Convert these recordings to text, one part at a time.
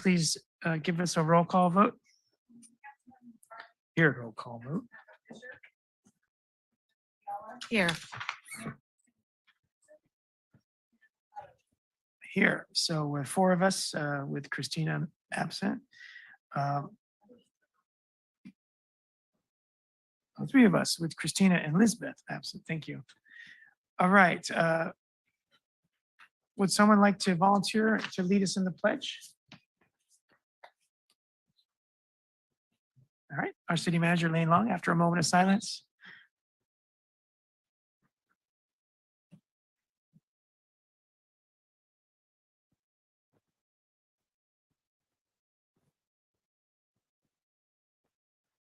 please give us a roll call vote? Here, roll call vote. Here. Here. So with four of us, with Christina absent. Three of us with Christina and Elizabeth absent. Thank you. All right. Would someone like to volunteer to lead us in the pledge? All right. Our city manager, Lane Long, after a moment of silence.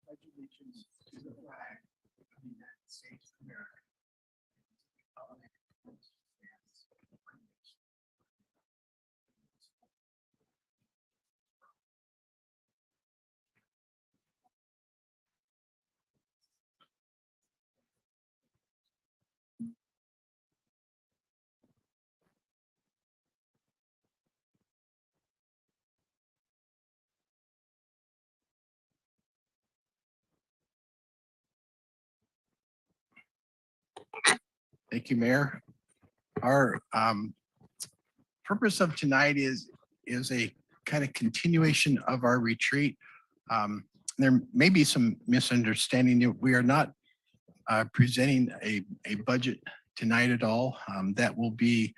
Pledge allegiance to the flag of the United States of America. Thank you, Mayor. Our purpose of tonight is a kind of continuation of our retreat. There may be some misunderstanding. We are not presenting a budget tonight at all. That will be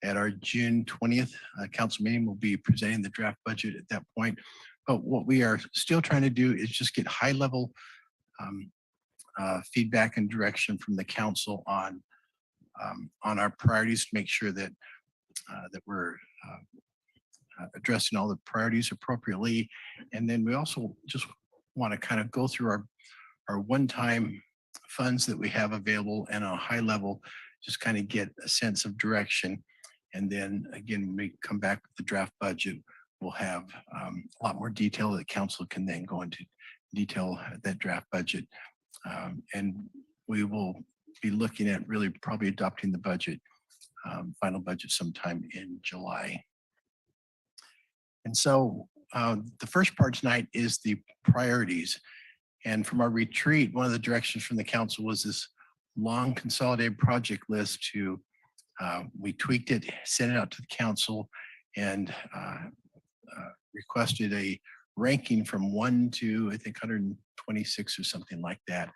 at our June 20th council meeting. We'll be presenting the draft budget at that point. But what we are still trying to do is just get high level feedback and direction from the council on our priorities to make sure that that we're addressing all the priorities appropriately. And then we also just want to kind of go through our one-time funds that we have available and on a high level, just kind of get a sense of direction. And then again, when we come back with the draft budget, we'll have a lot more detail that council can then go into detail that draft budget. And we will be looking at really probably adopting the budget, final budget sometime in July. And so the first part tonight is the priorities. And from our retreat, one of the directions from the council was this long consolidated project list to, we tweaked it, sent it out to the council, and requested a ranking from 1 to, I think, 126 or something like that.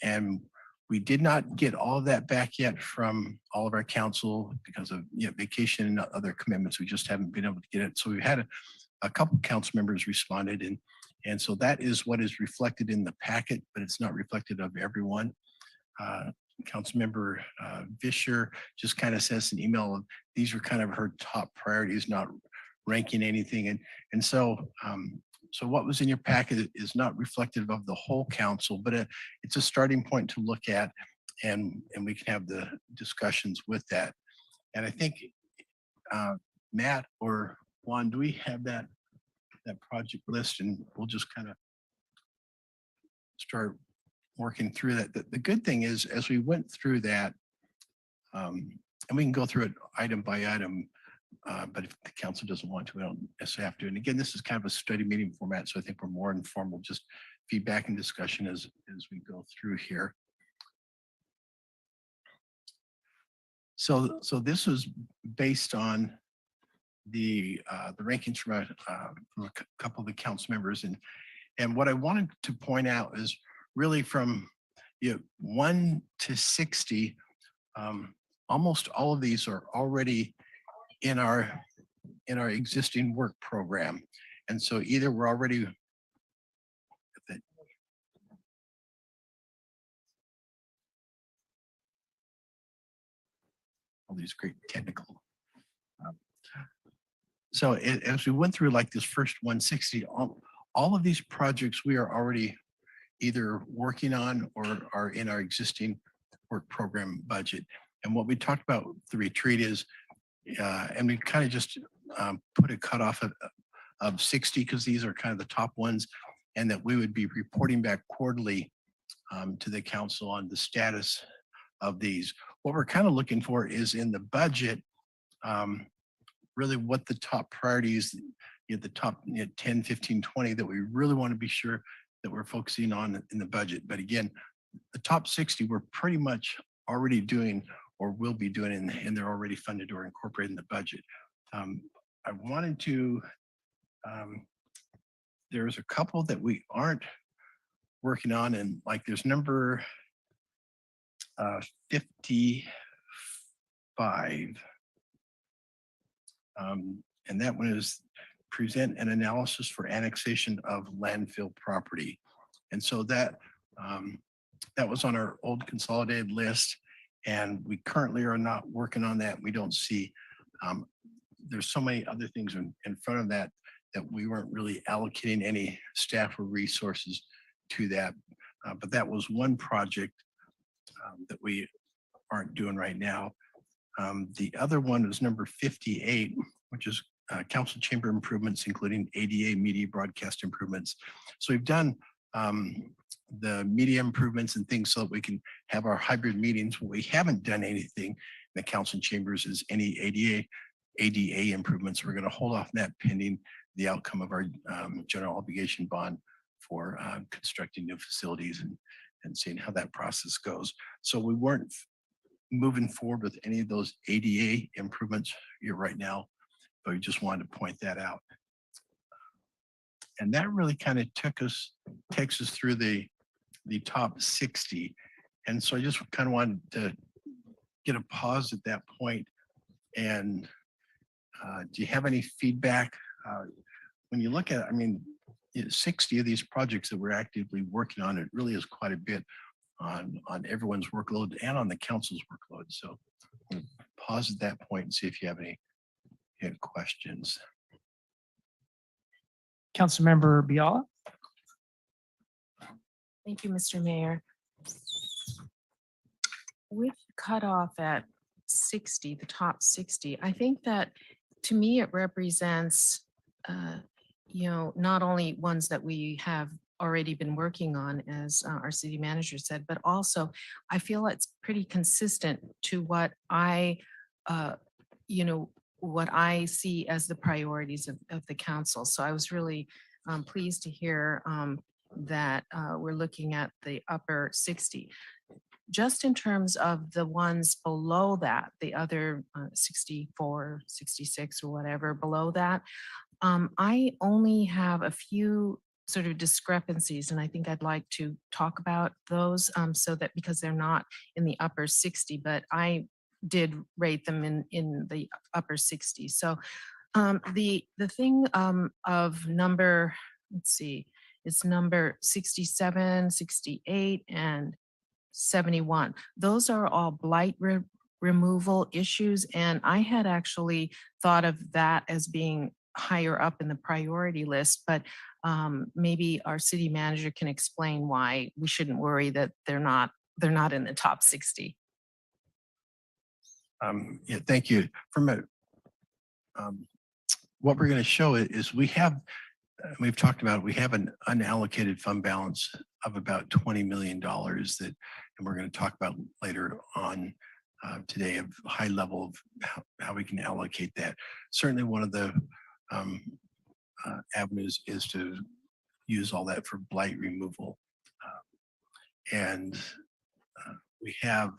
And we did not get all of that back yet from all of our council because of vacation and other commitments. We just haven't been able to get it. So we had a couple council members responded, and so that is what is reflected in the packet, but it's not reflected of everyone. Councilmember Vischer just kind of says an email, these are kind of her top priorities, not ranking anything. And so so what was in your packet is not reflective of the whole council, but it's a starting point to look at, and we can have the discussions with that. And I think Matt or Juan, do we have that project list? And we'll just kind of start working through that. The good thing is, as we went through that, and we can go through it item by item, but if the council doesn't want to, we don't necessarily have to. And again, this is kind of a study meeting format, so I think we're more informal, just feedback and discussion as we go through here. So this was based on the rankings from a couple of the council members, and what I wanted to point out is really from 1 to 60, almost all of these are already in our existing work program. And so either we're already all these great technical. So as we went through like this first 160, all of these projects we are already either working on or are in our existing work program budget. And what we talked about with the retreat is, and we kind of just put a cutoff of 60 because these are kind of the top ones, and that we would be reporting back quarterly to the council on the status of these. What we're kind of looking for is in the budget, really what the top priorities you know, the top 10, 15, 20 that we really want to be sure that we're focusing on in the budget. But again, the top 60, we're pretty much already doing or will be doing, and they're already funded or incorporated in the budget. I wanted to, there's a couple that we aren't working on, and like there's number 55. And that one is present an analysis for annexation of landfill property. And so that that was on our old consolidated list, and we currently are not working on that. We don't see, there's so many other things in front of that that we weren't really allocating any staff or resources to that. But that was one project that we aren't doing right now. The other one is number 58, which is council chamber improvements, including ADA media broadcast improvements. So we've done the media improvements and things so that we can have our hybrid meetings. What we haven't done anything in the council chambers is any ADA improvements. We're going to hold off on that pending the outcome of our general obligation bond for constructing new facilities and seeing how that process goes. So we weren't moving forward with any of those ADA improvements here right now, but we just wanted to point that out. And that really kind of takes us through the top 60. And so I just kind of wanted to get a pause at that point. And do you have any feedback? When you look at it, I mean, 60 of these projects that we're actively working on, it really is quite a bit on everyone's workload and on the council's workload. So we'll pause at that point and see if you have any questions. Councilmember Biala. Thank you, Mr. Mayor. With cutoff at 60, the top 60, I think that to me it represents, not only ones that we have already been working on, as our city manager said, but also I feel it's pretty consistent to what what I see as the priorities of the council. So I was really pleased to hear that we're looking at the upper 60. Just in terms of the ones below that, the other 64, 66 or whatever below that, I only have a few sort of discrepancies, and I think I'd like to talk about those so that because they're not in the upper 60, but I did rate them in the upper 60. So the thing of number, let's see, it's number 67, 68, and 71. Those are all blight removal issues, and I had actually thought of that as being higher up in the priority list, but maybe our city manager can explain why we shouldn't worry that they're not in the top 60. Yeah, thank you. From what we're going to show is we've talked about, we have an unallocated fund balance of about $20 million that, and we're going to talk about later on today, of high level of how we can allocate that. Certainly one of the avenues is to use all that for blight removal. And we have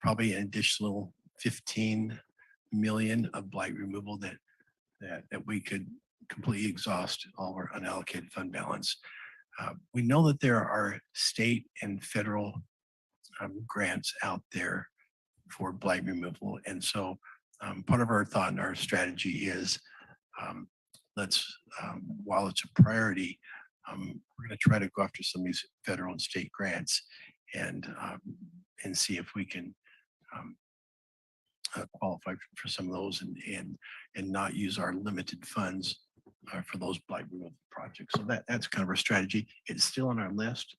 probably an additional 15 million of blight removal that we could completely exhaust all our unallocated fund balance. We know that there are state and federal grants out there for blight removal. And so part of our thought and our strategy is while it's a priority, we're going to try to go after some of these federal and state grants and see if we can qualify for some of those and not use our limited funds for those blight removal projects. So that's kind of our strategy. It's still on our list,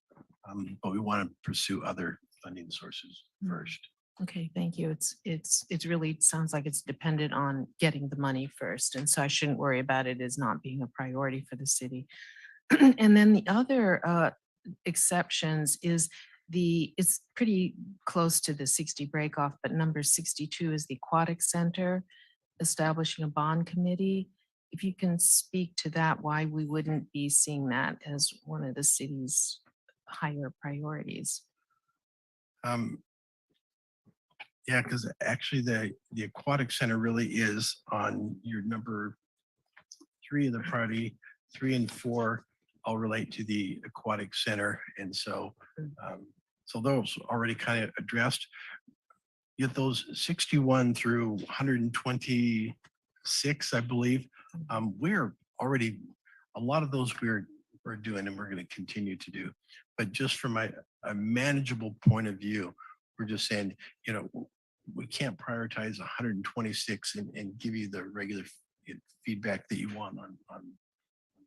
but we want to pursue other funding sources first. Okay, thank you. It's really sounds like it's dependent on getting the money first, and so I shouldn't worry about it as not being a priority for the city. And then the other exceptions is it's pretty close to the 60 break off, but number 62 is the aquatic center, establishing a bond committee. if you can speak to that, why we wouldn't be seeing that as one of the city's higher priorities. Yeah, because actually the aquatic center really is on your number 3 of the priority. 3 and 4 all relate to the aquatic center. And so, so those already kind of addressed. Yet those 61 through 126, I believe, we're already, a lot of those we're doing and we're going to continue to do. But just from a manageable point of view, we're just saying, you know, we can't prioritize 126 and give you the regular feedback that you want on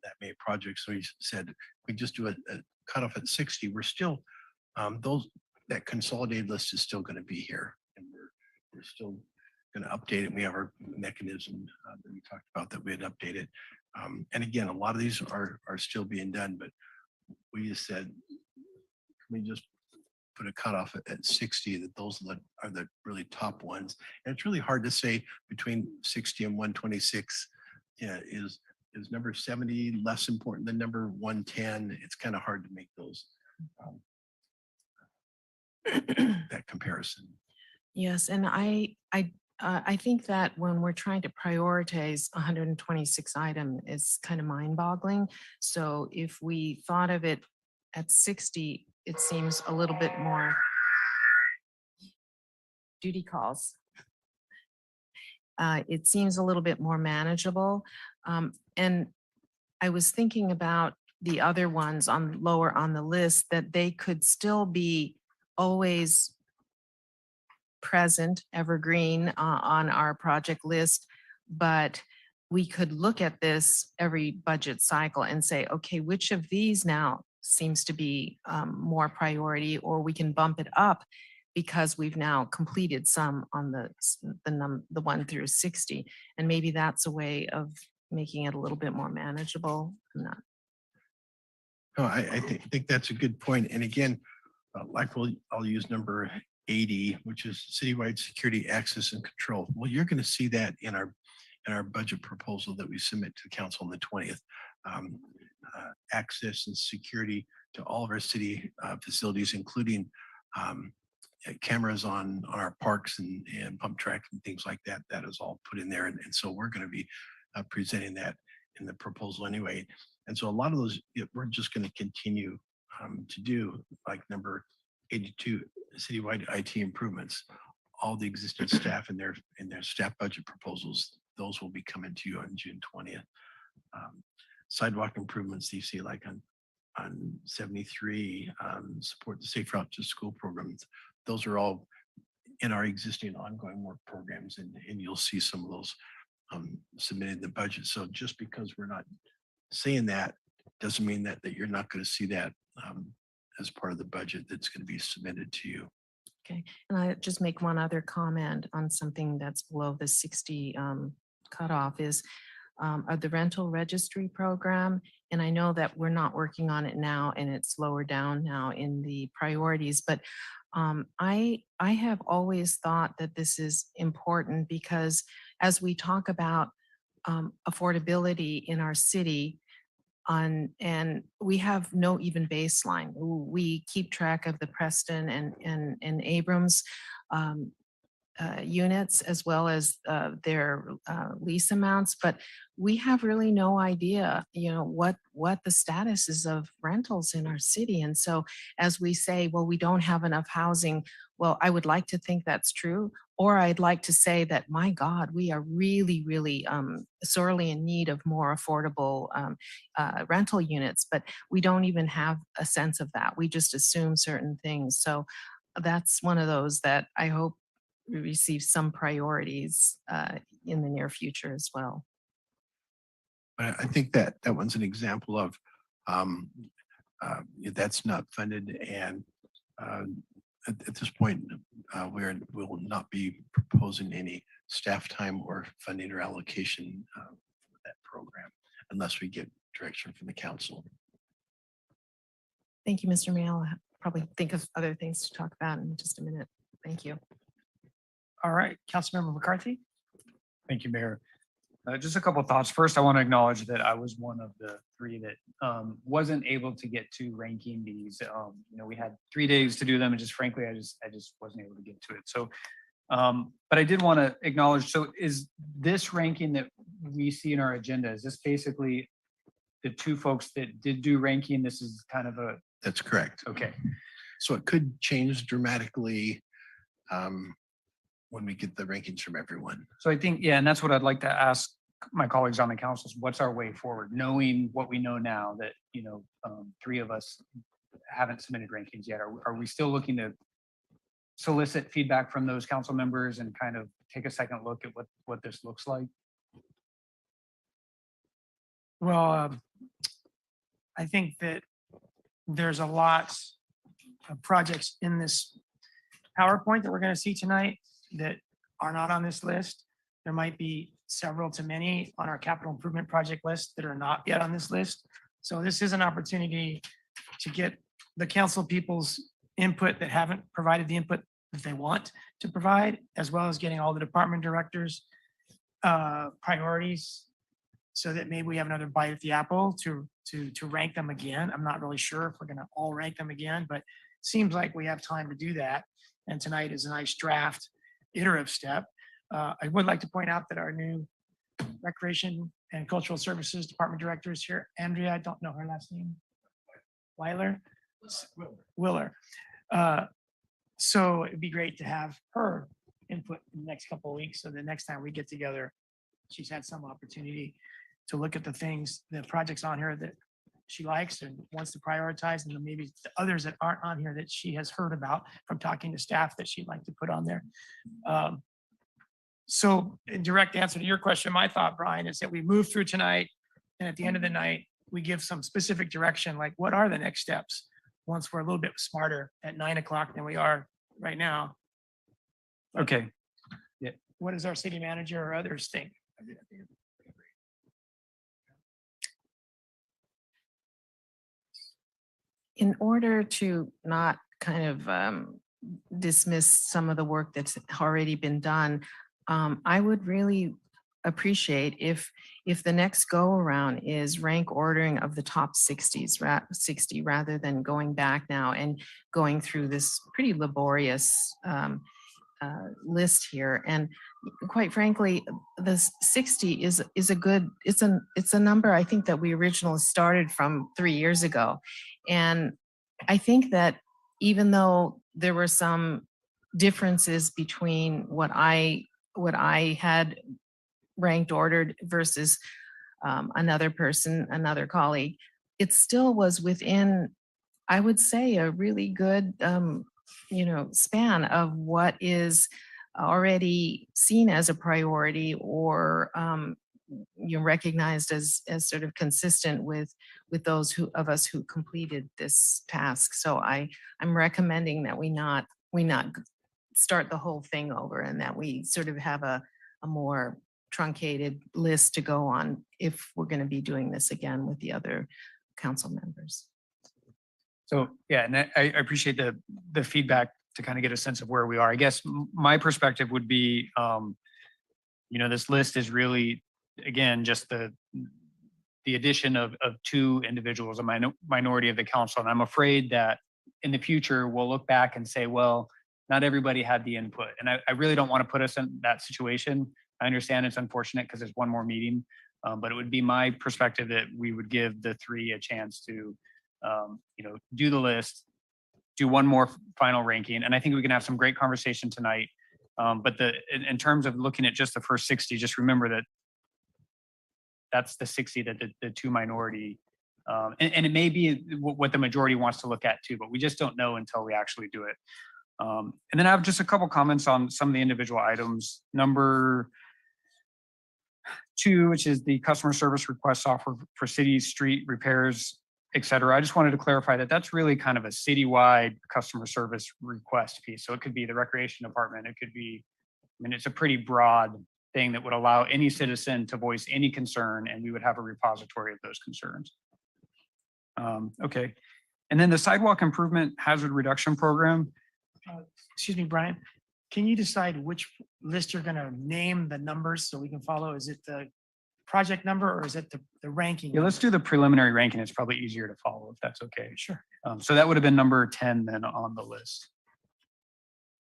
that many projects. So he said, we just do a cutoff at 60. We're still, that consolidated list is still going to be here. And we're still going to update it. We have our mechanism that we talked about that we had updated. And again, a lot of these are still being done, but we just said, can we just put a cutoff at 60, that those are the really top ones. And it's really hard to say between 60 and 126, is number 70 less important than number 110? It's kind of hard to make those, that comparison. Yes, and I think that when we're trying to prioritize 126 item, it's kind of mind-boggling. So if we thought of it at 60, it seems a little bit more duty calls. It seems a little bit more manageable. And I was thinking about the other ones on lower on the list, that they could still be always present, evergreen on our project list, but we could look at this every budget cycle and say, okay, which of these now seems to be more priority, or we can bump it up because we've now completed some on the 1 through 60. And maybe that's a way of making it a little bit more manageable. I'm not. No, I think that's a good point. And again, I'll use number 80, which is citywide security, access, and control. Well, you're going to see that in our budget proposal that we submit to the council on the 20th. Access and security to all of our city facilities, including cameras on our parks and pump tracks and things like that. That is all put in there. And so we're going to be presenting that in the proposal anyway. And so a lot of those, we're just going to continue to do, like number 82, citywide IT improvements. All the existing staff in their staff budget proposals, those will be coming to you on June 20th. Sidewalk improvements, you see like on 73, support the safe route to school programs. Those are all in our existing ongoing work programs, and you'll see some of those submitted in the budget. So just because we're not saying that doesn't mean that you're not going to see that as part of the budget that's going to be submitted to you. Okay, and I just make one other comment on something that's below the 60 cutoff is the rental registry program. And I know that we're not working on it now and it's lower down now in the priorities, but I have always thought that this is important because as we talk about affordability in our city, and we have no even baseline. We keep track of the Preston and Abrams units as well as their lease amounts, but we have really no idea, what the status is of rentals in our city. And so as we say, well, we don't have enough housing, well, I would like to think that's true. Or I'd like to say that, my God, we are really, really sorely in need of more affordable rental units, but we don't even have a sense of that. We just assume certain things. So that's one of those that I hope we receive some priorities in the near future as well. But I think that one's an example of that's not funded, and at this point, we will not be proposing any staff time or funding or allocation for that program unless we get direction from the council. Thank you, Mr. Mayor. I'll probably think of other things to talk about in just a minute. Thank you. All right, Councilmember McCarthy. Thank you, Mayor. Just a couple of thoughts. First, I want to acknowledge that I was one of the three that wasn't able to get to ranking these. We had 3 days to do them, and just frankly, I just wasn't able to get to it. So, but I did want to acknowledge. So, is this ranking that we see in our agenda? Is this basically the 2 folks that did do ranking? This is kind of a That's correct. okay. So it could change dramatically when we get the rankings from everyone. So I think, yeah, and that's what I'd like to ask my colleagues on the council is what's our way forward, knowing what we know now that, 3 of us haven't submitted rankings yet. Are we still looking to solicit feedback from those council members and kind of take a second look at what this looks like? Well, I think that there's a lot of projects in this PowerPoint that we're going to see tonight that are not on this list. There might be several to many on our capital improvement project list that are not yet on this list. So this is an opportunity to get the council people's input that haven't provided the input that they want to provide, as well as getting all the department directors' priorities, so that maybe we have another bite at the apple to rank them again. I'm not really sure if we're going to all rank them again, but it seems like we have time to do that. And tonight is a nice draft iterative step. I would like to point out that our new Recreation and Cultural Services Department Director is here. Andrea, I don't know her last name. Weiler? Willer. So it'd be great to have her input in the next couple of weeks. So the next time we get together, she's had some opportunity to look at the things, the projects on here that she likes and wants to prioritize, and then maybe the others that aren't on here that she has heard about from talking to staff that she'd like to put on there. So in direct answer to your question, my thought, Brian, is that we move through tonight, and at the end of the night, we give some specific direction, like what are the next steps? Once we're a little bit smarter at 9 o'clock than we are right now. Okay. What does our city manager or others think? In order to not kind of dismiss some of the work that's already been done, I would really appreciate if the next go around is rank ordering of the top 60 rather than going back now and going through this pretty laborious list here. And quite frankly, the 60 is a good, it's a number I think that we originally started from 3 years ago. And I think that even though there were some differences between what I had ranked ordered versus another person, another colleague, it still was within, I would say, a really good span of what is already seen as a priority or recognized as sort of consistent with those of us who completed this task. So I'm recommending that we not start the whole thing over, and that we sort of have a more truncated list to go on if we're going to be doing this again with the other council members. So, yeah, and I appreciate the feedback to kind of get a sense of where we are. I guess my perspective would be, this list is really, again, just the addition of 2 individuals, a minority of the council. And I'm afraid that in the future, we'll look back and say, well, not everybody had the input. And I really don't want to put us in that situation. I understand it's unfortunate because there's one more meeting, but it would be my perspective that we would give the 3 a chance to, do the list, do one more final ranking. And I think we can have some great conversation tonight. But in terms of looking at just the first 60, just remember that that's the 60 that the 2 minority, and it may be what the majority wants to look at too, but we just don't know until we actually do it. And then I have just a couple comments on some of the individual items. Number 2, which is the customer service request software for city street repairs, et cetera. I just wanted to clarify that that's really kind of a citywide customer service request piece. So it could be the recreation department. It could be, it's a pretty broad thing that would allow any citizen to voice any concern, and we would have a repository of those concerns. Okay. And then the sidewalk improvement hazard reduction program. Excuse me, Brian, can you decide which list you're going to name the numbers so we can follow? Is it the project number or is it the ranking? Yeah, let's number? do the preliminary ranking. It's probably easier to follow if that's okay. Sure. So that would have been number 10 then on the list.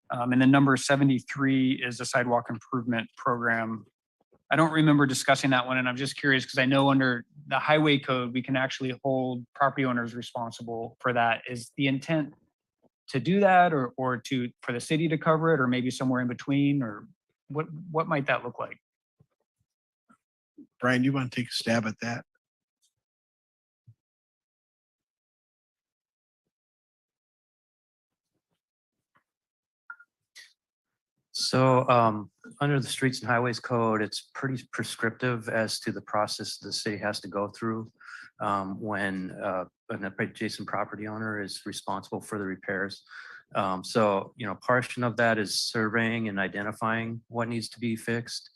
And then number 73 is the sidewalk improvement program. I don't remember discussing that one, and I'm just curious because I know under the highway code, we can actually hold property owners responsible for that. Is the intent to do that or for the city to cover it or maybe somewhere in between, or what might that look like? Brian, you want to take a stab at that? So under the Streets and Highways Code, it's pretty prescriptive as to the process the city has to go through when an adjacent property owner is responsible for the repairs. So, you know, portion of that is surveying and identifying what needs to be fixed.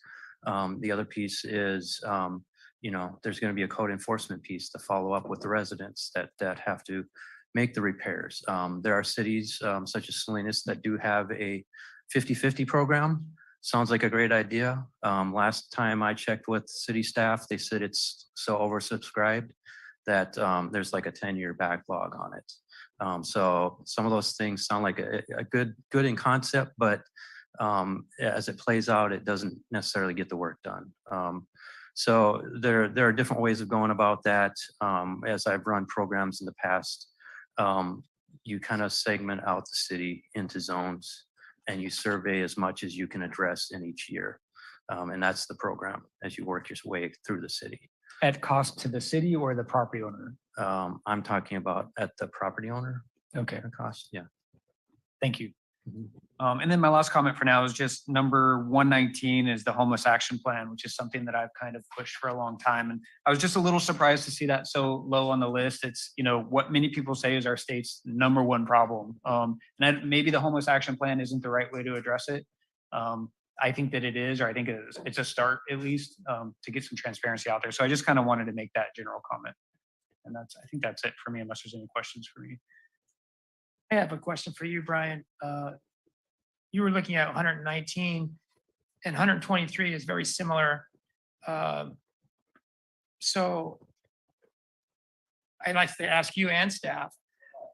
The other piece is, you know, there's going to be a code enforcement piece to follow up with the residents that have to make the repairs. There are cities such as Salinas that do have a 50-50 program. Sounds like a great idea. Last time I checked with city staff, they said it's so oversubscribed that there's like a 10-year backlog on it. So some of those things sound like a good in concept, but as it plays out, it doesn't necessarily get the work done. So there are different ways of going about that. As I've run programs in the past, you kind of segment out the city into zones and you survey as much as you can address in each year. And that's the program as you work your way through the city. At cost to the city or the property owner? I'm talking about at the property owner Okay, cost. Yeah. thank you. Mhm. And then my last comment for now is just number 119 is the homeless action plan, which is something that I've kind of pushed for a long time. And I was just a little surprised to see that so low on the list. It's, you know, what many people say is our state's #1 problem. Maybe the homeless action plan isn't the right way to address it. I think that it is, or I think it's a start at least to get some transparency out there. So I just kind of wanted to make that general comment. And I think that's it for me, unless there's any questions for me. I have a question for you, Brian. You were looking at 119 and 123 is very similar. So I'd like to ask you and staff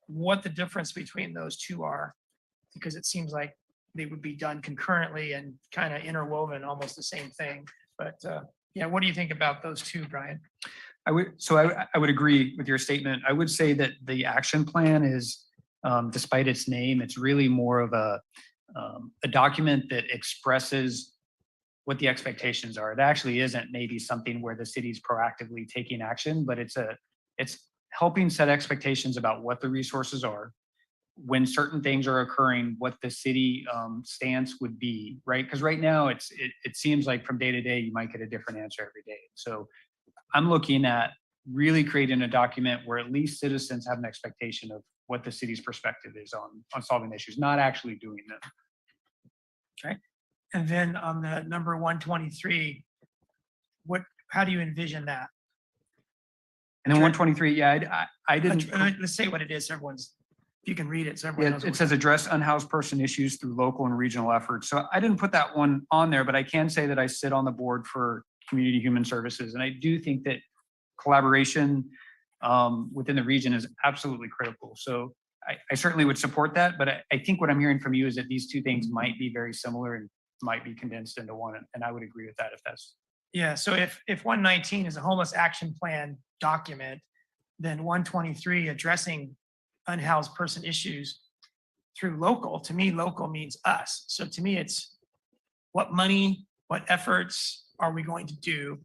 what the difference between those two are, because it seems like they would be done concurrently and kind of interwoven, almost the same thing. But yeah, what do you think about those two, Brian? I would agree with your statement. I would say that the action plan is, despite its name, it's really more of a document that expresses what the expectations are. It actually isn't maybe something where the city's proactively taking action, but it's helping set expectations about what the resources are, when certain things are occurring, what the city stance would be, right? Because right now it seems like from day to day, you might get a different answer every day. So I'm looking at really creating a document where at least citizens have an expectation of what the city's perspective is on solving issues, not actually doing them. Okay. And then on the number 123, how do you envision that? And then 123, yeah, I didn't. Let's say what it is. If you can read it, so everyone Yeah, knows. what it says address unhoused person issues through local and regional efforts. So I didn't put that one on there, but I can say that I sit on the board for Community Human Services. And I do think that collaboration within the region is absolutely critical. So I certainly would support that, but I think what I'm hearing from you is that these two things might be very similar and might be condensed into one. And I would agree with that if that's. Yeah, so if 119 is a homeless action plan document, then 123 addressing unhoused person issues through local, to me, local means us. So to me, it's what money, what efforts are we going to do?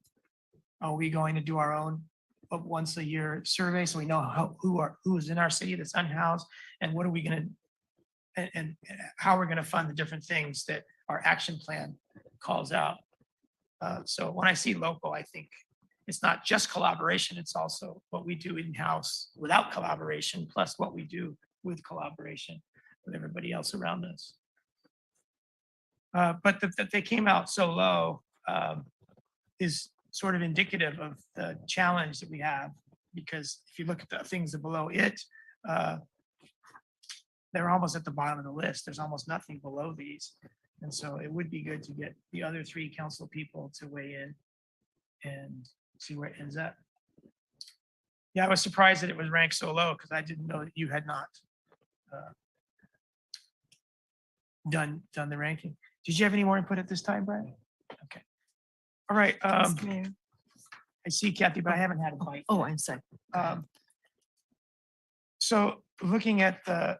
Are we going to do our own once a year survey so we know who is in our city that's unhoused, and what are we going to and how we're going to fund the different things that our action plan calls out. So when I see local, I think it's not just collaboration, it's also what we do in-house without collaboration, plus what we do with collaboration with everybody else around us. But that they came out so low is sort of indicative of the challenge that we have, because if you look at the things below it, they're almost at the bottom of the list. There's almost nothing below these. And so it would be good to get the other three council people to weigh in and see where it ends up. Yeah, I was surprised that it was ranked so low because I didn't know that you had not uh, done the ranking. Did you have any more input at this time, Brian? Okay. All right. Mr. Mayor. I see Kathy, but I haven't had a bite. Oh, I'm sorry. Go ahead. So looking at the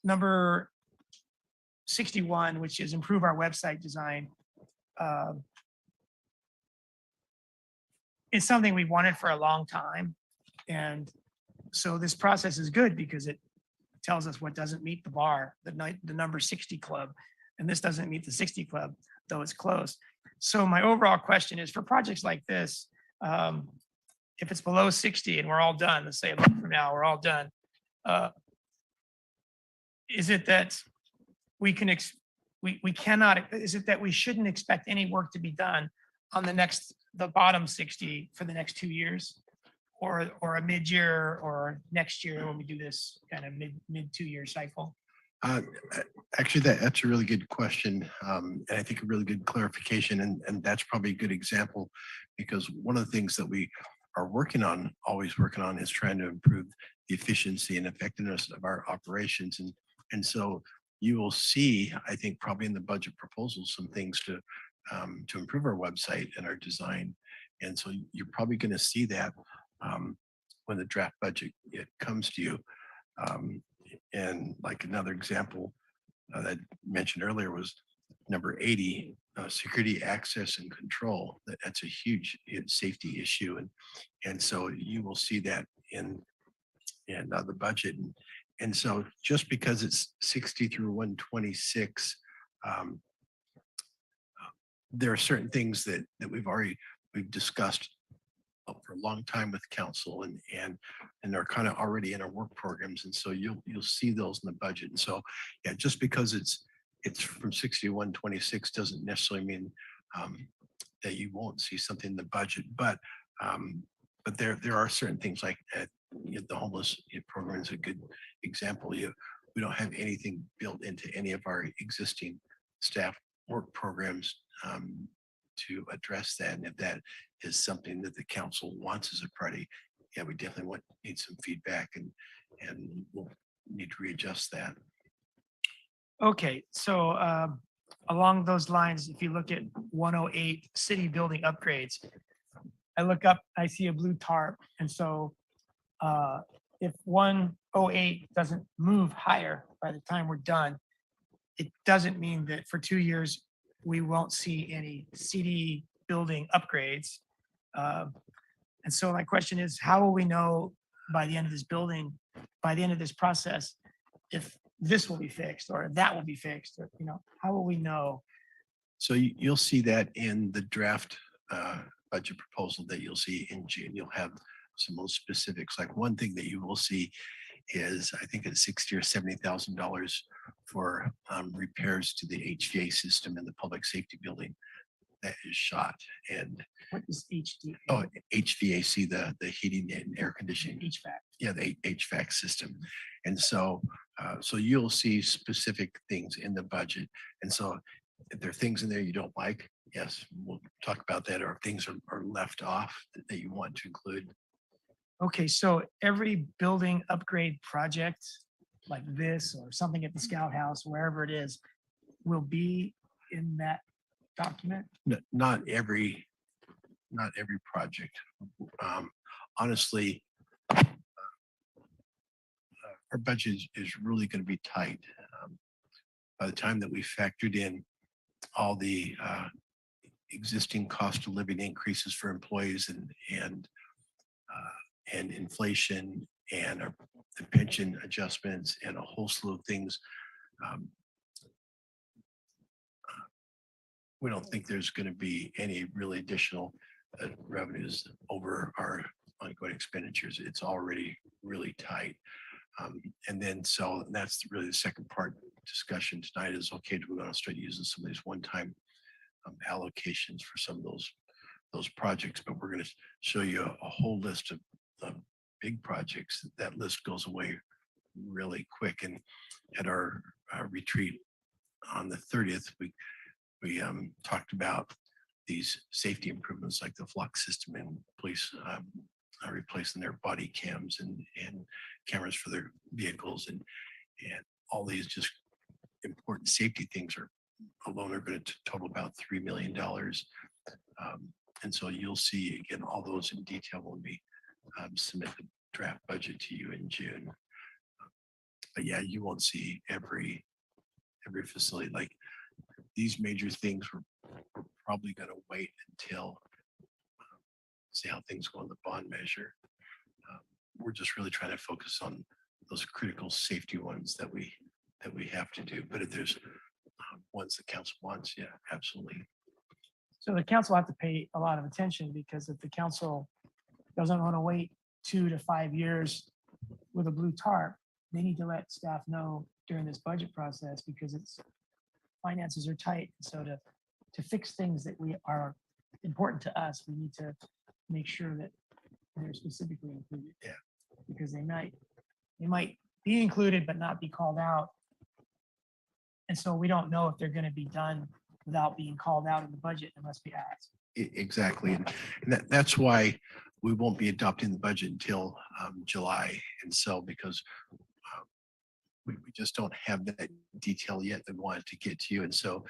number 61, which is improve our website design. It's something we wanted for a long time. And so this process is good because it tells us what doesn't meet the bar, the number 60 club. And this doesn't meet the 60 club, though it's close. So my overall question is for projects like this, if it's below 60 and we're all done, let's say a month from now, we're all done. Is it that we can, we cannot, is it that we shouldn't expect any work to be done on the bottom 60 for the next 2 years? Or a mid-year or next year when we do this kind of mid 2-year cycle? Actually, that's a really good question. And I think a really good clarification. And that's probably a good example because one of the things that we are always working on is trying to improve the efficiency and effectiveness of our operations. And so you will see, I think probably in the budget proposal, some things to improve our website and our design. And so you're probably going to see that when the draft budget comes to you. And like another example that I mentioned earlier was number 80, security, access, and control. That's a huge safety issue, and so you will see that in the budget. And so just because it's 60 through 126, there are certain things that we've discussed for a long time with council and they're kind of already in our work programs. And so you'll see those in the budget. And so, yeah, just because it's from 60 to 126 doesn't necessarily mean that you won't see something in the budget, but there are certain things like the homeless program is a good example. We don't have anything built into any of our existing staff work programs to address that. And if that is something that the council wants as a priority, yeah, we definitely need some feedback and we'll need to readjust that. Okay, so along those lines, if you look at 108 city building upgrades, I look up, I see a blue tarp. And so if 108 doesn't move higher by the time we're done, it doesn't mean that for 2 years, we won't see any city building upgrades. And so my question is, how will we know by the end of this process, if this will be fixed or that will be fixed, or, how will we know? So you'll see that in the draft budget proposal that you'll see in June. You'll have some of those specifics. Like one thing that you will see is, I think it's $60,000 or $70,000 for repairs to the HVA system in the public safety building that is shot. And What is HD? oh, HVAC, the heating and air conditioning. HVAC. Yeah, the HVAC system. And so you'll see specific things in the budget. And so if there are things in there you don't like, yes, we'll talk about that. Or if things are left off that you want to include. Okay, so every building upgrade project like this or something at the Scout House, wherever it is, will be in that document? Not every project. Honestly, our budget is really going to be tight. By the time that we factored in all the existing cost of living increases for employees and inflation and the pension adjustments and a whole slew of things, we don't think there's going to be any really additional revenues over our ongoing expenditures. It's already really tight. And then so that's really the second part discussion tonight is, okay, do we want to start using some of these one-time allocations for some of those projects? But we're going to show you a whole list of big projects. That list goes away really quick. And at our retreat on the 30th, we talked about these safety improvements like the flux system and police are replacing their body cams and cameras for their vehicles and all these just important safety things are alone are going to total about $3 million. And so you'll see again all those in detail when we submit the draft budget to you in June. But yeah, you won't see every facility like these major things. We're probably going to wait until see how things go in the bond measure. We're just really trying to focus on those critical safety ones that we have to do. But if there's ones the council wants, yeah, absolutely. So the council have to pay a lot of attention because if the council doesn't want to wait 2 to 5 years with a blue tarp, they need to let staff know during this budget process because its finances are tight. So to fix things that we are important to us, we need to make sure that they're specifically included. Yeah. Because they might be included but not be called out. And so we don't know if they're going to be done without being called out in the budget unless we ask. Exactly. And that's why we won't be adopting the budget until July. And so because we just don't have that detail yet that we wanted to get to you. And so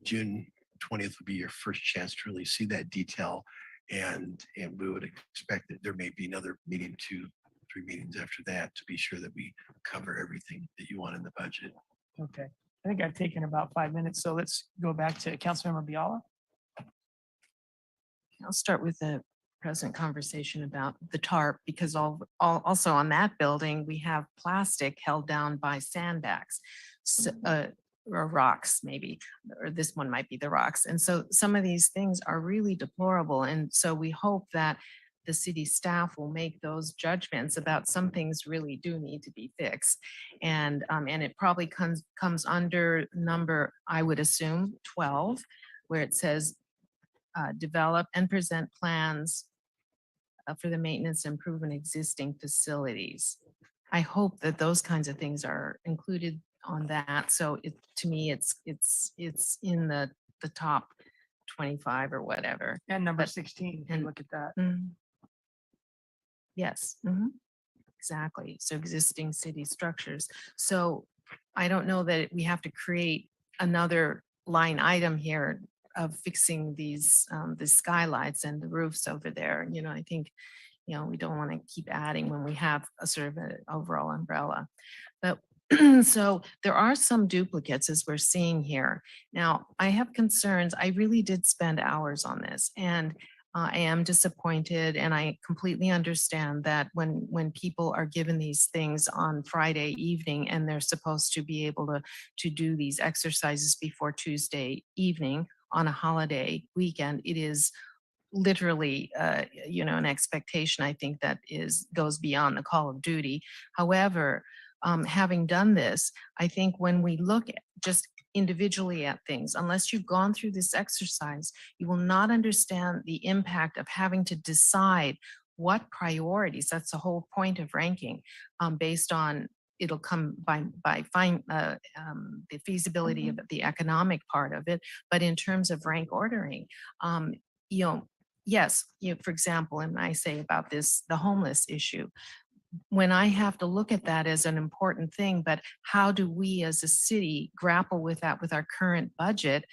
June 20th will be your first chance to really see that detail. And we would expect that there may be another meeting, 2-3 meetings after that to be sure that we cover everything that you want in the budget. Okay. I think I've taken about 5 minutes. So let's go back to Councilmember Biala. I'll start with the present conversation about the tarp because also on that building, we have plastic held down by sandbags. So, or rocks maybe, or this one might be the rocks. And so some of these things are really deplorable. And so we hope that the city staff will make those judgments about some things really do need to be fixed. And it probably comes under number, I would assume, 12, where it says develop and present plans for the maintenance and improvement existing facilities. I hope that those kinds of things are included on that. So to me, it's in the top 25 or whatever. And number But- 16, if you and- look at that. Mhm. Yes, exactly. So existing city structures. So I don't know that we have to create another line item here of fixing these, the skylights and the roofs over there. You know, I think, we don't want to keep adding when we have a sort of an overall umbrella. But so there are some duplicates as we're seeing here. Now, I have concerns. I really did spend hours on this and I am disappointed and I completely understand that when people are given these things on Friday evening and they're supposed to be able to do these exercises before Tuesday evening on a holiday weekend, it is literally, an expectation, I think, that goes beyond the call of duty. However, having done this, I think when we look at just individually at things, unless you've gone through this exercise, you will not understand the impact of having to decide what priorities, that's the whole point of ranking, based on it'll come by the feasibility of the economic part of it. But in terms of rank ordering, yes, for example, and I say about this, the homeless issue, when I have to look at that as an important thing, but how do we as a city grapple with that with our current budget?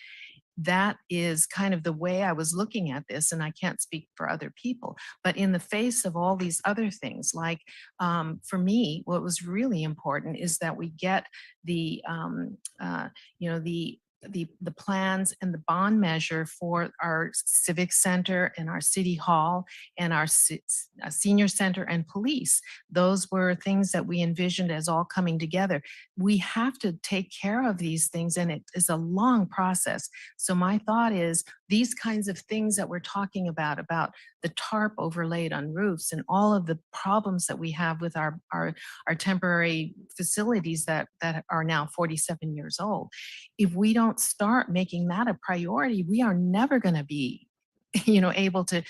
That is kind of the way I was looking at this, and I can't speak for other people, but in the face of all these other things, like for me, what was really important is that we get the plans and the bond measure for our civic center and our city hall and our senior center and police. Those were things that we envisioned as all coming together. We have to take care of these things and it is a long process. So my thought is these kinds of things that we're talking about the tarp overlaid on roofs and all of the problems that we have with our temporary facilities that are now 47 years old. If we don't start making that a priority, we are never going to be able to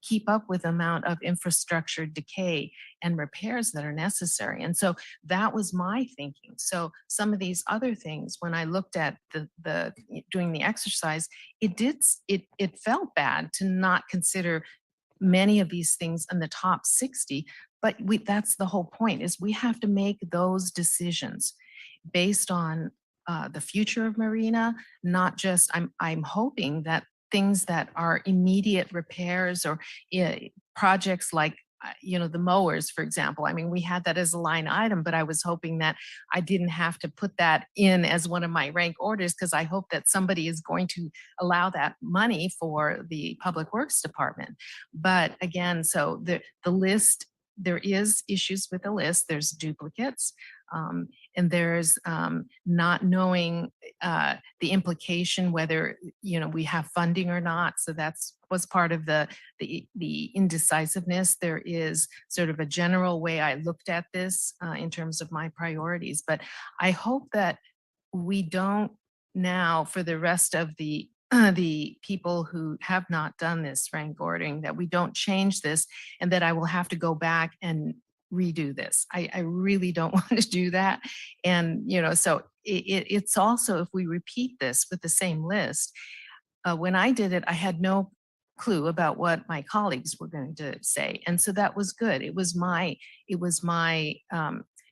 keep up with the amount of infrastructure decay and repairs that are necessary. And so that was my thinking. So some of these other things, when I looked at the doing the exercise, it felt bad to not consider many of these things in the top 60, but that's the whole point, is we have to make those decisions based on the future of Marina, not just, I'm hoping that things that are immediate repairs or projects like the mowers, for example. I mean, we had that as a line item, but I was hoping that I didn't have to put that in as one of my rank orders, because I hope that somebody is going to allow that money for the Public Works Department. But again, so the list, there is issues with the list. There's duplicates. And there's not knowing the implication whether we have funding or not. So that's was part of the indecisiveness. There is sort of a general way I looked at this in terms of my priorities. But I hope that we don't now, for the rest of the people who have not done this rank ordering, that we don't change this and that I will have to go back and redo this. I really don't want to do that. And, so it's also, if we repeat this with the same list, when I did it, I had no clue about what my colleagues were going to say. And so that was good. It was my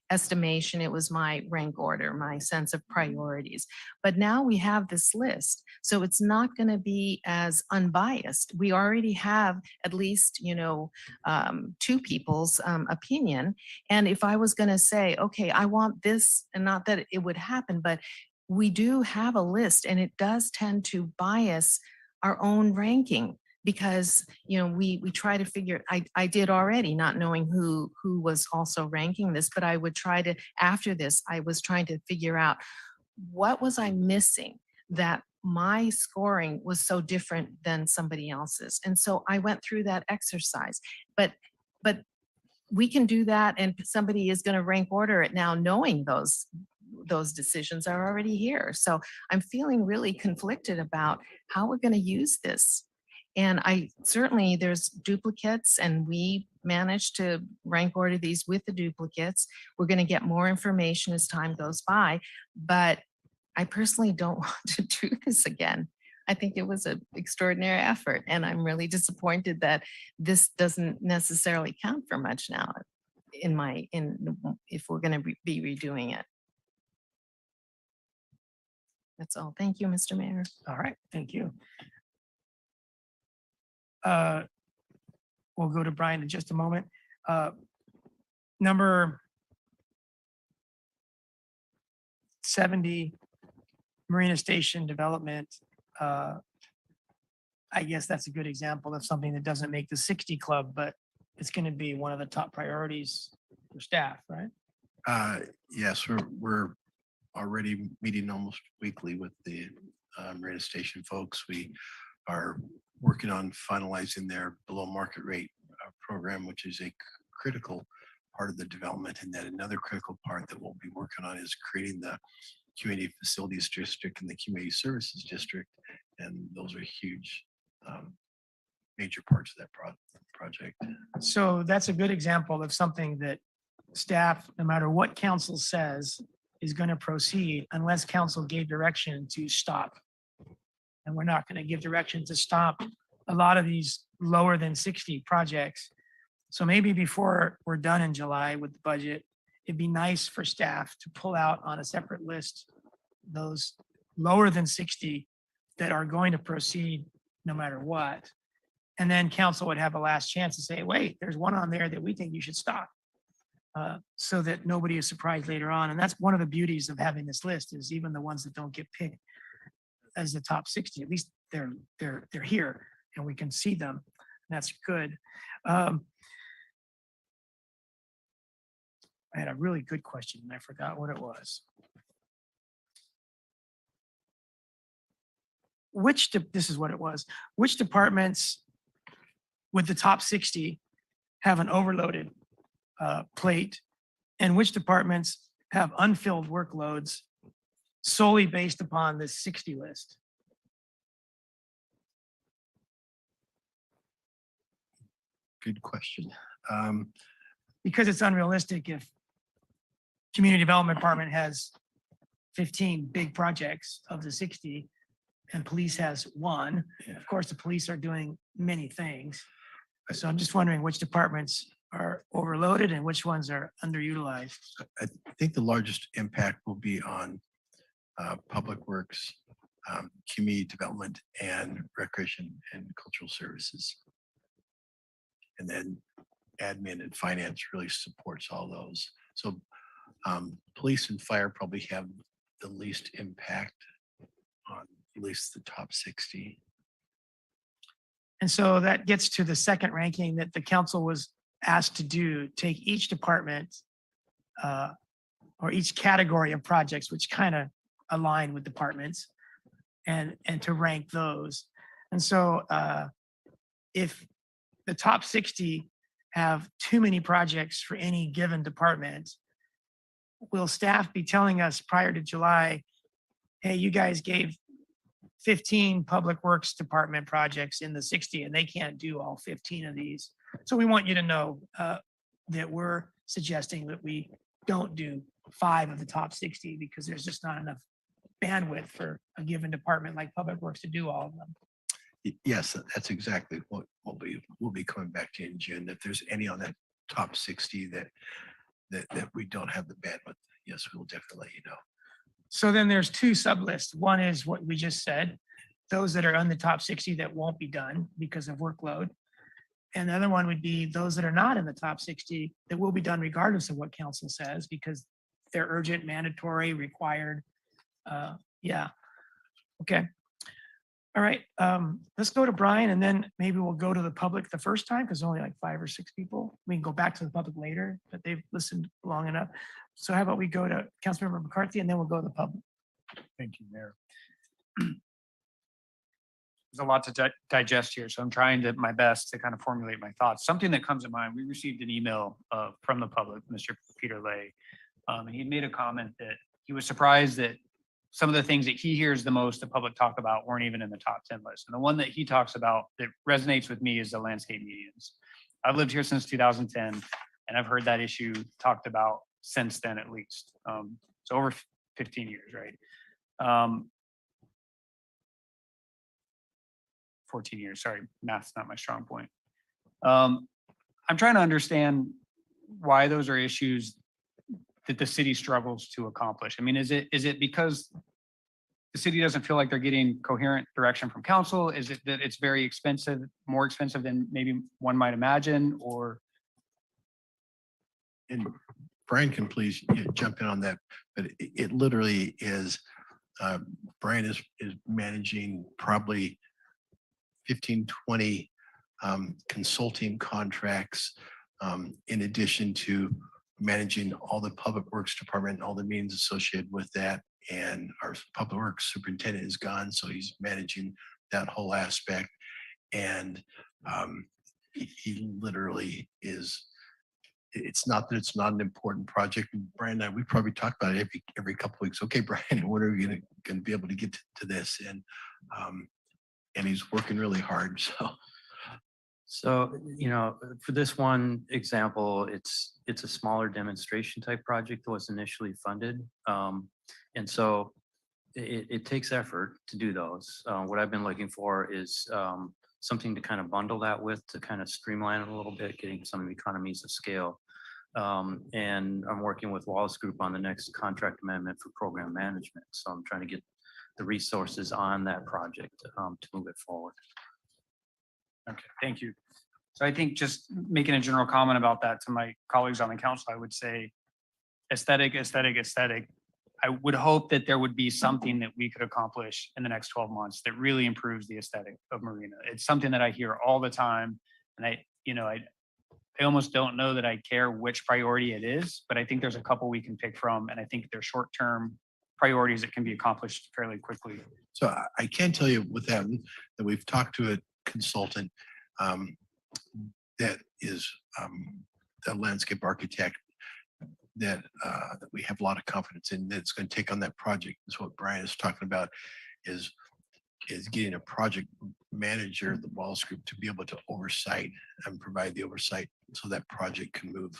estimation. It was my rank order, my sense of priorities. But now we have this list. So it's not going to be as unbiased. We already have at least, two people's opinion. And if I was going to say, okay, I want this, and not that it would happen, but we do have a list, and it does tend to bias our own ranking, because we try to figure, I did already, not knowing who was also ranking this, but I would try to, after this, I was trying to figure out what was I missing that my scoring was so different than somebody else's. And so I went through that exercise, but we can do that, and somebody is going to rank order it now, knowing those decisions are already here. So I'm feeling really conflicted about how we're going to use this. And there's duplicates, and we managed to rank order these with the duplicates. We're going to get more information as time goes by, but I personally don't want to do this again. I think it was an extraordinary effort, and I'm really disappointed that this doesn't necessarily count for much now if we're going to be redoing it. That's all. Thank you, Mr. Mayor. All right, thank you. We'll go to Brian in just a moment. Number 70, Marina Station Development. I guess that's a good example of something that doesn't make the 60 club, but it's going to be one of the top priorities for staff, right? Yes, we're already meeting almost weekly with the Marina Station folks. We are working on finalizing their below market rate program, which is a critical part of the development. And then another critical part that we'll be working on is creating the community facilities district and the community services district. And those are huge, major parts of that project. So that's a good example of something that staff, no matter what council says, is going to proceed unless council gave direction to stop. And we're not going to give direction to stop a lot of these lower than 60 projects. So maybe before we're done in July with the budget, it'd be nice for staff to pull out on a separate list those lower than 60 that are going to proceed no matter what. And then council would have a last chance to say, wait, there's one on there that we think you should stop. So that nobody is surprised later on. And that's one of the beauties of having this list, is even the ones that don't get picked as the top 60, at least they're here and we can see them. That's good. I had a really good question and I forgot what it was. This is what it was. Which departments with the top 60 have an overloaded plate, and which departments have unfilled workloads solely based upon this 60 list? good question. Because it's unrealistic if community development department has 15 big projects of the 60 and police has one. Yeah. Of course, the police are doing many things. So I'm just wondering which departments are overloaded and which ones are underutilized. I think the largest impact will be on Public Works, Community Development, and Recreation and Cultural Services. And then admin and finance really supports all those. So police and fire probably have the least impact on at least the top 60. And so that gets to the second ranking that the council was asked to do, take each department or each category of projects, which kind of align with departments, and to rank those. And so if the top 60 have too many projects for any given department, will staff be telling us prior to July, hey, you guys gave 15 public works department projects in the 60 and they can't do all 15 of these. So we want you to know that we're suggesting that we don't do 5 of the top 60 because there's just not enough bandwidth for a given department like public works to do all of them. Yes, that's exactly what we'll be coming back to in June. If there's any on that top 60 that we don't have the bandwidth, yes, we'll definitely let you know. So then there's 2 sub-lists. One is what we just said, those that are on the top 60 that won't be done because of workload. And the other one would be those that are not in the top 60 that will be done regardless of what council says because they're urgent, mandatory, required. Yeah. Okay. All right. Let's go to Brian and then maybe we'll go to the public the first time because only like 5 or 6 people. We can go back to the public later, but they've listened long enough. So how about we go to Councilmember McCarthy and then we'll go to the public. Thank you, Mayor. There's a lot to digest here, so I'm trying to my best to kind of formulate my thoughts. Something that comes to mind, we received an email from the public, Mr. Peter Lay, and he made a comment that he was surprised that some of the things that he hears the most the public talk about weren't even in the top 10 list. And the one that he talks about that resonates with me is the landscape medians. I've lived here since 2010, and I've heard that issue talked about since then at least. So over 15 years, right? 14 years, sorry, math's not my strong point. I'm trying to understand why those are issues that the city struggles to accomplish. I mean, is it because the city doesn't feel like they're getting coherent direction from council? Is it that it's very expensive, more expensive than maybe one might imagine, or? And Brian can please jump in on that, but it literally is, Brian is managing probably 15, 20 consulting contracts in addition to managing all the public works department and all the meetings associated with that. And our public works superintendent is gone, so he's managing that whole aspect. And he literally is, it's not that it's not an important project. And Brian and I, we probably talk about it every couple of weeks. Okay, Brian, when are we going to be able to get to this? And he's working really hard. So, you know, for this one example, it's a smaller demonstration type project that was initially funded. And so it takes effort to do those. What I've been looking for is something to kind of bundle that with to kind of streamline it a little bit, getting some of the economies of scale. And I'm working with Wallace Group on the next contract amendment for program management. So I'm trying to get the resources on that project to move it forward. Okay, thank you. So I think just making a general comment about that to my colleagues on the council, I would say aesthetic. I would hope that there would be something that we could accomplish in the next 12 months that really improves the aesthetic of Marina. It's something that I hear all the time. And I almost don't know that I care which priority it is, but I think there's a couple we can pick from. And I think they're short-term priorities that can be accomplished fairly quickly. So I can tell you with that we've talked to a consultant that is a landscape architect that we have a lot of confidence in that's going to take on that project. Is what Brian is talking about, is is getting a project manager, the Walls Group, to be able to oversight and provide the oversight so that project can move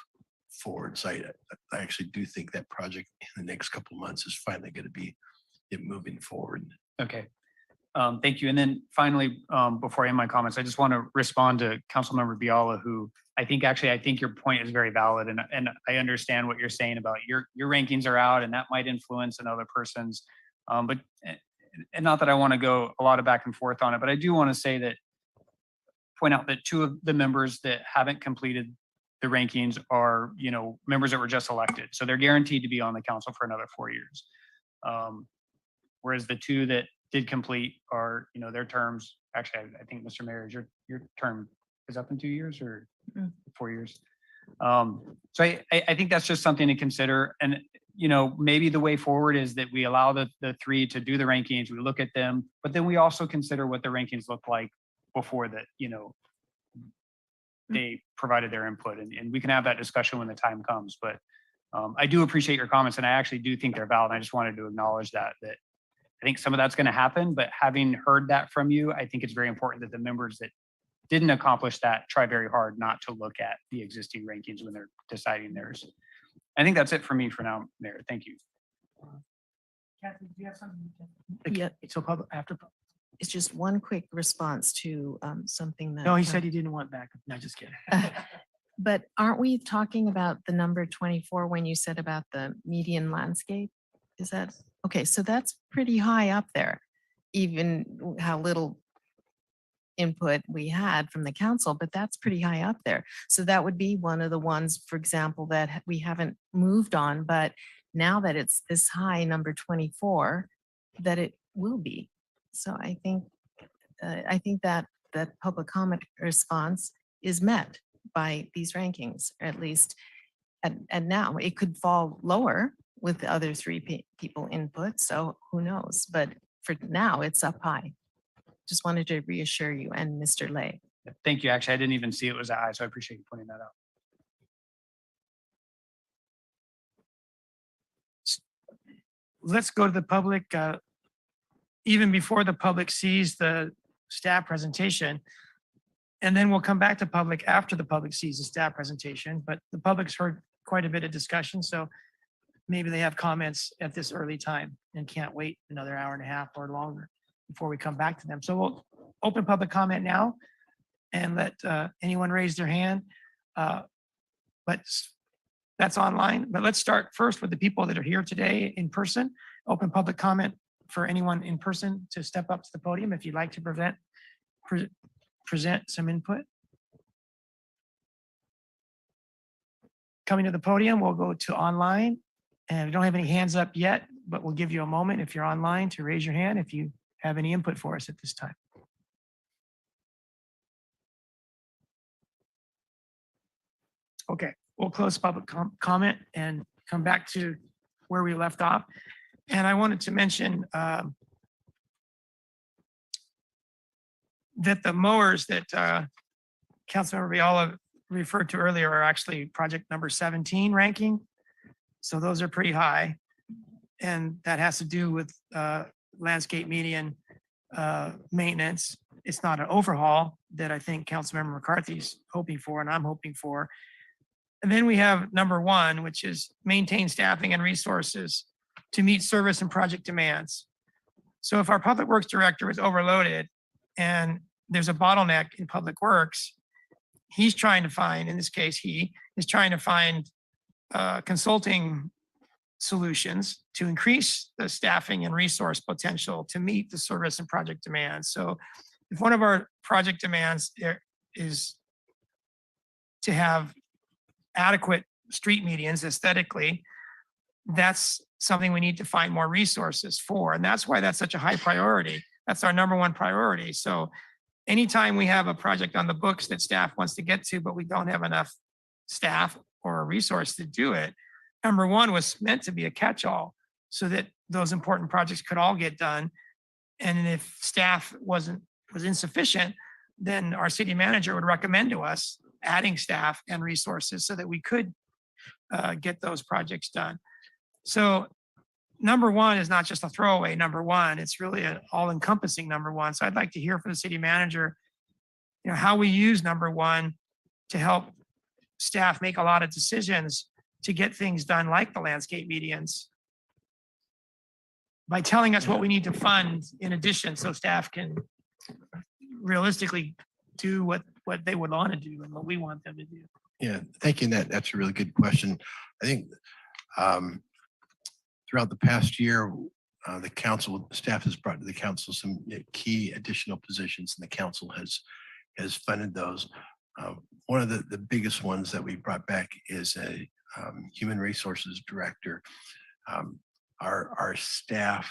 forward. So I actually do think that project in the next couple of months is finally going to be it moving forward. Okay. Thank you. And then finally, before I end my comments, I just want to respond to Councilmember Biala, who I think your point is very valid. And I understand what you're saying about your rankings are out and that might influence another person's. But and not that I want to go a lot of back and forth on it, but I do want to say that point out that two of the members that haven't completed the rankings are, members that were just elected. So they're guaranteed to be on the council for another 4 years. Whereas the two that did complete are, their terms, actually, I think, Mr. Mayor, your term is up in 2 years or 4 years. So I think that's just something to consider. And, maybe the way forward is that we allow the three to do the rankings, we look at them, but then we also consider what the rankings look like before that, they provided their input, and we can have that discussion when the time comes. But I do appreciate your comments, and I actually do think they're valid. I just wanted to acknowledge that I think some of that's going to happen, but having heard that from you, I think it's very important that the members that didn't accomplish that try very hard not to look at the existing rankings when they're deciding theirs. I think that's it for me for now, Mayor. Thank you. Kathy, do you have something? Yeah. So public after. It's just one quick response to something that. No, he said he didn't want back. No, just kidding. But aren't we talking about the number 24 when you said about the median landscape? Is that, okay, so that's pretty high up there, even how little input we had from the council, but that's pretty high up there. So that would be one of the ones, for example, that we haven't moved on, but now that it's this high, number 24, that it will be. So I think that public comment response is met by these rankings, or at least, and now it could fall lower with the other three people input. So who knows? But for now, it's up high. Just wanted to reassure you and Mr. Lay. Thank you. Actually, I didn't even see it was that high, so I appreciate you pointing that out. Let's go to the public. Even before the public sees the staff presentation, and then we'll come back to public after the public sees the staff presentation. But the public's heard quite a bit of discussion, so maybe they have comments at this early time and can't wait another hour and a half or longer before we come back to them. So we'll open public comment now and let anyone raise their hand. But that's online. But let's start first with the people that are here today in person. Open public comment for anyone in person to step up to the podium if you'd like to present some input. Coming to the podium, we'll go to online. And we don't have any hands up yet, but we'll give you a moment if you're online to raise your hand if you have any input for us at this time. Okay, we'll close public comment and come back to where we left off. And I wanted to mention that the mowers that Councilmember Viola referred to earlier are actually project number 17 ranking. So those are pretty high. And that has to do with landscape median maintenance. It's not an overhaul that I think Councilmember McCarthy's hoping for and I'm hoping for. And then we have number 1, which is maintain staffing and resources to meet service and project demands. So if our public works director is overloaded and there's a bottleneck in public works, he's trying to find, in this case, he is trying to find consulting solutions to increase the staffing and resource potential to meet the service and project demands. So if one of our project demands is to have adequate street medians aesthetically, that's something we need to find more resources for. And that's why that's such a high priority. That's our number 1 priority. So anytime we have a project on the books that staff wants to get to, but we don't have enough staff or a resource to do it, number 1 was meant to be a catch-all so that those important projects could all get done. And if staff was insufficient, then our city manager would recommend to us adding staff and resources so that we could get those projects done. So number one is not just a throwaway number one. It's really an all encompassing number one. So I'd like to hear from the city manager, how we use number one to help staff make a lot of decisions to get things done like the landscape medians by telling us what we need to fund in addition so staff can realistically do what they would want to do and what we want them to do. Yeah, thank you. That's a really good question. I think throughout the past year, the council staff has brought to the council some key additional positions, and the council has funded those. One of the biggest ones that we brought back is a human resources director. Our staff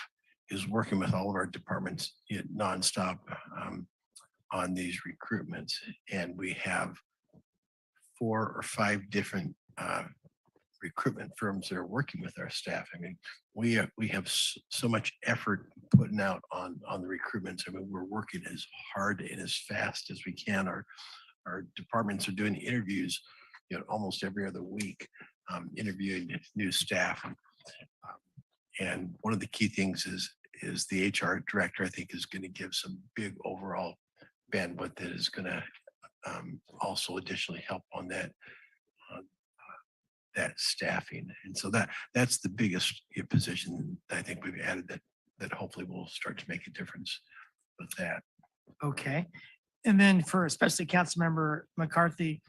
is working with all of our departments nonstop on these recruitments, and we have 4 or 5 different recruitment firms that are working with our staff. I mean, we have so much effort putting out on the recruitments. I mean, we're working as hard and as fast as we can. Our departments are doing interviews, almost every other week, interviewing new staff. And one of the key things is the HR director, I think, is going to give some big overall bandwidth that is going to also additionally help on that staffing. And so that's the biggest position I think we've added that hopefully will start to make a difference with that. Okay. And then for especially Councilmember McCarthy,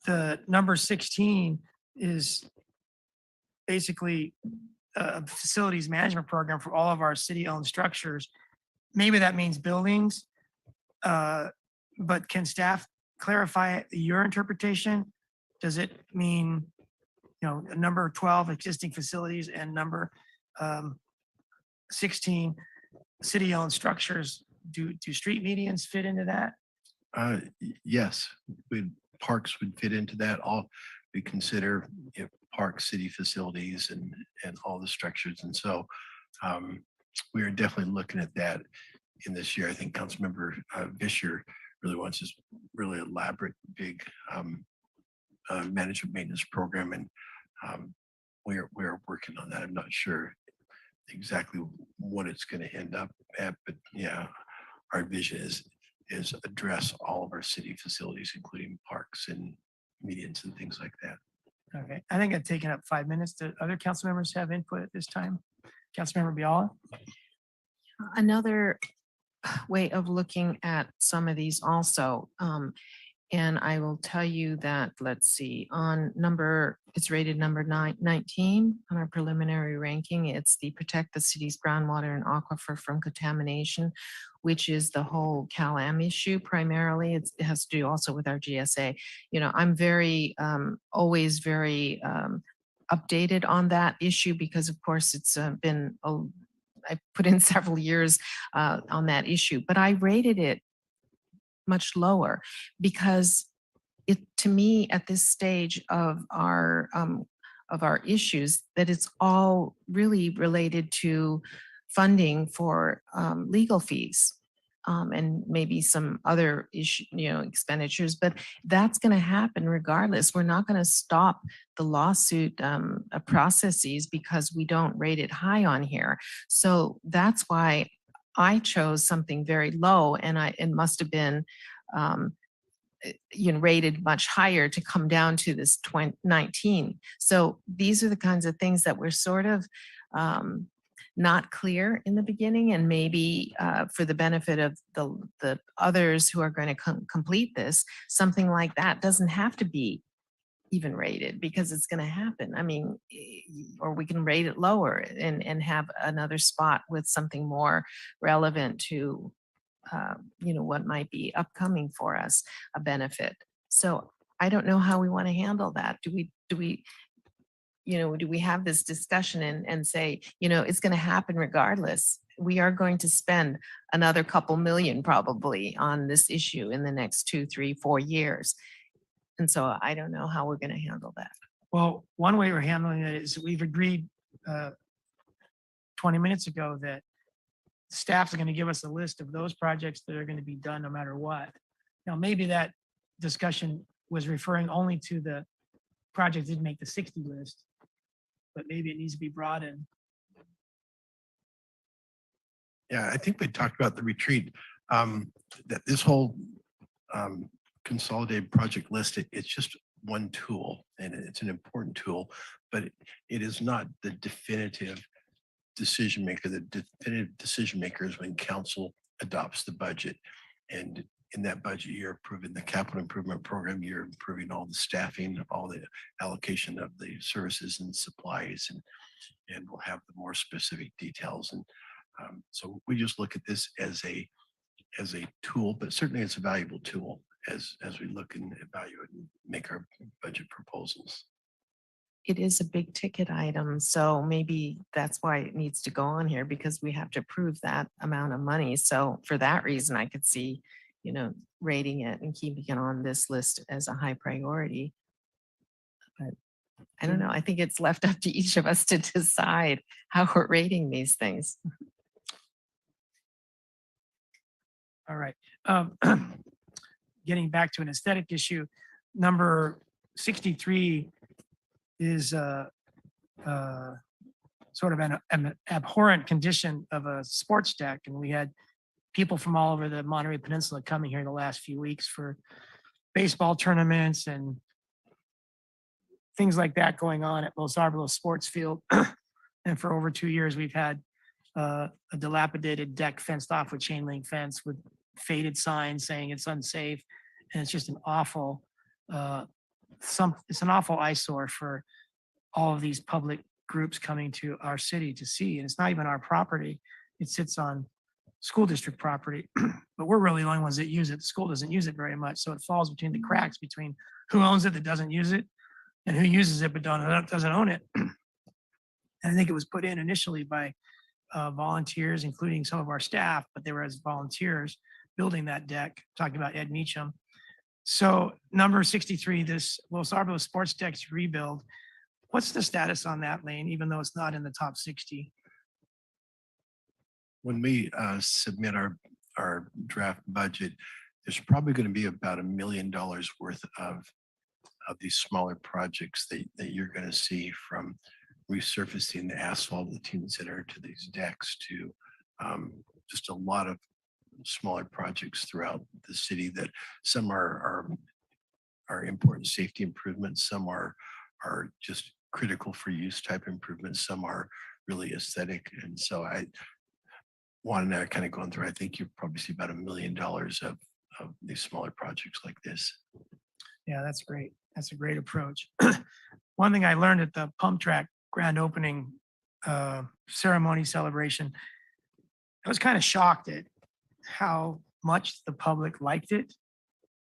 the number 16 is basically a facilities management program for all of our city-owned structures. Maybe that means buildings, but can staff clarify your interpretation? Does it mean, number 12 existing facilities and number 16 city-owned structures? Do street medians fit into that? Yes, parks would fit into that. We consider park city facilities and all the structures. And so we are definitely looking at that in this year. I think Councilmember Vischer really wants this really elaborate, big management maintenance program. And we're working on that. I'm not sure exactly what it's going to end up at, but yeah, our vision is address all of our city facilities, including parks and medians and things like that. Okay, I think I've taken up 5 minutes. Do other council members have input at this time? Councilmember Biala? Another way of looking at some of these also, and I will tell you that, let's see, it's rated number 19 on our preliminary ranking. It's the protect the city's groundwater and aquifer from contamination, which is the whole CalAm issue primarily. It has to do also with our GSA. I'm always very updated on that issue because of course it's been, I put in several years on that issue, but I rated it much lower because to me at this stage of our issues, that it's all really related to funding for legal fees and maybe some other issue, expenditures, but that's going to happen regardless. We're not going to stop the lawsuit processes because we don't rate it high on here. So that's why I chose something very low, and it must have been rated much higher to come down to this 19. So these are the kinds of things that we're sort of not clear in the beginning, and maybe for the benefit of the others who are going to complete this, something like that doesn't have to be even rated because it's going to happen. I mean, or we can rate it lower and have another spot with something more relevant to what might be upcoming for us, a benefit. So I don't know how we want to handle that. Do we have this discussion and say, it's going to happen regardless. We are going to spend another couple million probably on this issue in the next 2, 3, 4 years. And so I don't know how we're going to handle that. Well, one way we're handling it is we've agreed 20 minutes ago that staff are going to give us a list of those projects that are going to be done no matter what. Now, maybe that discussion was referring only to the project that didn't make the 60 list, but maybe it needs to be broadened Yeah, I think we talked about the retreat, that this whole consolidated project list, it's just one tool and it's an important tool, but it is not the definitive decision maker. The definitive decision maker is when council adopts the budget. And in that budget, you're approving the capital improvement program, you're improving all the staffing, all the allocation of the services and supplies, and we'll have the more specific details. And so we just look at this as a tool, but certainly it's a valuable tool as we look and evaluate and make our budget proposals. It is a big ticket item, so maybe that's why it needs to go on here, because we have to approve that amount of money. So for that reason, I could see, rating it and keeping it on this list as a high priority. But I don't know. I think it's left up to each of us to decide how we're rating these things. All right. Getting back to an aesthetic issue, number 63 is sort of an abhorrent condition of a sports deck. And we had people from all over the Monterey Peninsula coming here the last few weeks for baseball tournaments and things like that going on at Los Arbalos Sports Field. And for over 2 years, we've had a dilapidated deck fenced off with chain link fence with faded signs saying it's unsafe. And it's just an awful, it's an awful eyesore for all of these public groups coming to our city to see. And it's not even our property. It sits on school district property, but we're really the only ones that use it. The school doesn't use it very much. So it falls between the cracks between who owns it that doesn't use it and who uses it but doesn't own it. And I think it was put in initially by volunteers, including some of our staff, but they were as volunteers building that deck, talking about Ed Meacham. So number 63, this Los Arbalos sports decks rebuild. What's the status on that, Lane, even though it's not in the top 60? When we submit our draft budget, there's probably going to be about $1 million worth of these smaller projects that you're going to see, from resurfacing the asphalt of the teen center to these decks to just a lot of smaller projects throughout the city, that some are important safety improvements, some are just critical for use type improvements, some are really aesthetic. And so Juan and I are kind of going through, I think you probably see about $1 million of these smaller projects like this. Yeah, that's great. That's a great approach. One thing I learned at the pump track grand opening ceremony celebration, I was kind of shocked at how much the public liked it.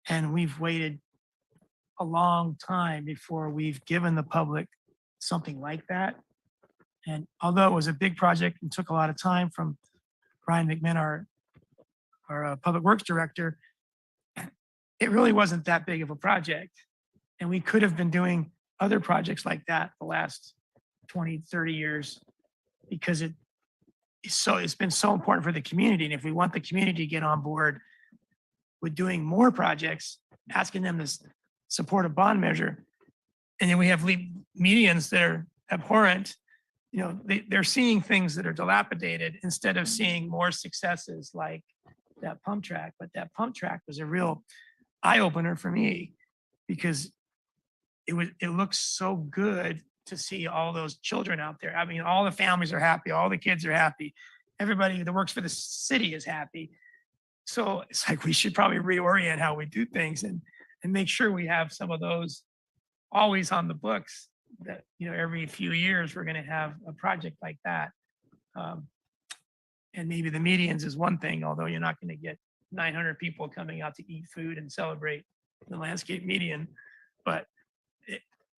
And we've waited a long time before we've given the public something like that. And although it was a big project and took a lot of time from Brian McMinn, our public works director, it really wasn't that big of a project. And we could have been doing other projects like that the last 20, 30 years, because it's been so important for the community. And if we want the community to get on board with doing more projects, asking them to support a bond measure, and then we have medians that are abhorrent, they're seeing things that are dilapidated instead of seeing more successes like that pump track. But that pump track was a real eye opener for me, because it looks so good to see all those children out there. I mean, all the families are happy, all the kids are happy, everybody that works for the city is happy. So it's like we should probably reorient how we do things and make sure we have some of those always on the books, that every few years we're going to have a project like that. And maybe the medians is one thing, although you're not going to get 900 people coming out to eat food and celebrate the landscape median. But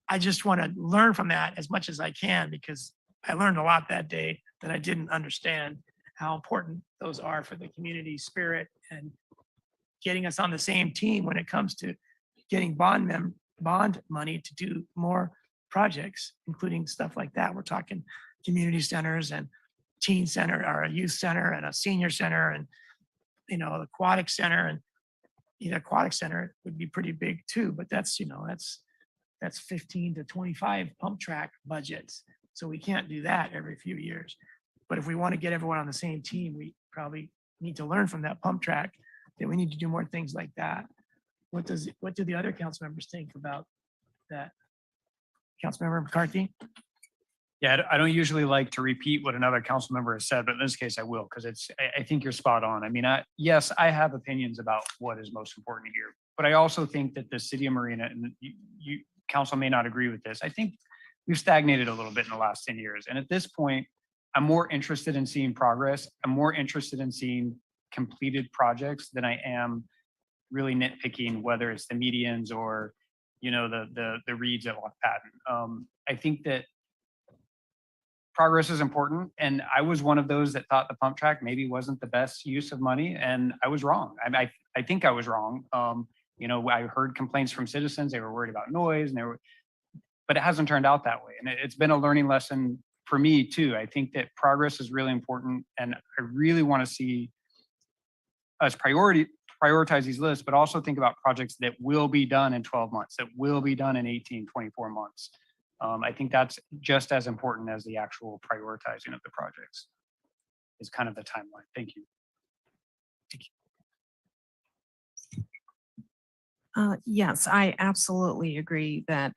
I just want to learn from that as much as I can, because I learned a lot that day that I didn't understand how important those are for the community spirit and getting us on the same team when it comes to getting bond money to do more projects, including stuff like that. We're talking community centers and teen center, or a youth center and a senior center, and the aquatic center. And aquatic center would be pretty big too, but that's 15 to 25 pump track budgets. So we can't do that every few years. But if we want to get everyone on the same team, probably need to learn from that pump track, that we need to do more things like that. What do the other council members think about that? Councilmember McCarthy? Yeah, I don't usually like to repeat what another council member has said, but in this case I will, because I think you're spot on. I mean, yes, I have opinions about what is most important here, but I also think that the city of Marina, and council may not agree with this, I think we've stagnated a little bit in the last 10 years. And at this point, I'm more interested in seeing progress. I'm more interested in seeing completed projects than I am really nitpicking whether it's the medians or, the reads at Lock Patton. I think that progress is important. And I was one of those that thought the pump track maybe wasn't the best use of money. And I was wrong. I think I was wrong. I heard complaints from citizens. They were worried about noise but it hasn't turned out that way. And it's been a learning lesson for me too. I think that progress is really important. And I really want to see us prioritize these lists, but also think about projects that will be done in 12 months, that will be done in 18, 24 months. I think that's just as important as the actual prioritizing of the projects is kind of the timeline. Thank you. Yes, I absolutely agree that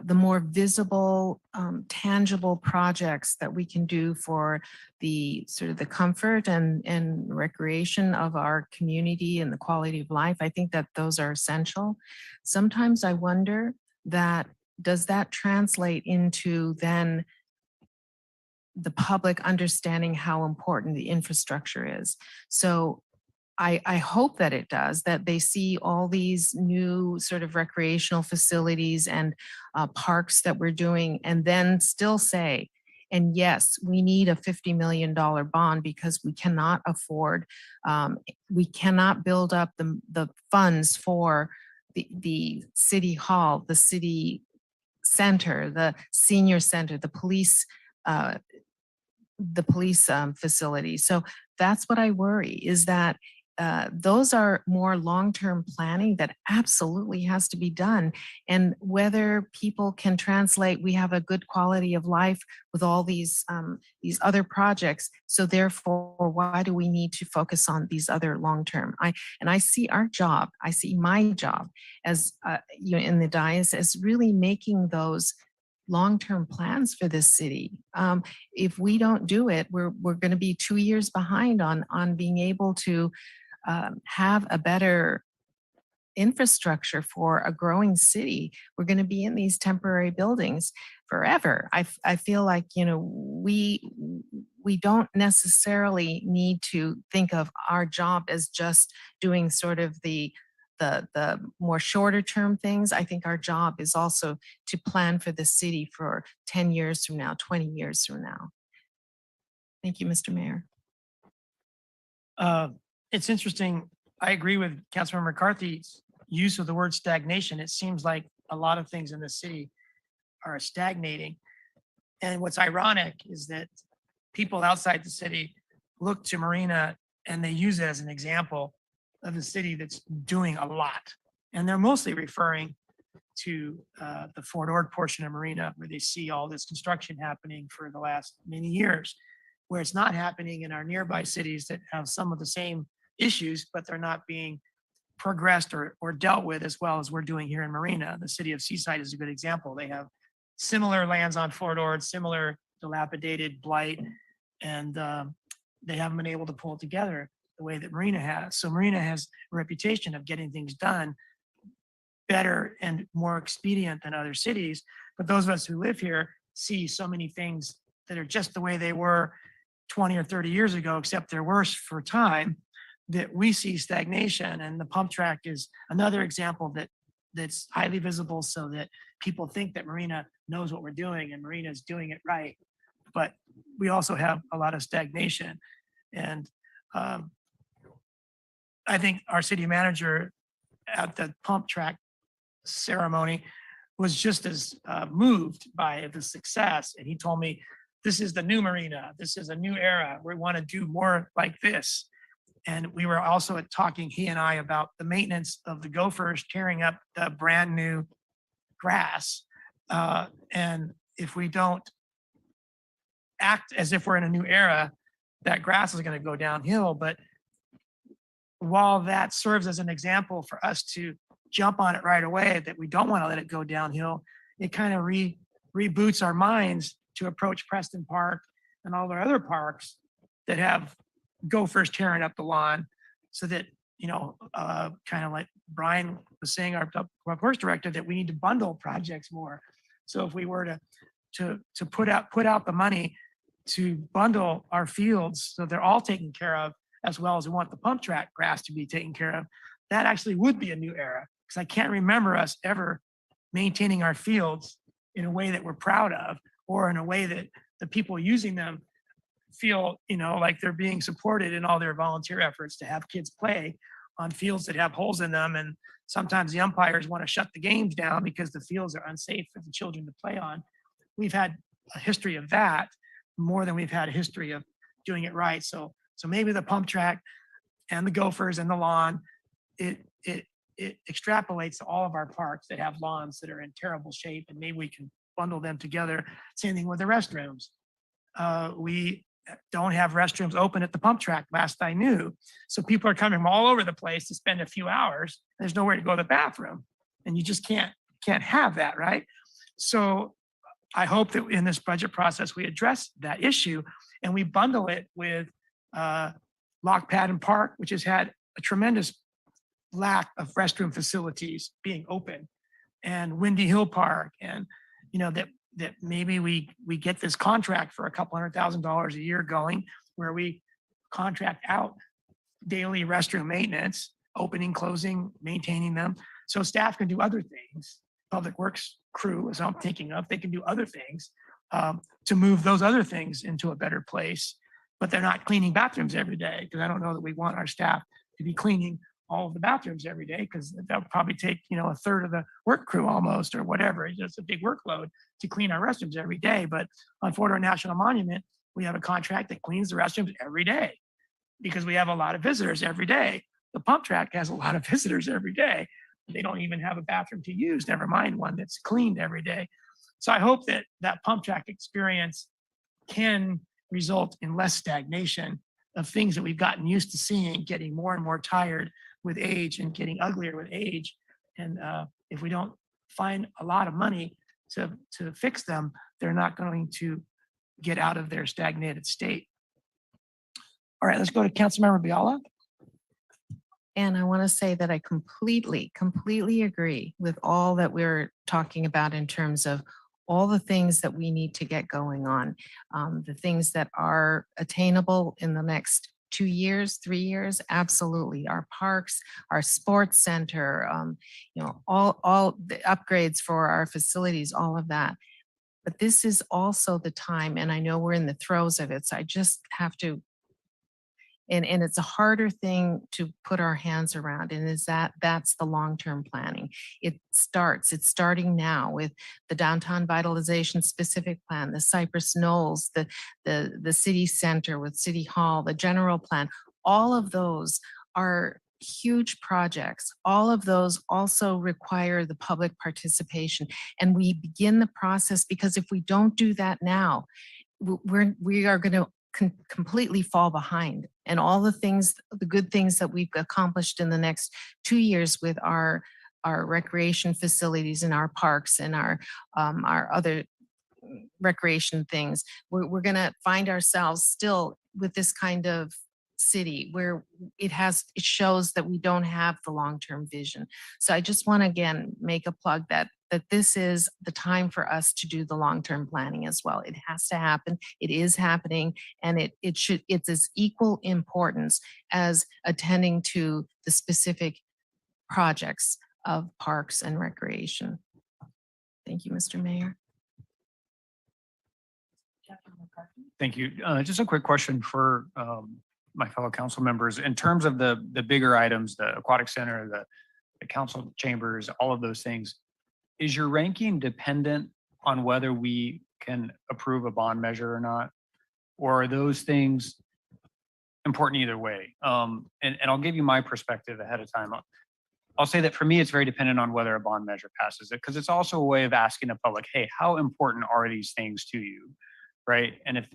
the more visible, tangible projects that we can do for the sort of the comfort and recreation of our community and the quality of life, I think that those are essential. Sometimes I wonder does that translate into then the public understanding how important the infrastructure is? So I hope that it does, that they see all these new sort of recreational facilities and parks that we're doing, and then still say, and yes, we need a $50 million bond because we cannot afford, we cannot build up the funds for the city hall, the city center, the senior center, the police facility. So that's what I worry, is that those are more long-term planning that absolutely has to be done. And whether people can translate, we have a good quality of life with all these other projects. So therefore, why do we need to focus on these other long-term? I see our job, I see my job as in the diocese as really making those long-term plans for this city. If we don't do it, we're going to be 2 years behind on being able to have a better infrastructure for a growing city. We're going to be in these temporary buildings forever. I feel like, we don't necessarily need to think of our job as just doing sort of the more shorter term things. I think our job is also to plan for the city for 10 years from now, 20 years from now. Thank you, Mr. Mayor. It's interesting. I agree with Councilmember McCarthy's use of the word stagnation. It seems like a lot of things in the city are stagnating. And what's ironic is that people outside the city look to Marina and they use it as an example of a city that's doing a lot. And they're mostly referring to the Fort Ord portion of Marina, where they see all this construction happening for the last many years, where it's not happening in our nearby cities that have some of the same issues, but they're not being progressed or dealt with as well as we're doing here in Marina. The city of Seaside is a good example. They have similar lands on Fort Ord, similar dilapidated blight, and they haven't been able to pull it together the way that Marina has. So Marina has a reputation of getting things done better and more expedient than other cities. But those of us who live here see so many things that are just the way they were 20 or 30 years ago, except they're worse for time, that we see stagnation. And the pump track is another example that's highly visible, so that people think that Marina knows what we're doing and Marina is doing it right. But we also have a lot of stagnation. And I think our city manager at the pump track ceremony was just as moved by the success. And he told me, this is the new Marina. This is a new era. We want to do more like this. And we were also talking, he and I, about the maintenance of the gophers tearing up the brand new grass. And if we don't act as if we're in a new era, that grass is going to go downhill. But while that serves as an example for us to jump on it right away, that we don't want to let it go downhill, it kind of reboots our minds to approach Preston Park and all our other parks that have gophers tearing up the lawn, so that, kind of like Brian was saying, our public works director, that we need to bundle projects more. So if we were to put out the money to bundle our fields so they're all taken care of, as well as we want the pump track grass to be taken care of, that actually would be a new era. Because I can't remember us ever maintaining our fields in a way that we're proud of, or in a way that the people using them feel, like they're being supported in all their volunteer efforts to have kids play on fields that have holes in them. And sometimes the umpires want to shut the games down because the fields are unsafe for the children to play on. We've had a history of that more than we've had a history of doing it right. So maybe the pump track and the gophers and the lawn, it extrapolates to all of our parks that have lawns that are in terrible shape, and maybe we can bundle them together. Same thing with the restrooms. We don't have restrooms open at the pump track, last I knew. So people are coming from all over the place to spend a few hours. There's nowhere to go to the bathroom, and you just can't have that, right? So I hope that in this budget process, we address that issue and we bundle it with Lock Padden Park, which has had a tremendous lack of restroom facilities being open, and Windy Hill Park, and that maybe we get this contract for $200,000 a year going, where we contract out daily restroom maintenance, opening, closing, maintaining them, so staff can do other things. Public Works crew, as I'm thinking of, they can do other things to move those other things into a better place, but they're not cleaning bathrooms every day, because I don't know that we want our staff to be cleaning all of the bathrooms every day, because that would probably take, a third of the work crew almost, or whatever. It's just a big workload to clean our restrooms every day. But on Fort Ord National Monument, we have a contract that cleans the restrooms every day, because we have a lot of visitors every day. The pump track has a lot of visitors every day. They don't even have a bathroom to use, never mind one that's cleaned every day. So I hope that that pump track experience can result in less stagnation of things that we've gotten used to seeing, getting more and more tired with age and getting uglier with age. And if we don't find a lot of money to fix them, they're not going to get out of their stagnated state. All right, let's go to Councilmember Biala. And I want to say that I completely agree with all that we're talking about in terms of all the things that we need to get going on, the things that are attainable in the next 2 years, 3 years, absolutely. Our parks, our sports center, all the upgrades for our facilities, all of that. But this is also the time, and I know we're in the throes of it, so I just have to, and it's a harder thing to put our hands around, and that's the long-term planning. It's starting now with the downtown vitalization specific plan, the Cypress Knolls, the city center with City Hall, the general plan. All of those are huge projects. All of those also require the public participation, and we begin the process, because if we don't do that now, we are going to completely fall behind. And all the good things that we've accomplished in the next 2 years with our recreation facilities and our parks and our other recreation things, we're going to find ourselves still with this kind of city where it shows that we don't have the long-term vision. So I just want to again make a plug that this is the time for us to do the long-term planning as well. It has to happen. It is happening, and it's as equal importance as attending to the specific projects of parks and recreation. Thank you, Mr. Mayor. Thank you. Just a quick question for my fellow council members. In terms of the bigger items, the aquatic center, the council chambers, all of those things, is your ranking dependent on whether we can approve a bond measure or not? Or are those things important either way? And I'll give you my perspective ahead of time. I'll say that for me, it's very dependent on whether a bond measure passes it, because it's also a way of asking the public, hey, how important are these things to you, right? And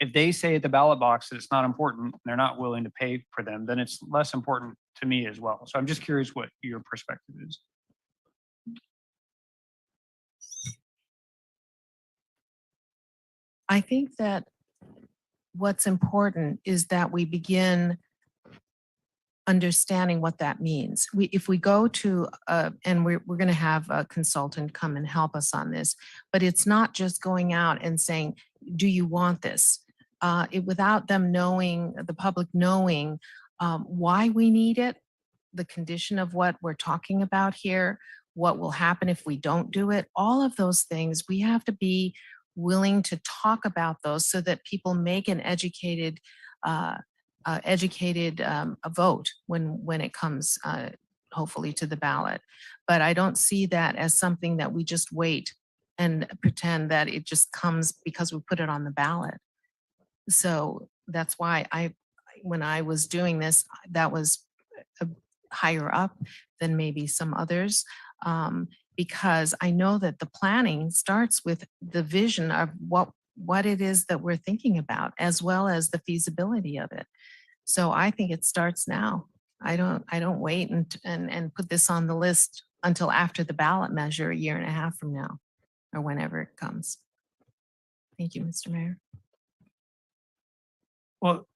if if they say at the ballot box that it's not important, and they're not willing to pay for them, then it's less important to me as well. So I'm just curious what your perspective is. I think that what's important is that we begin understanding what that means. If we go to, and we're going to have a consultant come and help us on this, but it's not just going out and saying, do you want this? Without them knowing, the public knowing why we need it, the condition of what we're talking about here, what will happen if we don't do it, all of those things, we have to be willing to talk about those so that people make an educated a vote when it comes hopefully to the ballot. But I don't see that as something that we just wait and pretend that it just comes because we put it on the ballot. So that's why when I was doing this, that was higher up than maybe some others, because I know that the planning starts with the vision of what it is that we're thinking about, as well as the feasibility of it. So I think it starts now. I don't wait and put this on the list until after the ballot measure a year and a half from now, or whenever it comes. Thank you, Mr. Mayor. Well,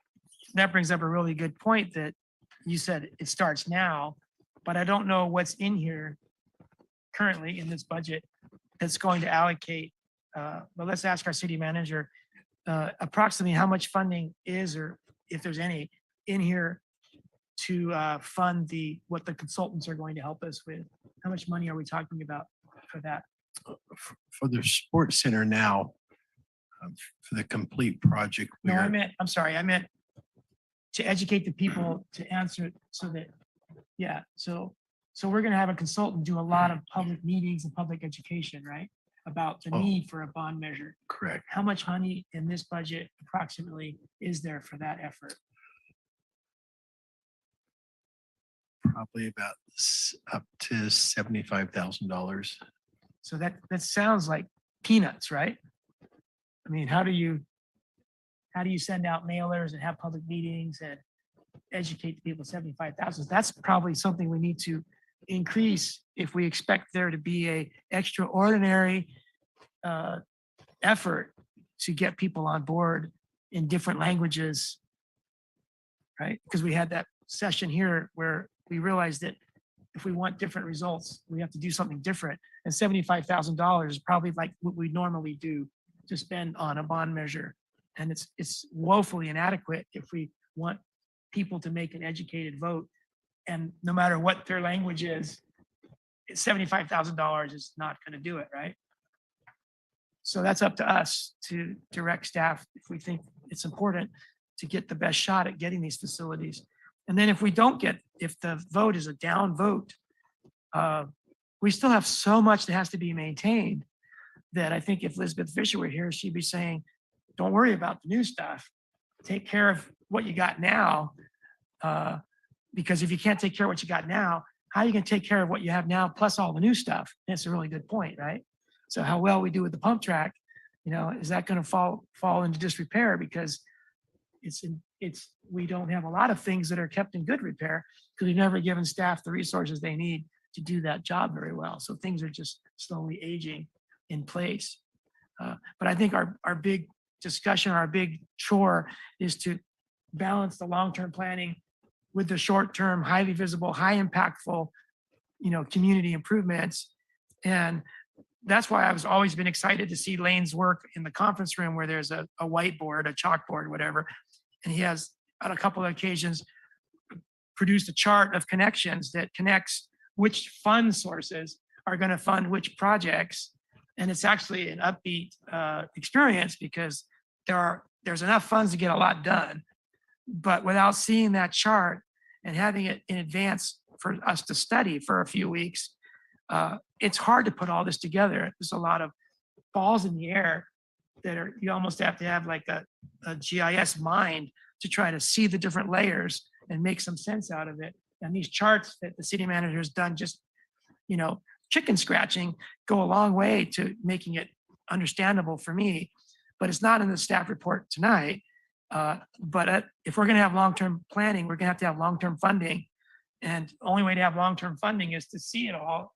that brings up a really good point that you said it starts now, but I don't know what's in here currently in this budget that's going to allocate. But let's ask our city manager approximately how much funding is, or if there's any, in here to fund what the consultants are going to help us with. How much money are we talking about for that? For the sports center now, for the complete project, No, I'm sorry, I meant to educate the people to answer it so that, yeah, so we're gonna have a consultant do a lot of public meetings and public education, right? About the Oh. need for a bond measure. correct. How much money in this budget approximately is there for that effort? Probably about up to $75,000. So that sounds like peanuts, right? I mean, how do you send out mailers and have public meetings and educate the people? 75,000. That's probably something we need to increase if we expect there to be a extraordinary effort to get people on board in different languages, right? Because we had that session here where we realized that if we want different results, we have to do something different. And $75,000 is probably like what we normally do to spend on a bond measure. And it's woefully inadequate if we want people to make an educated vote. And no matter what their language is, $75,000 is not going to do it, right? So that's up to us to direct staff if we think it's important to get the best shot at getting these facilities. And then if the vote is a down vote, we still have so much that has to be maintained that I think if Elizabeth Fisher were here, she'd be saying, don't worry about the new stuff. Take care of what you got now. Because if you can't take care of what you got now, how are you going to take care of what you have now plus all the new stuff? That's a really good point, right? So how well we do with the pump track, is that going to fall into disrepair because we don't have a lot of things that are kept in good repair because we've never given staff the resources they need to do that job very well. So things are just slowly aging in place. But I think our big discussion, our big chore is to balance the long-term planning with the short-term, highly visible, high impactful, community improvements. And that's why I've always been excited to see Lane's work in the conference room where there's a whiteboard, a chalkboard, whatever. And he has, on a couple of occasions, produced a chart of connections that connects which fund sources are going to fund which projects. And it's actually an upbeat experience because there's enough funds to get a lot done. But without seeing that chart and having it in advance for us to study for a few weeks, it's hard to put all this together. There's a lot of balls in the air that you almost have to have like a GIS mind to try to see the different layers and make some sense out of it. And these charts that the city manager has done just, chicken scratching go a long way to making it understandable for me. but it's not in the staff report tonight. But if we're gonna have long-term planning, we're gonna have to have long-term funding. And the only way to have long-term funding is to see it all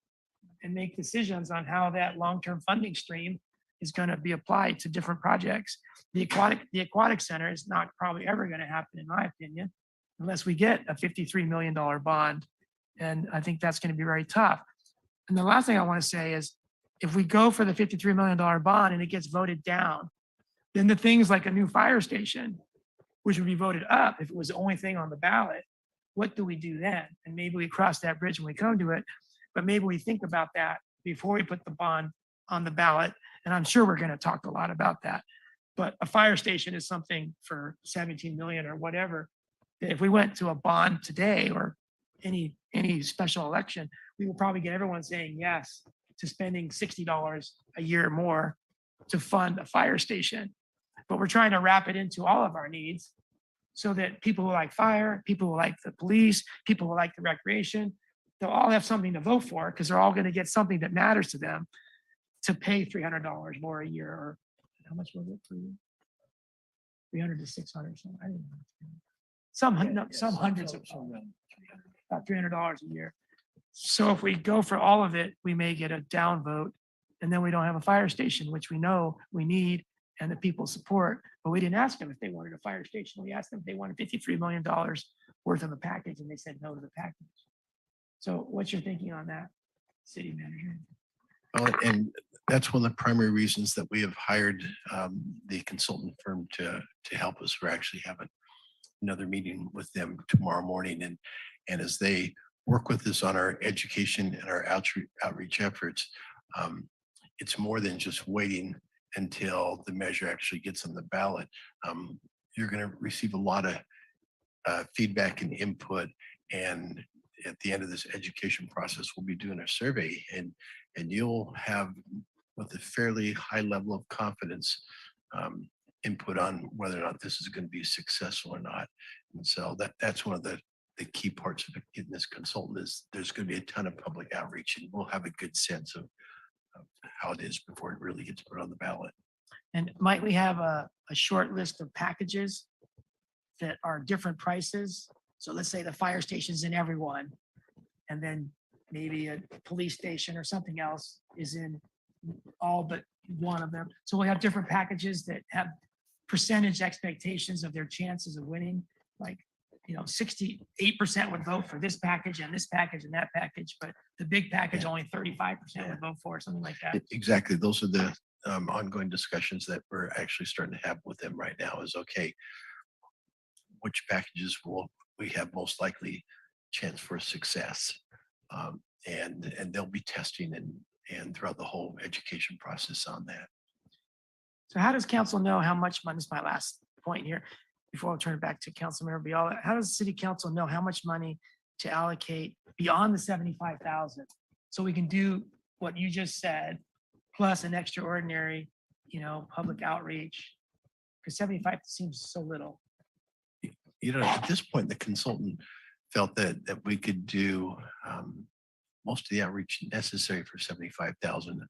and make decisions on how that long-term funding stream is gonna be applied to different projects. The aquatic center is not probably ever gonna happen, in my opinion, unless we get a $53 million bond. And I think that's gonna be very tough. And the last thing I want to say is, if we go for the $53 million bond and it gets voted down, then the things like a new fire station, which would be voted up if it was the only thing on the ballot, what do we do then? And maybe we cross that bridge when we come to it, but maybe we think about that before we put the bond on the ballot. And I'm sure we're going to talk a lot about that. But a fire station is something for 17 million or whatever. That if we went to a bond today or any special election, we will probably get everyone saying yes to spending $60 a year more to fund a fire station. But we're trying to wrap it into all of our needs so that people who like fire, people who like the police, people who like the recreation, they'll all have something to vote for because they're all going to get something that matters to them to pay $300 more a year. Or how much was it for you? 300 to 600. So I didn't know. Some hundreds of about $300 a year. So if we go for all of it, we may get a down vote, and then we don't have a fire station, which we know we need and the people support. But we didn't ask them if they wanted a fire station. We asked them if they wanted $53 million worth of a package, and they said no to the package. So what's your thinking on that, city manager? Well, and that's one of the primary reasons that we have hired the consultant firm to help us. We're actually having another meeting with them tomorrow morning, and as they work with us on our education and our outreach efforts, it's more than just waiting until the measure actually gets on the ballot. You're going to receive a lot of feedback and input, and at the end of this education process, we'll be doing a survey, and you'll have, with a fairly high level of confidence, input on whether or not this is going to be successful or not. And so that's one of the key parts of getting this consultant is there's going to be a ton of public outreach, and we'll have a good sense of how it is before it really gets put on the ballot. And might we have a short list of packages that are different prices? So let's say the fire station's in everyone, and then maybe a police station or something else is in all but one of them. So we have different packages that have percentage expectations of their chances of winning. Like, 68% would vote for this package and this package and that package, but the big package only 35% would vote for, something like that. Exactly. Those are the ongoing discussions that we're actually starting to have with them right now is, okay, which packages will we have most likely chance for success? And they'll be testing and throughout the whole education process on that. So how does council know how much money, this is my last point here, before I turn it back to Councilmember Biala, how does the city council know how much money to allocate beyond the 75,000? So we can do what you just said, plus an extraordinary, public outreach, because 75 seems so little. At this point, the consultant felt that we could do most of the outreach necessary for 75,000.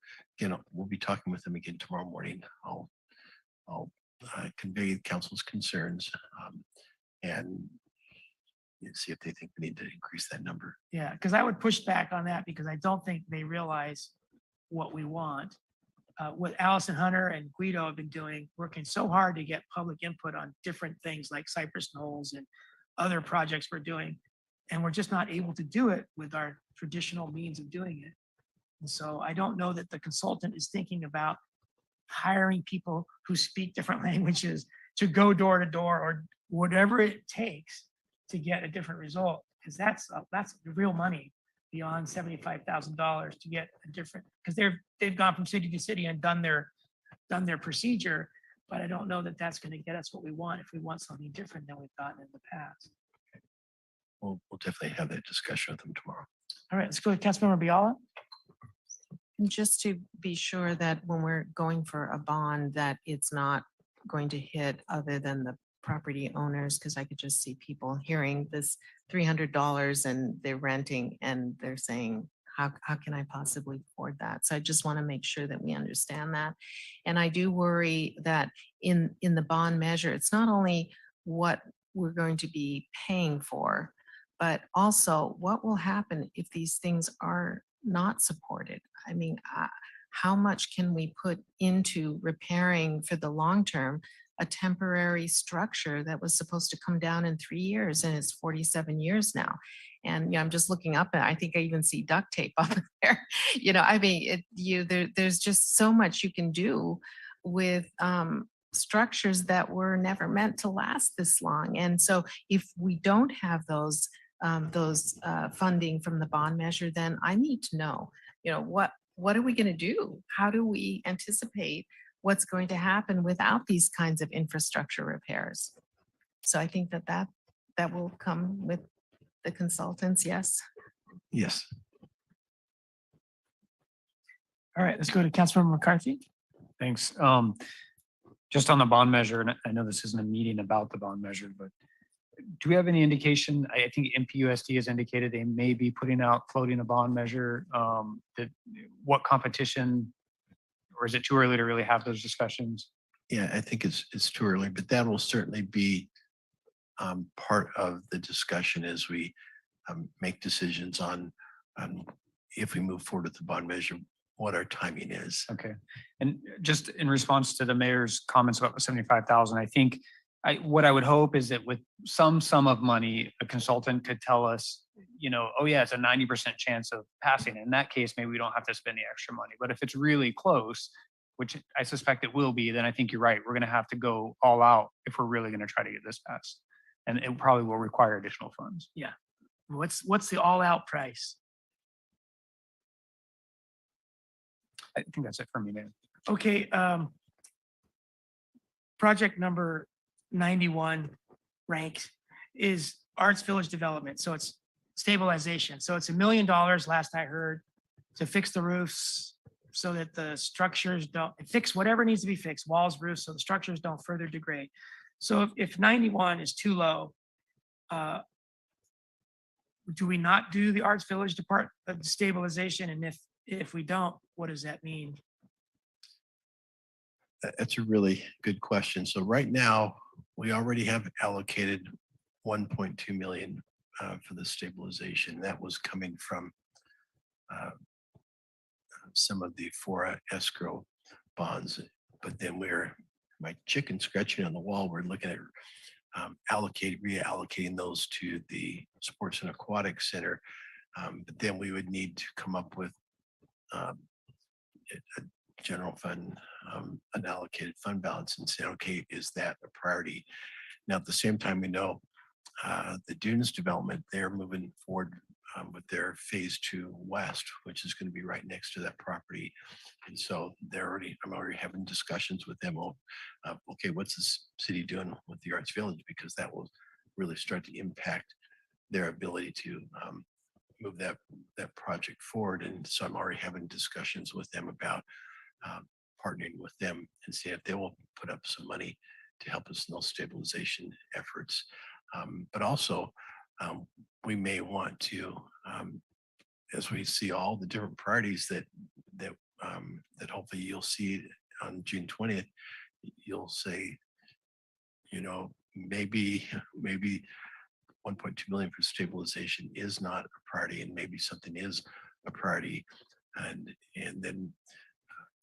We'll be talking with them again tomorrow morning. I'll convey the council's concerns and see if they think we need to increase that number. Yeah, because I would push back on that because I don't think they realize what we want. What Allison Hunter and Guido have been doing, working so hard to get public input on different things like Cypress Knolls and other projects we're doing. And we're just not able to do it with our traditional means of doing it. And so I don't know that the consultant is thinking about hiring people who speak different languages to go door to door or whatever it takes to get a different result. Because that's the real money beyond $75,000 to get a different, because they've gone from city to city and done their procedure, but I don't know that that's going to get us what we want if we want something different than we've gotten in the past. We'll definitely have that discussion with them tomorrow. All right, let's go to Councilmember Biala. And just to be sure that when we're going for a bond, that it's not going to hit other than the property owners, because I could just see people hearing this $300 and they're renting and they're saying, how can I possibly afford that? So I just want to make sure that we understand that. And I do worry that in the bond measure, it's not only what we're going to be paying for, but also what will happen if these things are not supported? I mean, how much can we put into repairing for the long term a temporary structure that was supposed to come down in 3 years and it's 47 years now? And I'm just looking up and I think I even see duct tape up there. I mean, there's just so much you can do with structures that were never meant to last this long. And so if we don't have those funding from the bond measure, then I need to know, what are we going to do? How do we anticipate what's going to happen without these kinds of infrastructure repairs? So I think that will come with the consultants. Yes. Yes. All right, let's go to Councilmember McCarthy. Thanks. Just on the bond measure, and I know this isn't a meeting about the bond measure, but do we have any indication? I think MPUSD has indicated they may be floating a bond measure. What competition, or is it too early to really have those discussions? Yeah, I think it's too early, but that will certainly be part of the discussion as we make decisions on if we move forward with the bond measure, what our timing is. Okay. And just in response to the mayor's comments about the 75,000, I think what I would hope is that with some sum of money, a consultant could tell us, oh yeah, it's a 90% chance of passing. In that case, maybe we don't have to spend the extra money. But if it's really close, which I suspect it will be, then I think you're right. We're going to have to go all out if we're really going to try to get this passed. And it probably will require additional funds. Yeah. What's the all-out price? I think that's it for me, man. Okay, project number 91 ranked is Arts Village Development. So it's stabilization. So it's $1 million last I heard to fix the roofs so that the structures don't fix whatever needs to be fixed, walls, roofs, so the structures don't further degrade. So if 91 is too low, do we not do the Arts Village Department of stabilization? And if we don't, what does that mean? That's a really good question. So right now, we already have allocated 1.2 million for the stabilization. That was coming from some of the FORA escrow bonds. But then my chicken scratching on the wall, we're looking at reallocating those to the Sports and Aquatic Center. But then we would need to come up with a general fund, unallocated fund balance and say, okay, is that a priority? Now, at the same time, we know the Dunes development, they're moving forward with their phase 2 west, which is going to be right next to that property. And so I'm already having discussions with them. Okay, what's this city doing with the Arts Village? Because that will really start to impact their ability to move that project forward. And so I'm already having discussions with them about partnering with them and see if they will put up some money to help us in those stabilization efforts. But also, we may want to, as we see all the different priorities that hopefully you'll see on June 20th, you'll say, maybe 1.2 million for stabilization is not a priority, and maybe something is a priority, and then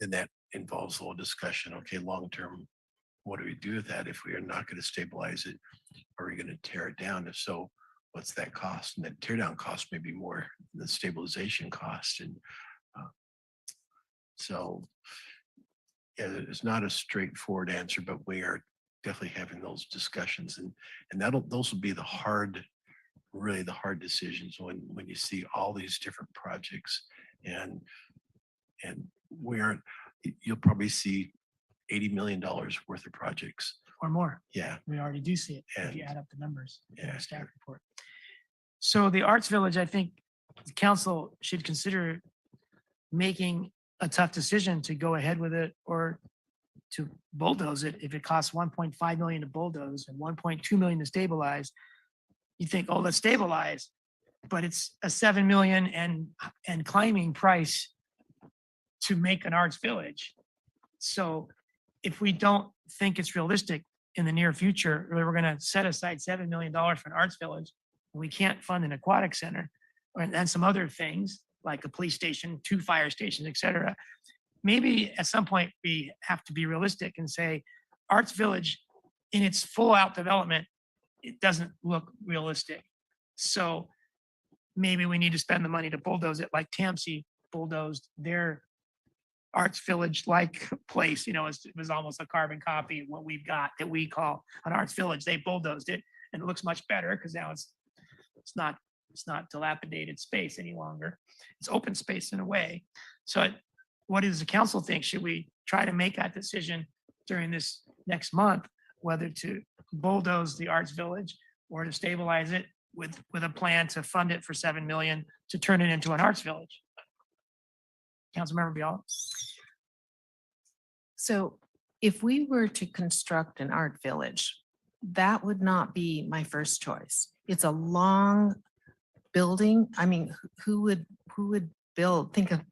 that involves a little discussion. Okay, long term, what do we do with that? If we are not going to stabilize it, are we going to tear it down? If so, what's that cost? And that tear down cost may be more than the stabilization cost. And so, yeah, it's not a straightforward answer, but we are definitely having those discussions, and those will be really the hard decisions when you see all these different projects, and you'll probably see $80 million worth of projects Or more? Yeah. We already do see it if you And- add up the numbers in Yeah. the staff report. So the Arts Village, I think the council should consider making a tough decision to go ahead with it or to bulldoze it. If it costs 1.5 million to bulldoze and 1.2 million to stabilize, you think, oh, let's stabilize. but it's a 7 million and climbing price to make an arts village. So if we don't think it's realistic in the near future, or we're gonna set aside $7 million for an arts village, and we can't fund an aquatic center, and some other things like a police station, 2 fire stations, et cetera. Maybe at some point we have to be realistic and say, Arts Village in its full out development, it doesn't look realistic. So maybe we need to spend the money to bulldoze it like Tampsey bulldozed their Arts Village like place. You know, it was almost a carbon copy of what we've got that we call an Arts Village. They bulldozed it and it looks much better because now it's not dilapidated space any longer. It's open space in a way. So what does the council think? Should we try to make that decision during this next month, whether to bulldoze the Arts Village or to stabilize it with a plan to fund it for 7 million to turn it into an Arts Village? Councilmember Biala. So if we were to construct an art village, that would not be my first choice. It's a long building. I mean, who would think of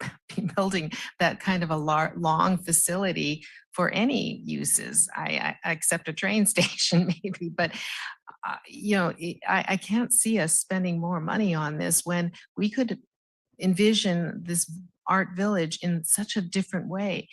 building that kind of a long facility for any uses? I accept a train station maybe, but you know, I can't see us spending more money on this when we could envision this art village in such a different way,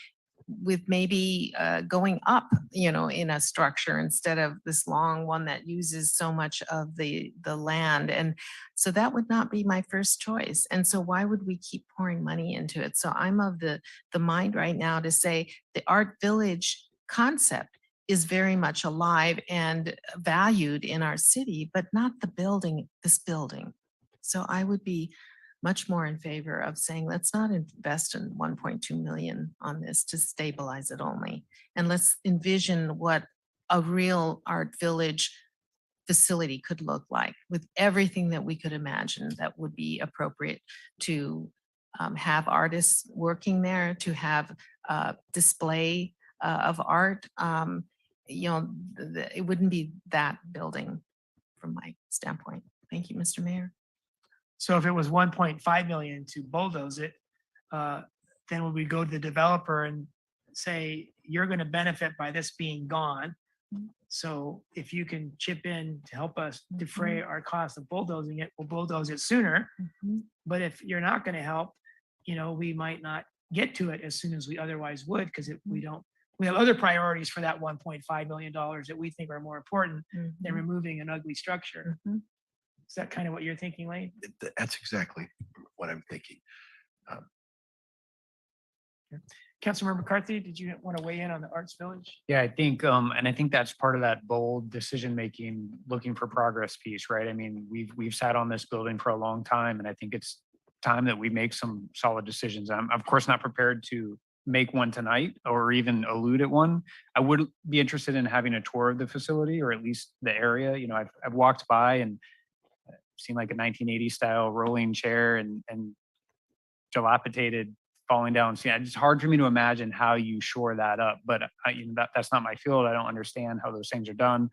with maybe going up, you know, in a structure instead of this long one that uses so much of the land. And so that would not be my first choice. And so why would we keep pouring money into it? So I'm of the mind right now to say the art village concept is very much alive and valued in our city, but not the building, this building. So I would be much more in favor of saying, let's not invest in 1.2 million on this to stabilize it only. And let's envision what a real art village facility could look like with everything that we could imagine that would be appropriate to have artists working there, to have display of art. You know, it wouldn't be that building from my standpoint. Thank you, Mr. Mayor. So if it was 1.5 million to bulldoze it, then would we go to the developer and say, you're going to benefit by this being gone? So if you can chip in to help us defray our cost of bulldozing it, we'll bulldoze it sooner. But if you're not going to help, you know, we might not get to it as soon as we otherwise would, because we have other priorities for that $1.5 million that we think are more important than removing an ugly structure. Is that kind of what you're thinking, Lane? That's exactly what I'm thinking. Councilmember McCarthy, did you want to weigh in on the Arts Village? Yeah, I think, and I think that's part of that bold decision-making, looking for progress piece, right? I mean, we've sat on this building for a long time, and I think it's time that we make some solid decisions. I'm of course not prepared to make one tonight or even allude at one. I would be interested in having a tour of the facility, or at least the area. You know, I've walked by and seen like a 1980s style rolling chair and dilapidated, falling down. See, it's hard for me to imagine how you shore that up, but you know, that's not my field. I don't understand how those things are done.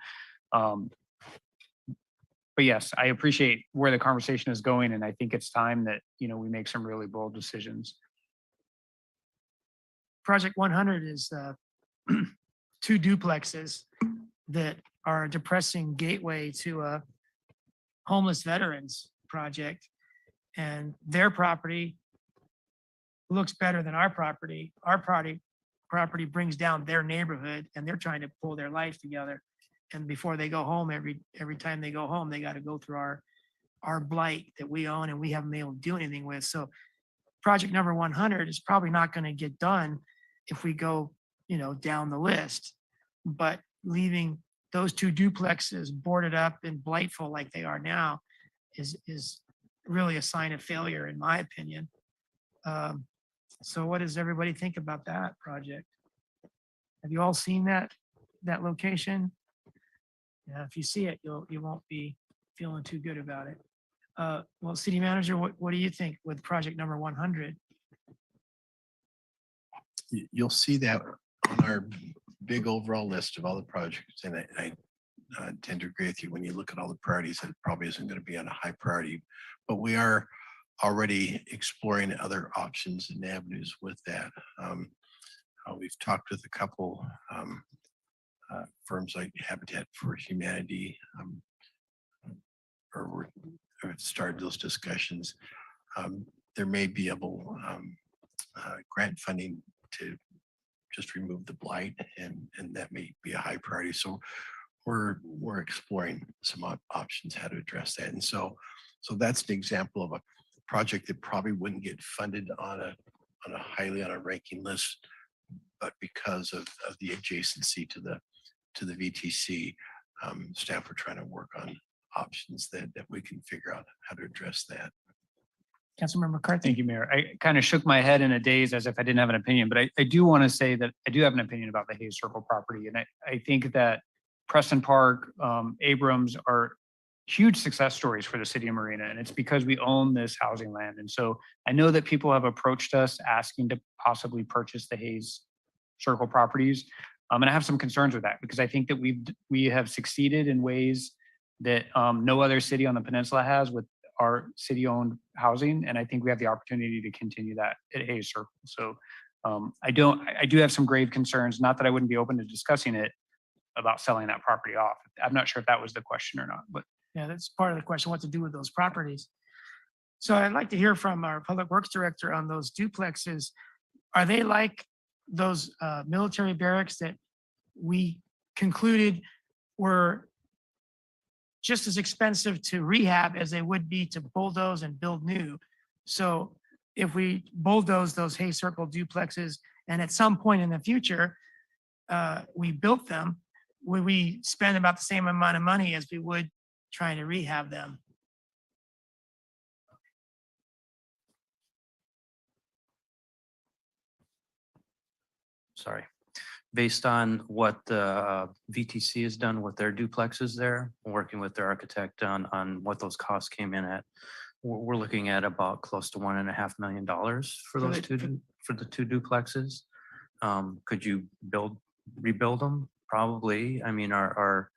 But yes, I appreciate where the conversation is going, and I think it's time that, you know, we make some really bold decisions. Project 100 is 2 duplexes that are a depressing gateway to a homeless veterans project, and their property looks better than our property. Our property brings down their neighborhood, and they're trying to pull their life together. And before they go home, every time they go home, they got to go through our blight that we own and we haven't been able to do anything with. So project number 100 is probably not going to get done if we go, you know, down the list. But leaving those 2 duplexes boarded up and blightful like they are now is really a sign of failure, in my opinion. So what does everybody think about that project? Have you all seen that location? Yeah, if you see it, you won't be feeling too good about it. Well, City Manager, what do you think with project number 100? You'll see that on our big overall list of all the projects, and I tend to agree with you. When you look at all the priorities, it probably isn't going to be on a high priority but we are already exploring other options and avenues with that. We've talked with a couple firms like Habitat for Humanity, or we've started those discussions. There may be able grant funding to just remove the blight, and that may be a high priority. So we're exploring some options how to address that. And so that's an example of a project that probably wouldn't get funded on a highly on a ranking list, but because of the adjacency to the VTC, staff are trying to work on options that we can figure out how to address that. Councilmember McCarthy. Thank you, Mayor. I kind of shook my head in a daze as if I didn't have an opinion, but I do want to say that I do have an opinion about the Hayes Circle property. And I think that Preston Park, Abrams are huge success stories for the city of Marina. And it's because we own this housing land. And so I know that people have approached us asking to possibly purchase the Hayes Circle properties. And I have some concerns with that because I think that we have succeeded in ways that no other city on the peninsula has with our city-owned housing, and I think we have the opportunity to continue that at Hayes Circle. So I do have some grave concerns, not that I wouldn't be open to discussing it about selling that property off. I'm not sure if that was the question or not, but Yeah, that's part of the question, what to do with those properties. So I'd like to hear from our Public Works Director on those duplexes. Are they like those military barracks that we concluded were just as expensive to rehab as they would be to bulldoze and build new? So if we bulldoze those Hay Circle duplexes and at some point in the future, we built them, would we spend about the same amount of money as we would trying to rehab them? Sorry. Based on what the VTC has done with their duplexes there, working with their architect on what those costs came in at, we're looking at about close to $1.5 million for those for the two duplexes. Could you rebuild them? Probably. I mean, our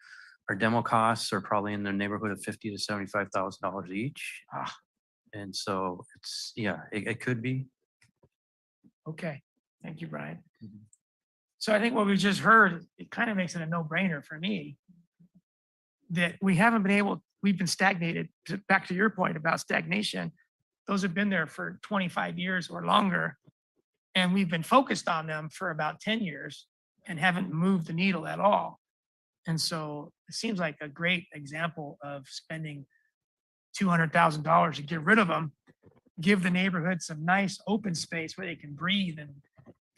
demo costs are probably in the neighborhood of $50,000 to $75,000 each. And so it's, yeah, it could be. Okay, thank you, Brian. Mhm. So I think what we just heard, it kind of makes it a no-brainer for me that we haven't been able, we've been stagnated. Back to your point about stagnation, those have been there for 25 years or longer. And we've been focused on them for about 10 years and haven't moved the needle at all. And so it seems like a great example of spending $200,000 to get rid of them, give the neighborhood some nice open space where they can breathe and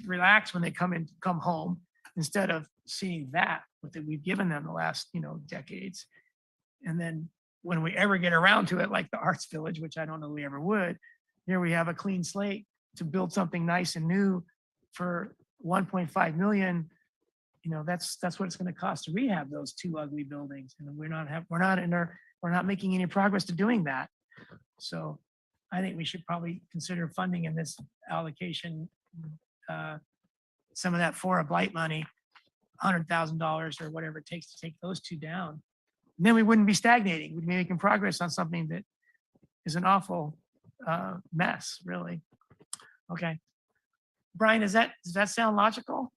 relax when they come home, instead of seeing that we've given them the last, decades. And then when we ever get around to it, like the Arts Village, which I don't know we ever would, here we have a clean slate to build something nice and new for 1.5 million. That's what it's going to cost to rehab those two ugly buildings. And we're not making any progress to doing that. So I think we should probably consider funding in this allocation some of that for a blight money, $100,000 or whatever it takes to take those two down. And then we wouldn't be stagnating. We'd be making progress on something that is an awful mess, really. Okay. Brian, does that sound logical?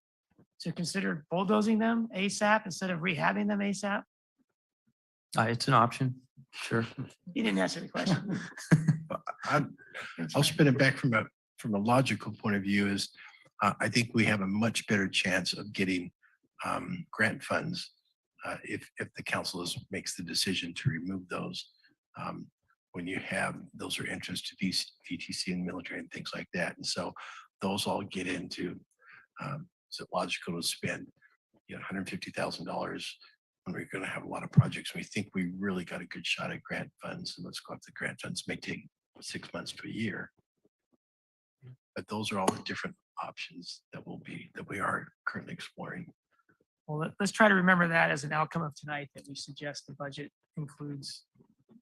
To consider bulldozing them ASAP instead of rehabbing them ASAP? It's an option. Sure. You didn't answer the question. I'll spin it back from a logical point of view is I think we have a much better chance of getting grant funds if the council makes the decision to remove those. When you have those are entrance to VTC and military and things like that. And so those all get into, is it logical to spend $150,000 when we're going to have a lot of projects? We think we really got a good shot at grant funds, and let's go up the grant funds may take 6 months to a year. But those are all the different options that we are currently exploring. Well, let's try to remember that as an outcome of tonight, that we suggest the budget includes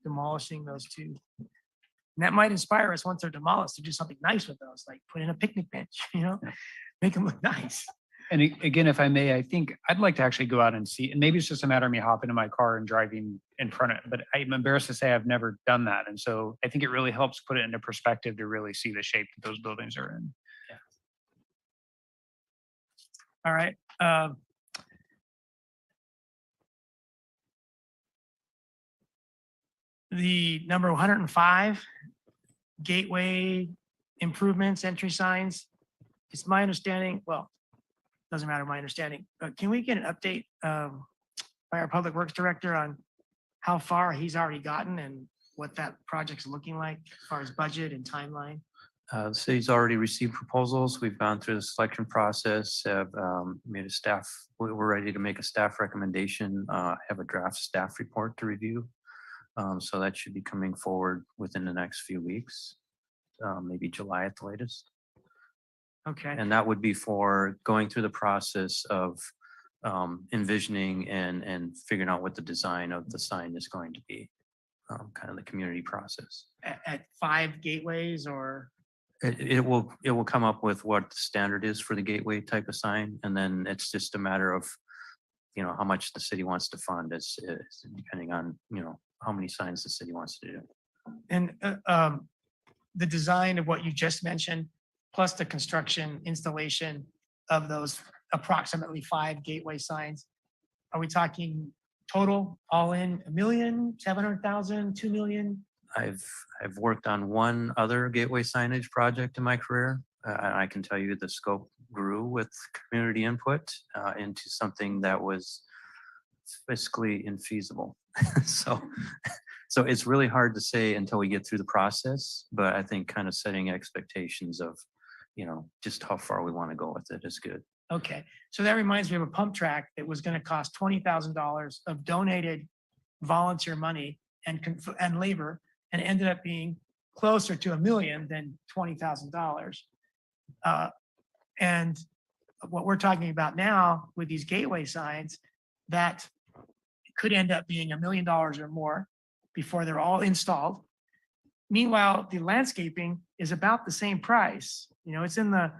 demolishing those two. And that might inspire us once they're demolished to do something nice with those, like put in a picnic bench, make them look nice. And again, if I may, I think I'd like to actually go out and see, and maybe it's just a matter of me hopping in my car and driving in front of it, but I'm embarrassed to say I've never done that. And so I think it really helps put it into perspective to really see the shape that those buildings are in. All right. The number 105, gateway improvements, entry signs. It's my understanding, well, doesn't matter my understanding, but can we get an update by our Public Works Director on how far he's already gotten and what that project's looking like as far as budget and timeline? The city's already received proposals. We've gone through the selection process, have made a staff, we're ready to make a staff recommendation, have a draft staff report to review. So that should be coming forward within the next few weeks, maybe July at the latest. Okay, And that would be for going through the process of envisioning and figuring out what the design of the sign is going to be, kind of the community process. at 5 gateways or, It will come up with what the standard is for the gateway type of sign, and then it's just a matter of, how much the city wants to fund is depending on, how many signs the city wants to do. and the design of what you just mentioned, plus the construction installation of those approximately 5 gateway signs. Are we talking total, all in, 1 million, 700,000, 2 million? I've worked on one other gateway signage project in my career. And I can tell you the scope grew with community input into something that was fiscally infeasible. So it's really hard to say until we get through the process, but I think kind of setting expectations of, just how far we want to go with it is good. Okay, so that reminds me of a pump track that was gonna cost $20,000 of donated volunteer money and labor, and ended up being closer to 1 million than $20,000. And what we're talking about now with these gateway signs, that could end up being $1 million or more before they're all installed. Meanwhile, the landscaping is about the same price. It's in the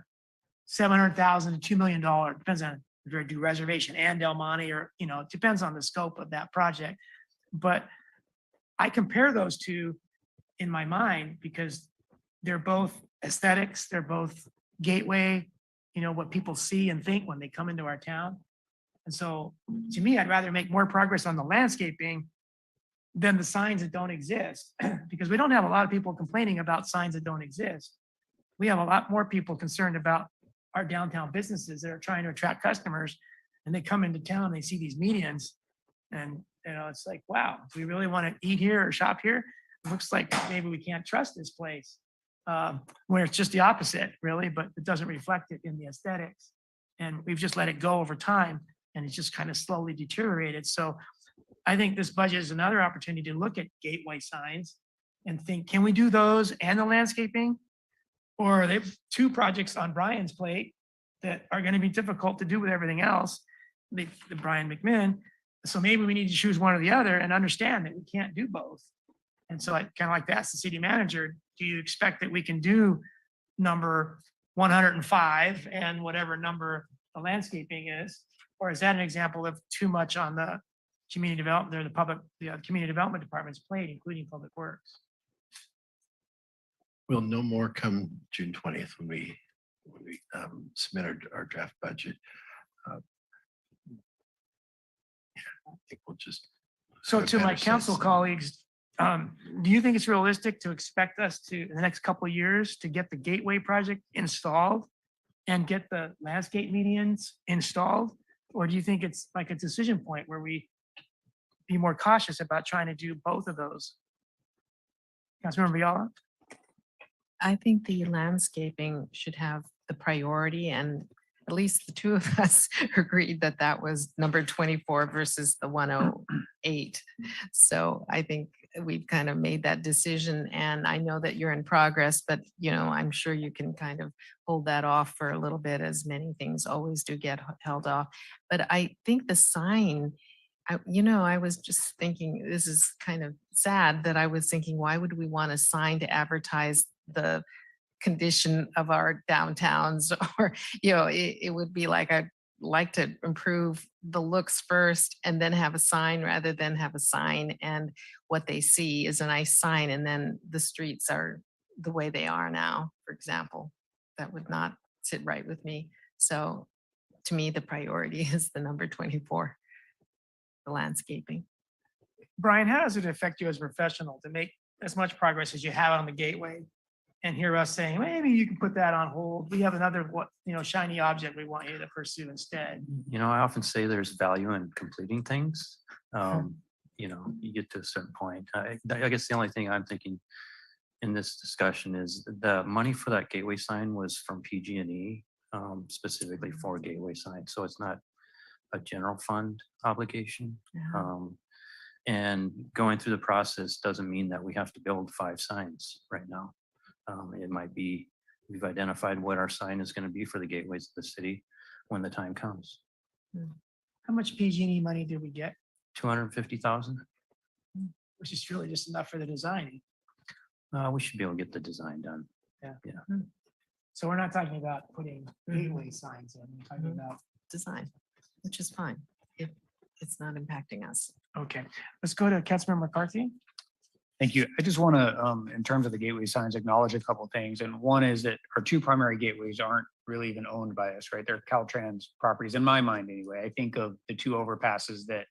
$700,000 to $2 million, depends on if you're do reservation and Del Monte, or, it depends on the scope of that project. But I compare those two in my mind because they're both aesthetics, they're both gateway, what people see and think when they come into our town. And so to me, I'd rather make more progress on the landscaping than the signs that don't exist, because we don't have a lot of people complaining about signs that don't exist. We have a lot more people concerned about our downtown businesses that are trying to attract customers, and they come into town, they see these medians, and it's like, wow, do we really want to eat here or shop here? It looks like maybe we can't trust this place, where it's just the opposite, really, but it doesn't reflect it in the aesthetics. And we've just let it go over time, and it's just kind of slowly deteriorated. So I think this budget is another opportunity to look at gateway signs and think, can we do those and the landscaping? Or are they 2 projects on Brian's plate that are going to be difficult to do with everything else, the Brian McMinn? So maybe we need to choose one or the other and understand that we can't do both. And so I kind of like to ask the city manager, do you expect that we can do number 105 and whatever number the landscaping is? Or is that an example of too much on the community development, or the community development department's plate, including public works? We'll know more come June 20th when we submit our draft budget. I think we'll just. So have a to my better council sense. colleagues, do you think it's realistic to expect us to, in the next couple of years, to get the gateway project installed and get the landscape medians installed? Or do you think it's like a decision point where we be more cautious about trying to do both of those? Councilmember Viola? I think the landscaping should have the priority, and at least the 2 of us agreed that that was number 24 versus the 108. So I think we've kind of made that decision, and I know that you're in progress, but I'm sure you can kind of hold that off for a little bit, as many things always do get held off. But I think the sign, I was just thinking, this is kind of sad that I was thinking, why would we want a sign to advertise the condition of our downtowns? Or, it would be like a like to improve the looks first and then have a sign rather than have a sign and what they see is a nice sign and then the streets are the way they are now, for example. That would not sit right with me. So to me, the priority is the number 24, the landscaping. Brian, how does it affect you as a professional to make as much progress as you have on the gateway? And hear us saying, maybe you can put that on hold. We have another, what, shiny object we want you to pursue instead. I often say there's value in completing things. You get to a certain point. I guess the only thing I'm thinking in this discussion is the money for that gateway sign was from PG&E, specifically for gateway signs. So it's not a general fund obligation. And going through the process doesn't mean that we have to build 5 signs right now. It might be, we've identified what our sign is going to be for the gateways of the city when the time comes. How much PG&E money did we get? 250,000. Which is really just enough for the design. We should be able to get the design done. So we're not talking about putting gateway signs in, we're talking about, Design, which is fine if it's not impacting us. okay, let's go to Councilmember McCarthy. Thank you. I just want to, in terms of the gateway signs, acknowledge a couple of things. And one is that our 2 primary gateways aren't really even owned by us, right? They're Caltrans properties, in my mind anyway. I think of the 2 overpasses that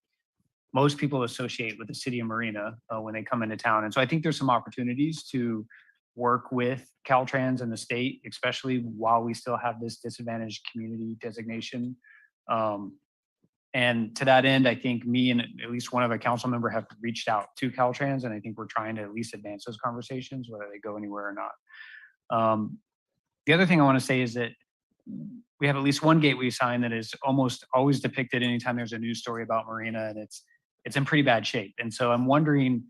most people associate with the city of Marina when they come into town. And so I think there's some opportunities to work with Caltrans and the state, especially while we still have this disadvantaged community designation. And to that end, I think me and at least one other council member have reached out to Caltrans, and I think we're trying to at least advance those conversations, whether they go anywhere or not. The other thing I want to say is that we have at least one gateway sign that is almost always depicted anytime there's a news story about Marina, and it's in pretty bad shape. And so I'm wondering,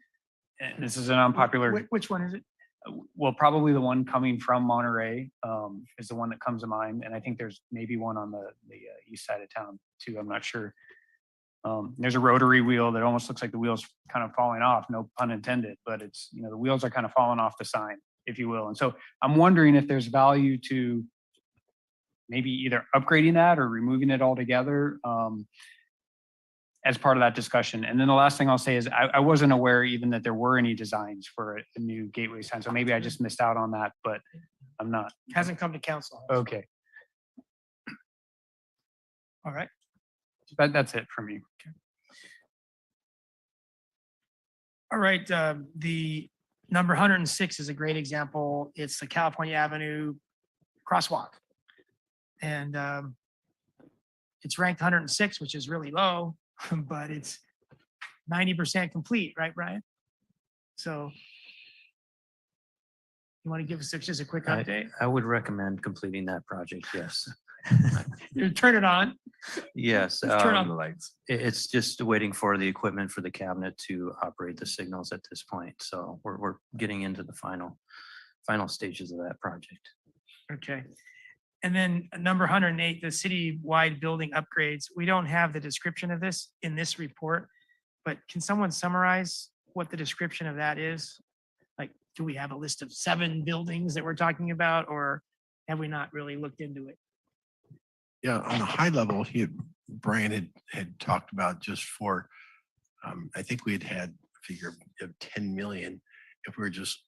and this is an unpopular. Which one is it? Well, probably the one coming from Monterey is the one that comes to mind, and I think there's maybe one on the east side of town too. I'm not sure. There's a rotary wheel that almost looks like the wheel's kind of falling off. No pun intended, but it's the wheels are kind of falling off the sign, if you will. And so I'm wondering if there's value to maybe either upgrading that or removing it altogether. As part of that discussion. And then the last thing I'll say is I wasn't aware even that there were any designs for a new gateway sign. So maybe I just missed out on that, but I'm not. Hasn't come to council. Okay. All right. That's it for me. All right. The number 106 is a great example. It's the California Avenue crosswalk. And it's ranked 106, which is really low, but it's 90% complete, right, Brian? So you want to give us just a quick update? I would recommend completing that project. Yes. You turn it on. Yes. Let's turn on the lights. It's just waiting for the equipment for the cabinet to operate the signals at this point. So we're getting into the final stages of that project. Okay. And then number 108, the city-wide building upgrades. We don't have the description of this in this report, but can someone summarize what the description of that is? Like, do we have a list of 7 buildings that we're talking about, or have we not really looked into it? Yeah, on a high level, Brian had talked about just for, I think we had a figure of 10 million if we were just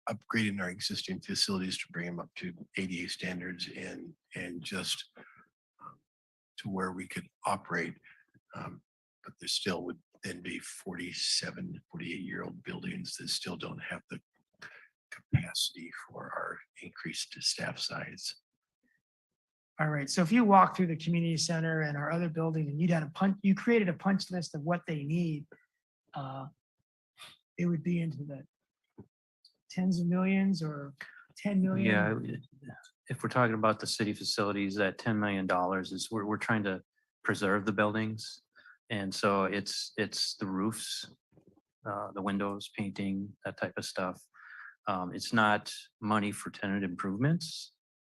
upgrading our existing facilities to bring them up to ADA standards and just to where we could operate. But there still would then be 47, 48-year-old buildings that still don't have the capacity for our increased staff size. All right, so if you walk through the community center and our other building and you created a punch list of what they need, it would be into the tens of millions or 10 million? Yeah, if we're talking about the city facilities, that $10 million is we're trying to preserve the buildings. And so it's the roofs, the windows, painting, that type of stuff. It's not money for tenant improvements,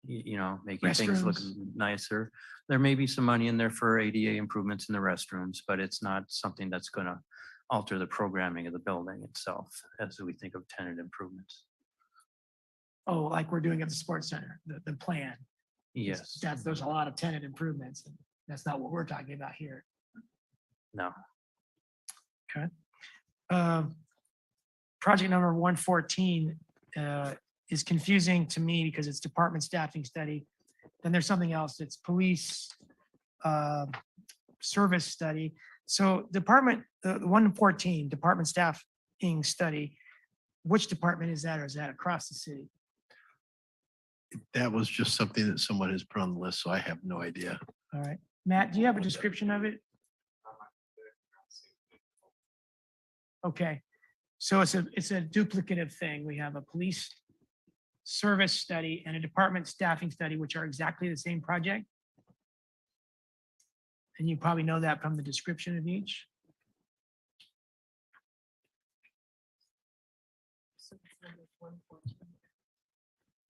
making things look nicer. There may be some money in there for ADA improvements in the restrooms, but it's not something that's going to alter the programming of the building itself as we think of tenant improvements. Oh, like we're doing at the sports center, the plan. Yes, There's a lot of tenant improvements. And that's not what we're talking about here. no. Project number 114 is confusing to me because it's department staffing study. Then there's something else. It's police service study. So department, 114, department staffing study. Which department is that, or is that across the city? That was just something that someone has put on the list, so I have no idea. All right. Matt, do you have a description of it? Okay. So it's a duplicative thing. We have a police service study and a department staffing study, which are exactly the same project. And you probably know that from the description of each.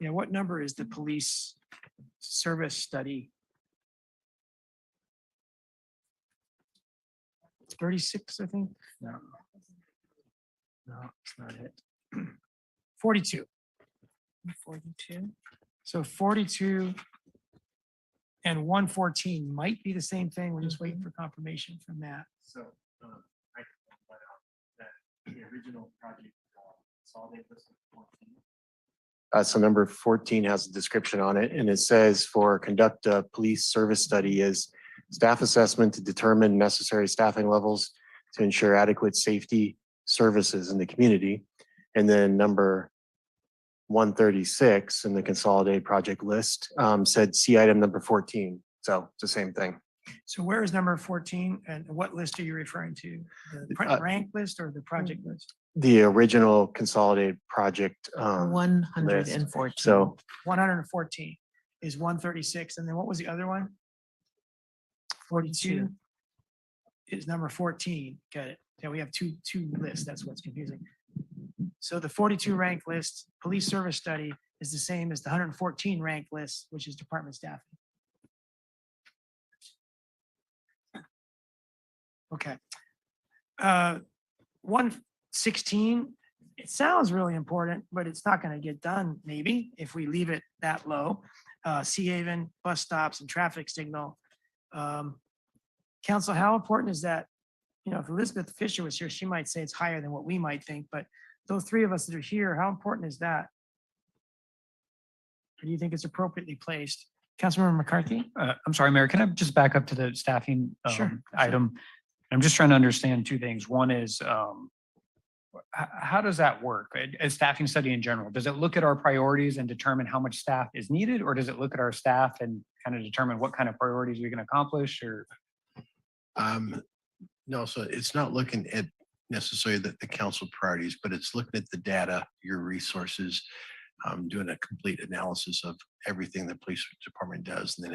Yeah, what number is the police service study? 36, I think. No. No, it's not it. 42. 42. So 42 and 114 might be the same thing. We're just waiting for confirmation from Matt. So I can point out that the original project consolidated list of 14. So number 14 has a description on it, and it says for conduct a police service study is staff assessment to determine necessary staffing levels to ensure adequate safety services in the community. And then number 136 in the consolidated project list said see item number 14. So it's the same thing. So where is number 14 and what list are you referring to? The rank list or the project list? The original consolidated project. 114. So 114 is 136. And then what was the other one? 42 is number 14. Got it. Yeah, we have two lists. That's what's confusing. So the 42 rank list, police service study is the same as the 114 rank list, which is department staffing. Okay. 116, it sounds really important, but it's not going to get done maybe if we leave it that low. Sea Haven, bus stops and traffic signal. Council, how important is that? You know, if Elizabeth Fisher was here, she might say it's higher than what we might think, but those three of us that are here, how important is that? Or do you think it's appropriately placed? Councilmember McCarthy? I'm sorry, Mayor, can I just back up to the staffing Sure. item? I'm just trying to understand two things. One is, how does that work? A staffing study in general, does it look at our priorities and determine how much staff is needed? Or does it look at our staff and kind of determine what kind of priorities we can accomplish or? No, so it's not looking at necessarily the council priorities, but it's looking at the data, your resources, doing a complete analysis of everything the police department does, and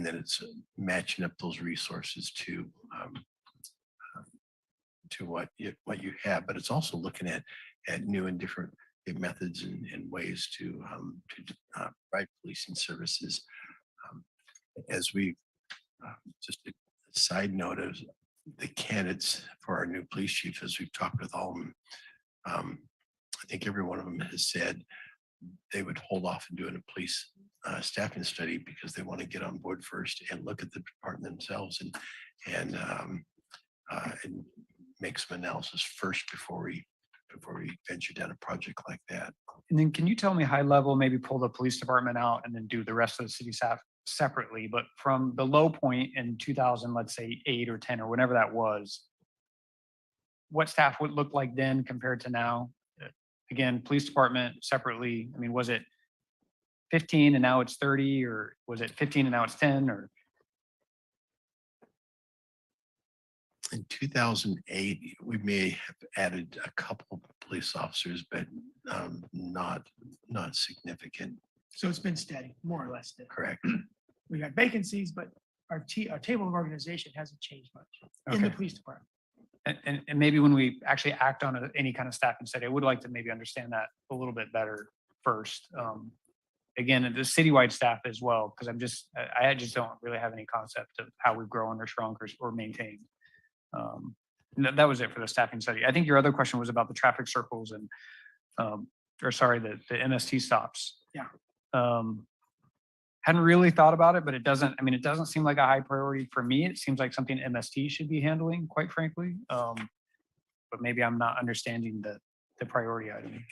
then it's matching up those resources to what you have. But it's also looking at new and different methods and ways to provide policing services. As we just a side note of the candidates for our new police chief, as we've talked with all of them, I think every one of them has said they would hold off on doing a police staffing study because they want to get on board first and look at the department themselves and make some analysis first before we venture down a project like that. And then can you tell me high level, maybe pull the police department out and then do the rest of the city staff separately, but from the low point in 2000, let's say 8 or 10 or whatever that was, what staff would look like then compared to now? Again, police department separately, I mean, was it 15 and now it's 30, or was it 15 and now it's 10, or? In 2008, we may have added a couple police officers, but not significant. So it's been steady, more or less steady. Correct. We got vacancies, but our table of organization hasn't changed much in the Okay. police department. And maybe when we actually act on any kind of staffing study, I would like to maybe understand that a little bit better first. Again, the citywide staff as well, because I just don't really have any concept of how we've grown or shrunk or maintained. That was it for the staffing study. I think your other question was about the traffic circles and, the MST stops. Yeah. hadn't really thought about it, but it doesn't, I mean, it doesn't seem like a high priority for me. It seems like something MST should be handling, quite frankly. But maybe I'm not understanding the priority item.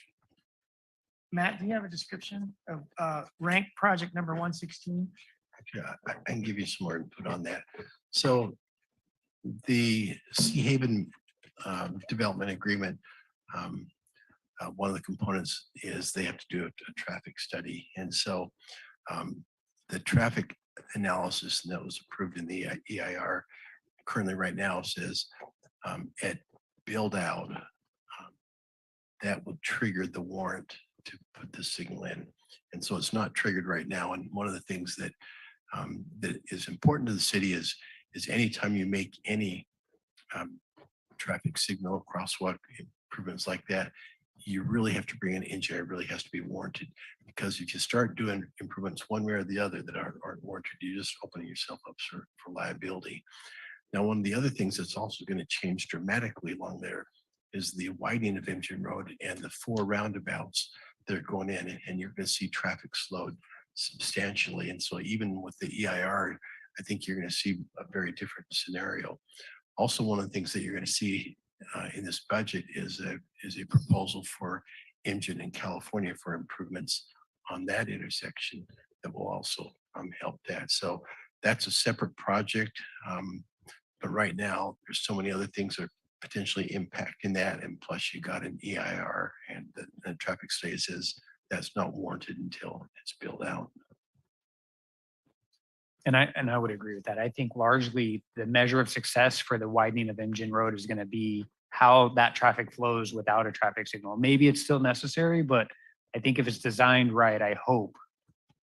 Matt, do you have a description of rank project number 116? Actually, I can give you some more input on that. So the Sea Haven development agreement, one of the components is they have to do a traffic study. And so the traffic analysis that was approved in the EIR currently right now says at build out, that will trigger the warrant to put the signal in. And so it's not triggered right now. And one of the things that that is important to the city is anytime you make any traffic signal, crosswalk improvements like that, you really have to bring an engineer, it really has to be warranted. Because if you start doing improvements one way or the other that aren't warranted, you're just opening yourself up for liability. Now, one of the other things that's also going to change dramatically along there is the widening of Engine Road and the 4 roundabouts that are going in, and you're going to see traffic slowed substantially. And so even with the EIR, I think you're going to see a very different scenario. Also, one of the things that you're going to see in this budget is a proposal for Engine in California for improvements on that intersection that will also help that. So that's a separate project. But right now, there's so many other things that are potentially impacting that. And plus you got an EIR and the traffic study says that's not warranted until it's built out. And I would agree with that. I think largely the measure of success for the widening of Engine Road is going to be how that traffic flows without a traffic signal. Maybe it's still necessary, but I think if it's designed right, I hope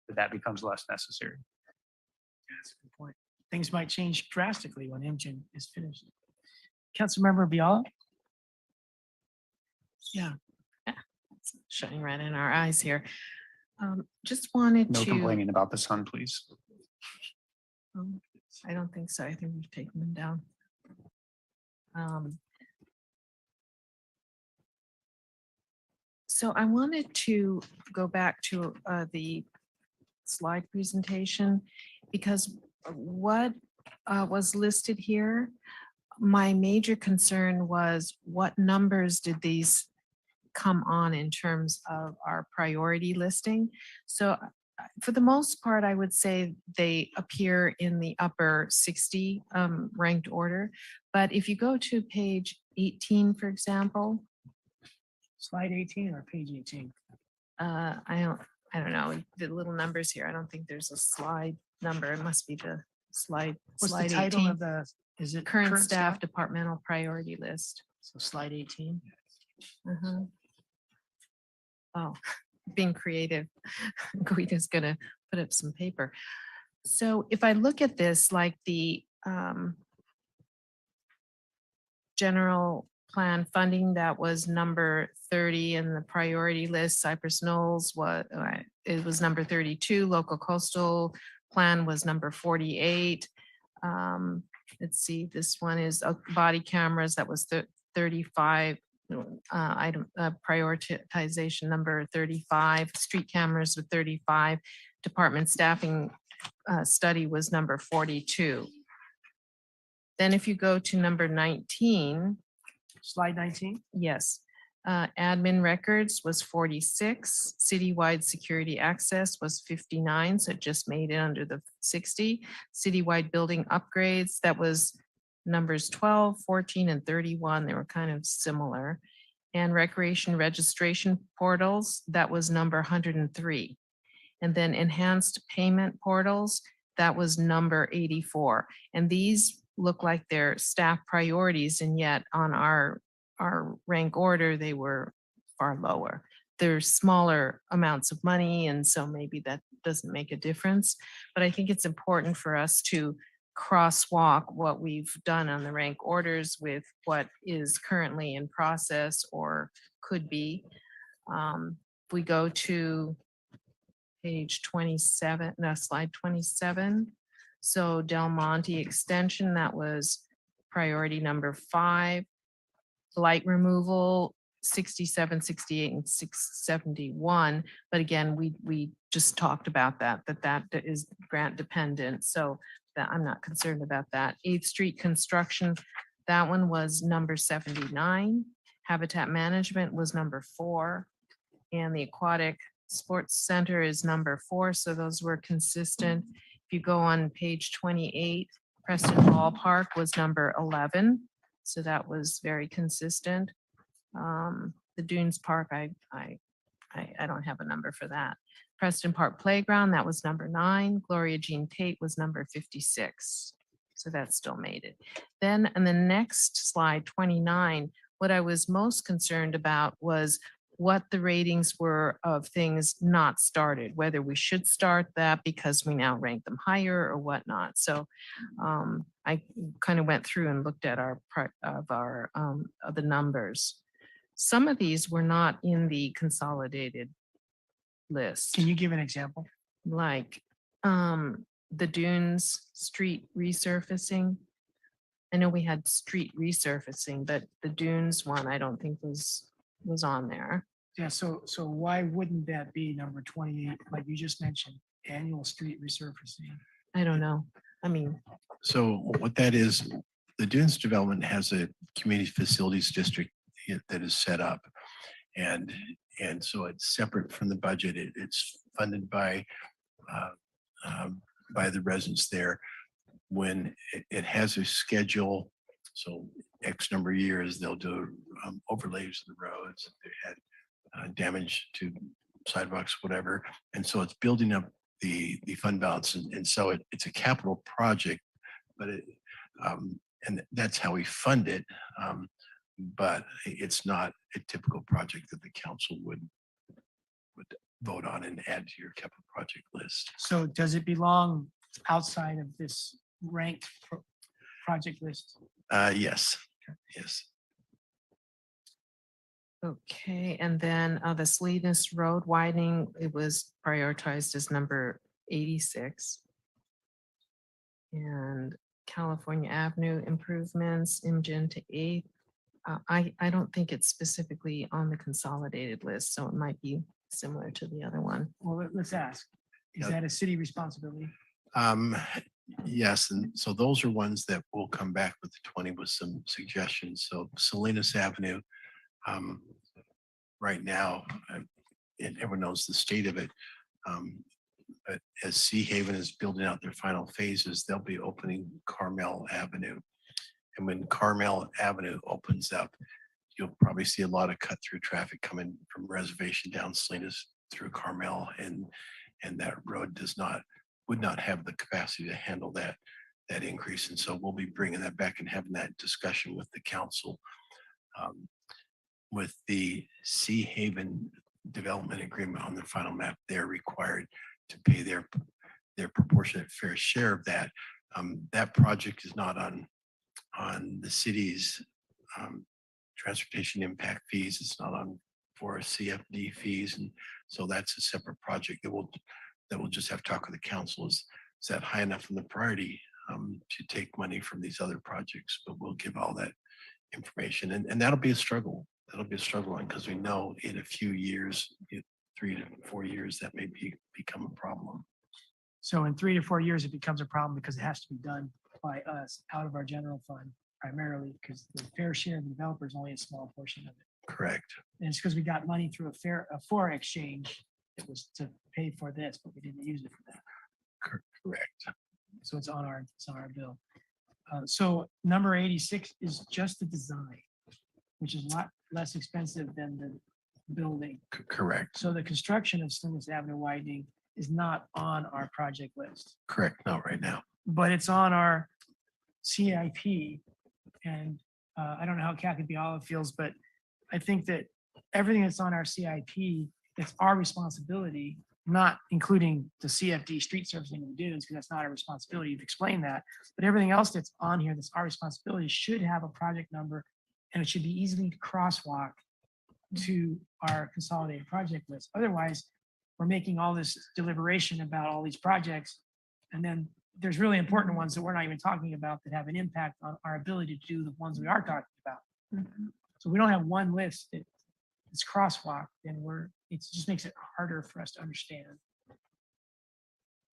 that becomes less necessary. That's a good point. Things might change drastically when Engine is finished. Councilmember Biala? Yeah. It's shining right in our eyes here. Just wanted No to. complaining about the sun, please. I don't think so. I think we've taken them down. So I wanted to go back to the slide presentation because what was listed here, my major concern was what numbers did these come on in terms of our priority listing. So for the most part, I would say they appear in the upper 60 ranked order. But if you go to page 18, for example, Slide 18 or page 18? I don't know, the little numbers here. I don't think there's a slide number. It must be the slide. What's the slide title 18. of the, is it? Current staff departmental priority list. So slide 18. Uh-huh. Oh, being creative. Guida's gonna put up some paper. So if I look at this, like the general plan funding, that was number 30 in the priority list. Cypress Knolls was, it was number 32. Local coastal plan was number 48. Let's see, this one is body cameras. That was 35. Item prioritization number 35. Street cameras with 35. Department staffing study was number 42. Then if you go to number 19. Slide 19. Yes. Admin records was 46. Citywide security access was 59. So it just made it under the 60. Citywide building upgrades, that was numbers 12, 14, and 31. They were kind of similar. And recreation registration portals, that was number 103. And then enhanced payment portals, that was number 84. And these look like they're staff priorities, and yet on our rank order, they were far lower. There's smaller amounts of money, and so maybe that doesn't make a difference. But I think it's important for us to crosswalk what we've done on the rank orders with what is currently in process or could be. If we go to page 27, no, slide 27. So Del Monte Extension, that was priority number 5. Light removal, 67, 68, and 671. But again, we just talked about that is grant dependent. So that I'm not concerned about that. 8th Street construction, that one was number 79. Habitat management was number 4. And the aquatic sports center is number 4. So those were consistent. If you go on page 28, Preston Ballpark was number 11. So that was very consistent. The Dunes Park, I don't have a number for that. Preston Park Playground, that was number 9. Gloria Jean Tate was number 56. So that still made it. Then on the next slide, 29, what I was most concerned about was what the ratings were of things not started, whether we should start that because we now rank them higher or whatnot. So I kind of went through and looked at of the numbers. Some of these were not in the consolidated list, Can you give an example? like the Dunes street resurfacing. I know we had street resurfacing, but the Dunes one, I don't think was on there. Yeah, so why wouldn't that be number 28, like you just mentioned, annual street resurfacing? I don't know. I mean, So what that is, the Dunes development has a community facilities district that is set up. And so it's separate from the budget. It's funded by the residents there. When it has a schedule, so X number of years, they'll do overlays of the roads. They had damage to sidewalks, whatever. And so it's building up the fund balance. And so it's a capital project, but and that's how we fund it. But it's not a typical project that the council would vote on and add to your capital project list. So does it belong outside of this ranked project list? Yes, yes. okay. And then the Salinas Road widening, it was prioritized as number 86. And California Avenue improvements, Imogen to 8th. I don't think it's specifically on the consolidated list, so it might be similar to the other one. Well, let's ask. Is Yeah. that a city responsibility? Yes, and so those are ones that will come back with the 20 with some suggestions. So Salinas Avenue, right now, and everyone knows the state of it. But as Sea Haven is building out their final phases, they'll be opening Carmel Avenue. And when Carmel Avenue opens up, you'll probably see a lot of cut through traffic coming from Reservation down Salinas through Carmel, and that road would not have the capacity to handle that increase. And so we'll be bringing that back and having that discussion with the council. With the Sea Haven development agreement on the final map, they're required to pay their proportionate fair share of that. That project is not on the city's transportation impact fees. It's not on for CFD fees, and so that's a separate project that we'll just have to talk with the council. Is that high enough in the priority to take money from these other projects? But we'll give all that information, and that'll be a struggle. That'll be a struggle, because we know in a few years, 3 to 4 years, that may become a problem. So in 3 to 4 years, it becomes a problem because it has to be done by us out of our general fund primarily, because the fair share of the developer is only a small portion of it. Correct. And it's because we got money through a foreign exchange that was to pay for this, but we didn't use it for that. Correct. So it's on our bill. So number 86 is just the design, which is a lot less expensive than the building. Correct. So the construction of Salinas Avenue widening is not on our project list, Correct. Not right now. but it's on our CIP. And I don't know how Kathy Biala feels, but I think that everything that's on our CIP, it's our responsibility, not including the CFD street surfacing of the dunes, because that's not our responsibility. You've explained that. But everything else that's on here that's our responsibility should have a project number, and it should be easily crosswalk to our consolidated project list. Otherwise, we're making all this deliberation about all these projects, and then there's really important ones that we're not even talking about that have an impact on our ability to do the ones we are talking about. So we don't have one list that this crosswalk, then it just makes it harder for us to understand.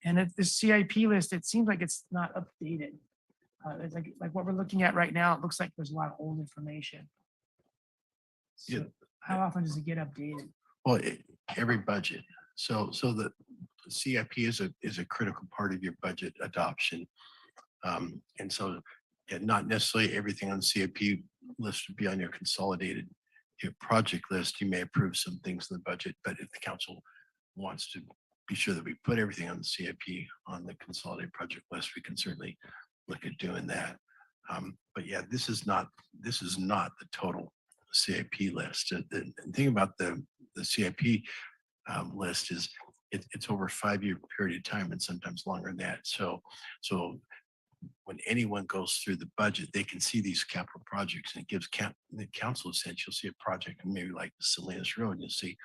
And at the CIP list, it seems like it's not updated. It's like what we're looking at right now, it looks like there's a lot of old information. Yeah. So how often does it get updated? Well, every budget. So the CIP is a critical part of your budget adoption. And so not necessarily everything on CIP list would be on your consolidated your project list. You may approve some things in the budget, but if the council wants to be sure that we put everything on the CIP on the consolidated project list, we can certainly look at doing that. But yeah, this is not the total CIP list. The thing about the CIP list is it's over a 5-year period of time and sometimes longer than that. So when anyone goes through the budget, they can see these capital projects, and it gives the council a sense. You'll see a project maybe like the Salinas Road, and you'll see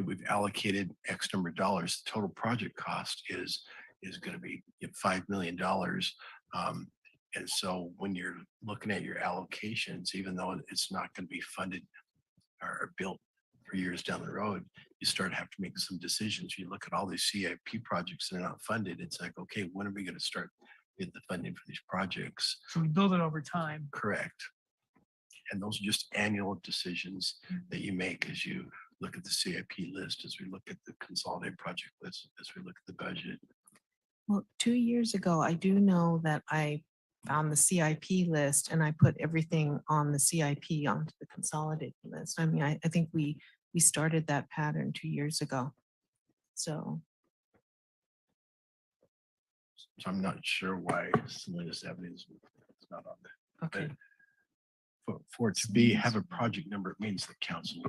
we've allocated X number of dollars. The total project cost is going to be $5 million. And so when you're looking at your allocations, even though it's not going to be funded or built for years down the road, you start having to make some decisions. You look at all these CIP projects that are not funded. It's like, okay, when are we going to start getting the funding for these projects? So we build it over time. Correct. And those are just annual decisions that you make as you look at the CIP list, as we look at the consolidated project list, as we look at the budget. Well, 2 years ago, I do know that I found the CIP list and I put everything on the CIP onto the consolidated list. I mean, I think we started that pattern 2 years ago. So, So I'm not sure why Salinas Avenue is not on there. okay. For it to have a project number, it means the council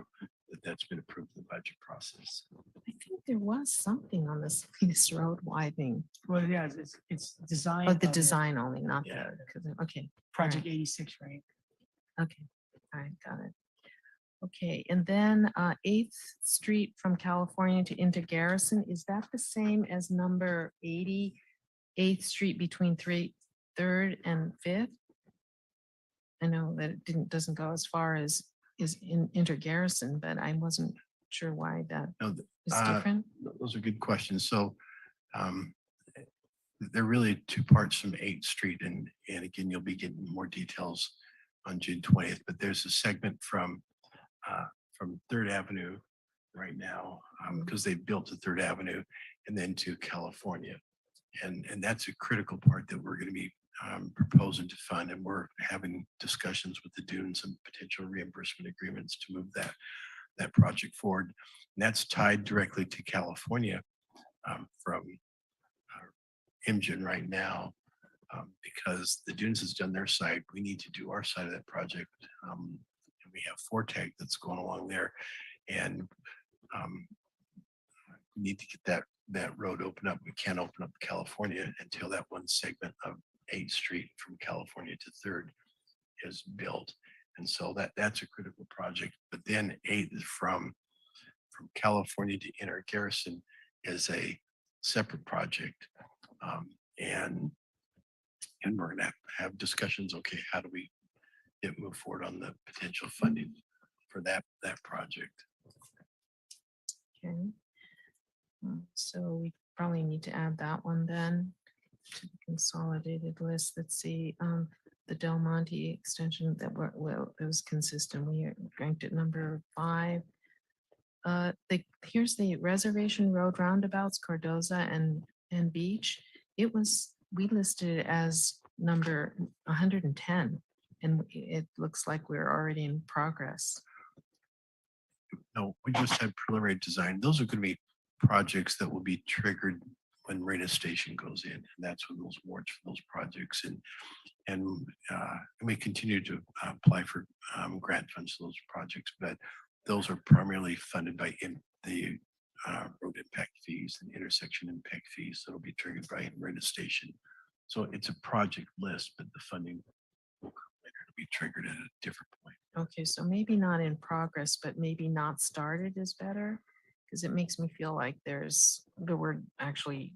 that's been approved in the budget process. I think there was something on this road widening. Well, yeah, it's design. Oh, the of it, design only, not Yeah. okay. Project 86, right? Okay, all right, got it. Okay, and then 8th Street from California to into Garrison, is that the same as number 80, 8th Street between 3rd and 5th? I know that it doesn't go as far as is in Inter Garrison, but I wasn't sure why that No, is different. those are good questions. So they're really two parts from 8th Street. And again, you'll be getting more details on June 20th, but there's a segment from 3rd Avenue right now because they built the 3rd Avenue and then to California. And that's a critical part that we're going to be proposing to fund. And we're having discussions with the dunes and potential reimbursement agreements to move that project forward. And that's tied directly to California from IMGN right now because the dunes has done their side. We need to do our side of that project. And we have Fortag that's going along there. And we need to get that road open up. We can't open up California until that one segment of 8th Street from California to 3rd is built. And so that's a critical project. But then 8th is from California to Inner Garrison is a separate project. And we're going to have discussions. Okay, how do we move forward on the potential funding for that project? Okay. So we probably need to add that one then to the consolidated list. Let's see, the Del Monte extension that it was consistent. We ranked at number 5. Here's the Reservation Road roundabouts, Cardoza and Beach. We listed it as number 110, and it looks like we're already in progress. No, we just had preliminary design. Those are going to be projects that will be triggered when Marina Station goes in, and that's when those awards for those projects and we continue to apply for grant funds for those projects, but those are primarily funded by the road impact fees and intersection impact fees that'll be triggered by Marina Station. So it's a project list, but the funding will come later to be triggered at a different point. Okay, so maybe not in progress, but maybe not started is better, because it makes me feel like we're actually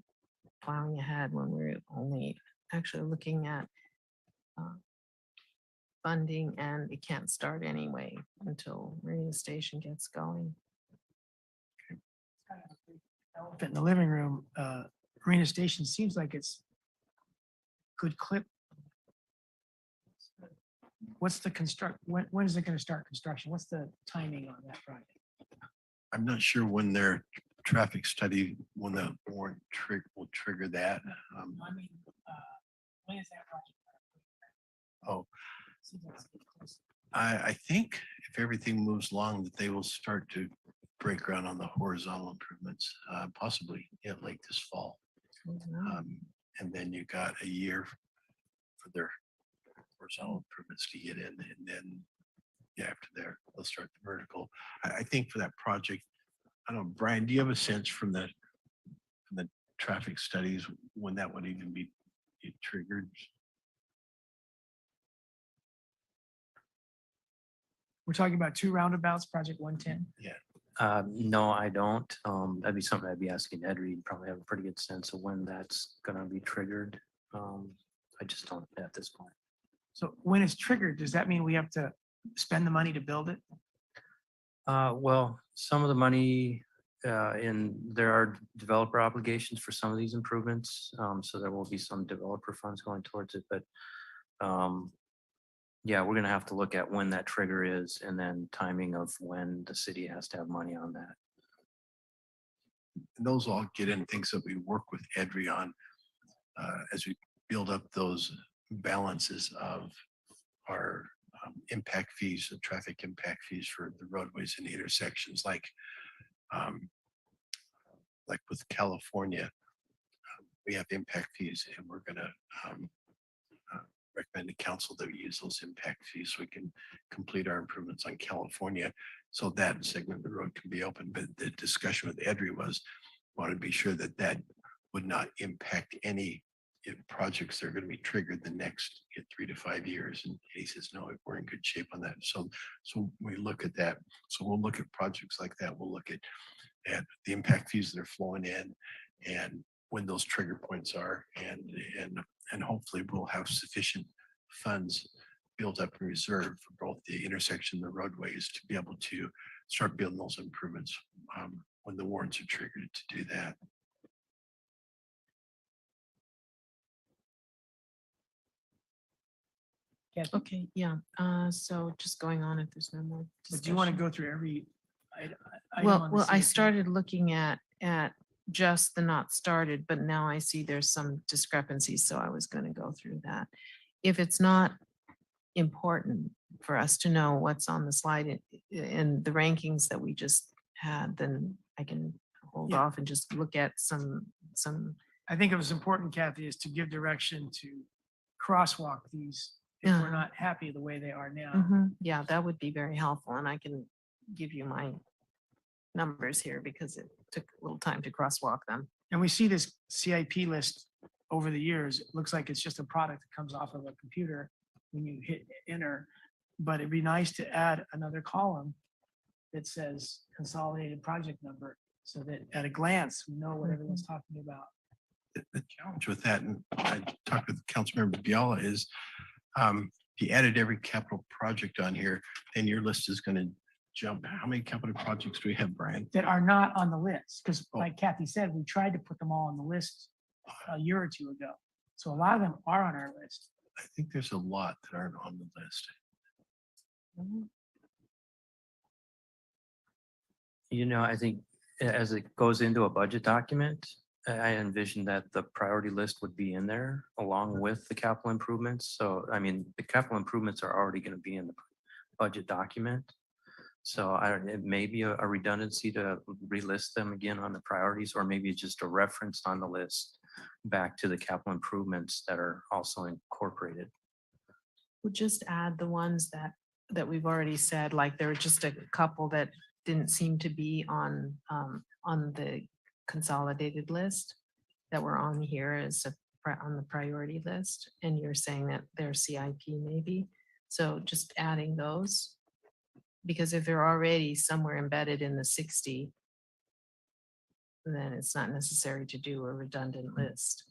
plowing ahead when we're only actually looking at funding and it can't start anyway until Marina Station gets going. Elephant in the living room, Marina Station seems like it's good clip. What's the when is it gonna start construction? What's the timing on that project? I'm not sure when their traffic study, when the warrant will trigger that. I mean, when is that project? Oh, Seems like it's getting close. I think if everything moves along, that they will start to break ground on the horizontal improvements, possibly late this fall. And then you got a year for their horizontal improvements to get in, and then after there, they'll start the vertical. I think for that project, I don't know, Brian, do you have a sense from the traffic studies when that would even be triggered? We're talking about 2 roundabouts, project 110. No, I don't. That'd be something I'd be asking Ed Reed. Probably have a pretty good sense of when that's gonna be triggered. I just don't at this point. So when it's triggered, does that mean we have to spend the money to build it? Well, some of the money, there are developer obligations for some of these improvements. So there will be some developer funds going towards it, but yeah, we're gonna have to look at when that trigger is and then timing of when the city has to have money on that. And those all get in things that we work with Edri on as we build up those balances of our impact fees, the traffic impact fees for the roadways and the intersections, like with California, we have impact fees, and we're gonna recommend to council that we use those impact fees so we can complete our improvements on California, so that segment of the road can be open. But the discussion with Edri was, want to be sure that that would not impact any projects that are going to be triggered the next 3 to 5 years. And he says, no, we're in good shape on that. So we look at that. So we'll look at projects like that. We'll look at the impact fees that are flowing in and when those trigger points are, and hopefully we'll have sufficient funds built up in reserve for both the intersection and the roadways to be able to start building those improvements when the warrants are triggered to do that. Okay, yeah. So just going on if there's no more. But do you want to discussion. go through every item Well, on the I CIP? started looking at just the not started, but now I see there's some discrepancies, so I was going to go through that. If it's not important for us to know what's on the slide in the rankings that we just had, then I can hold Yeah. off and just look at some. I think it was important, Kathy, is to give direction to crosswalk these if we're Uh-huh. not happy the way they are now. Yeah, that would be very helpful, and I can give you my numbers here because it took a little time to crosswalk them. And we see this CIP list over the years. It looks like it's just a product that comes off of a computer when you hit enter. But it'd be nice to add another column that says consolidated project number so that at a glance, we know what everyone's talking about. The challenge with that, and I talked with Councilmember Biala, is if you added every capital project on here, then your list is going to jump. How many capital projects do we have, Brian? That are not on the list, because Oh. like Kathy said, we tried to put them all on the list a year or two ago. So a lot of them are on our list. I think there's a lot that aren't on the list. I think as it goes into a budget document, I envision that the priority list would be in there along with the capital improvements. So, I mean, the capital improvements are already going to be in the budget document. So it may be a redundancy to relist them again on the priorities, or maybe just a reference on the list back to the capital improvements that are also incorporated. We'll just add the ones that we've already said, like there were just a couple that didn't seem to be on the consolidated list that were on here as on the priority list. And you're saying that they're CIP maybe. So just adding those, because if they're already somewhere embedded in the 60, then it's not necessary to do a redundant list.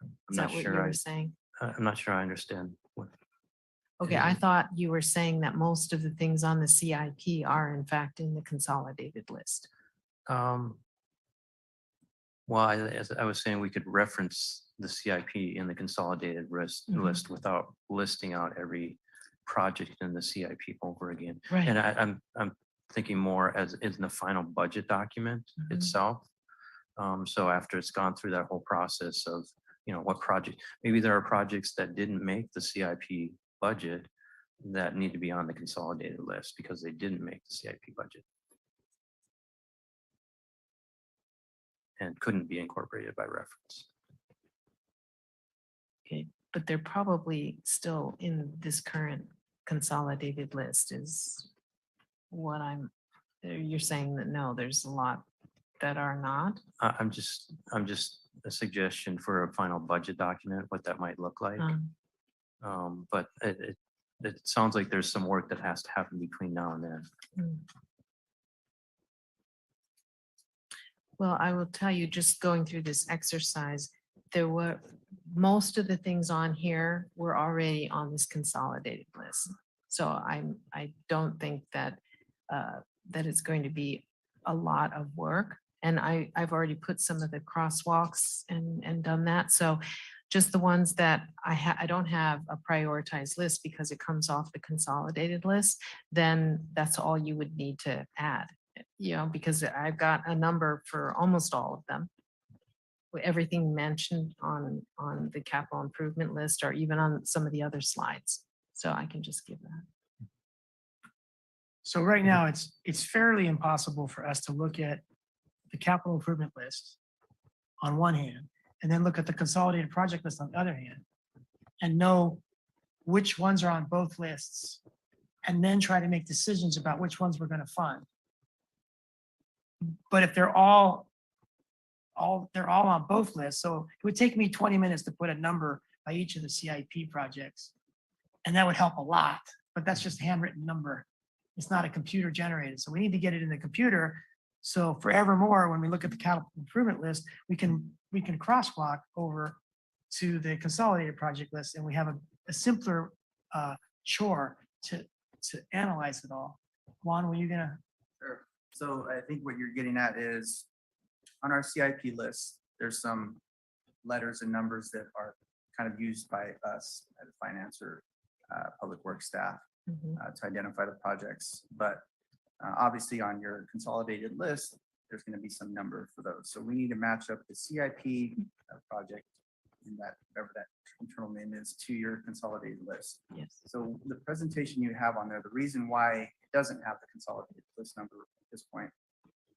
I'm Is not that what you sure were saying? I'm not sure I understand what. Okay, I thought you were saying that most of the things on the CIP are in fact in the consolidated list. Well, as I was saying, we could reference the CIP in the consolidated Mhm. list without listing out every project in the CIP over again. Right. And I'm thinking more as in the final budget document Mhm. itself. So after it's gone through that whole process of, what project, maybe there are projects that didn't make the CIP budget that need to be on the consolidated list because they didn't make the CIP budget and couldn't be incorporated by reference. Okay, but they're probably still in this current consolidated list is what you're saying that no, there's a lot that are not. I'm just a suggestion for a final budget document, what that might look like. But it sounds like there's some work that has to happen between now and then. Mm. Well, I will tell you, just going through this exercise, most of the things on here were already on this consolidated list. So I don't think that it's going to be a lot of work. And I've already put some of the crosswalks and done that. So just the ones that I don't have a prioritized list because it comes off the consolidated list, then that's all you would need to add, because I've got a number for almost all of them. Everything mentioned on the capital improvement list or even on some of the other slides. So I can just give that. So right now, it's fairly impossible for us to look at the capital improvement list on one hand, and then look at the consolidated project list on the other hand, and know which ones are on both lists, and then try to make decisions about which ones we're going to fund. But if they're all on both lists, so it would take me 20 minutes to put a number by each of the CIP projects, and that would help a lot, but that's just a handwritten number. It's not a computer generated. So we need to get it in the computer. So forevermore, when we look at the capital improvement list, we can crosswalk over to the consolidated project list, and we have a simpler chore to analyze it all. Juan, were you gonna? Sure. So I think what you're getting at is on our CIP list, there's some letters and numbers that are kind of used by us as finance or public works staff to identify the projects. But obviously on your consolidated list, there's going to be some number for those. So we need to match up the CIP project in that, whatever that internal name is, to your consolidated list. Yes. So the presentation you have on there, the reason why it doesn't have the consolidated list number at this point,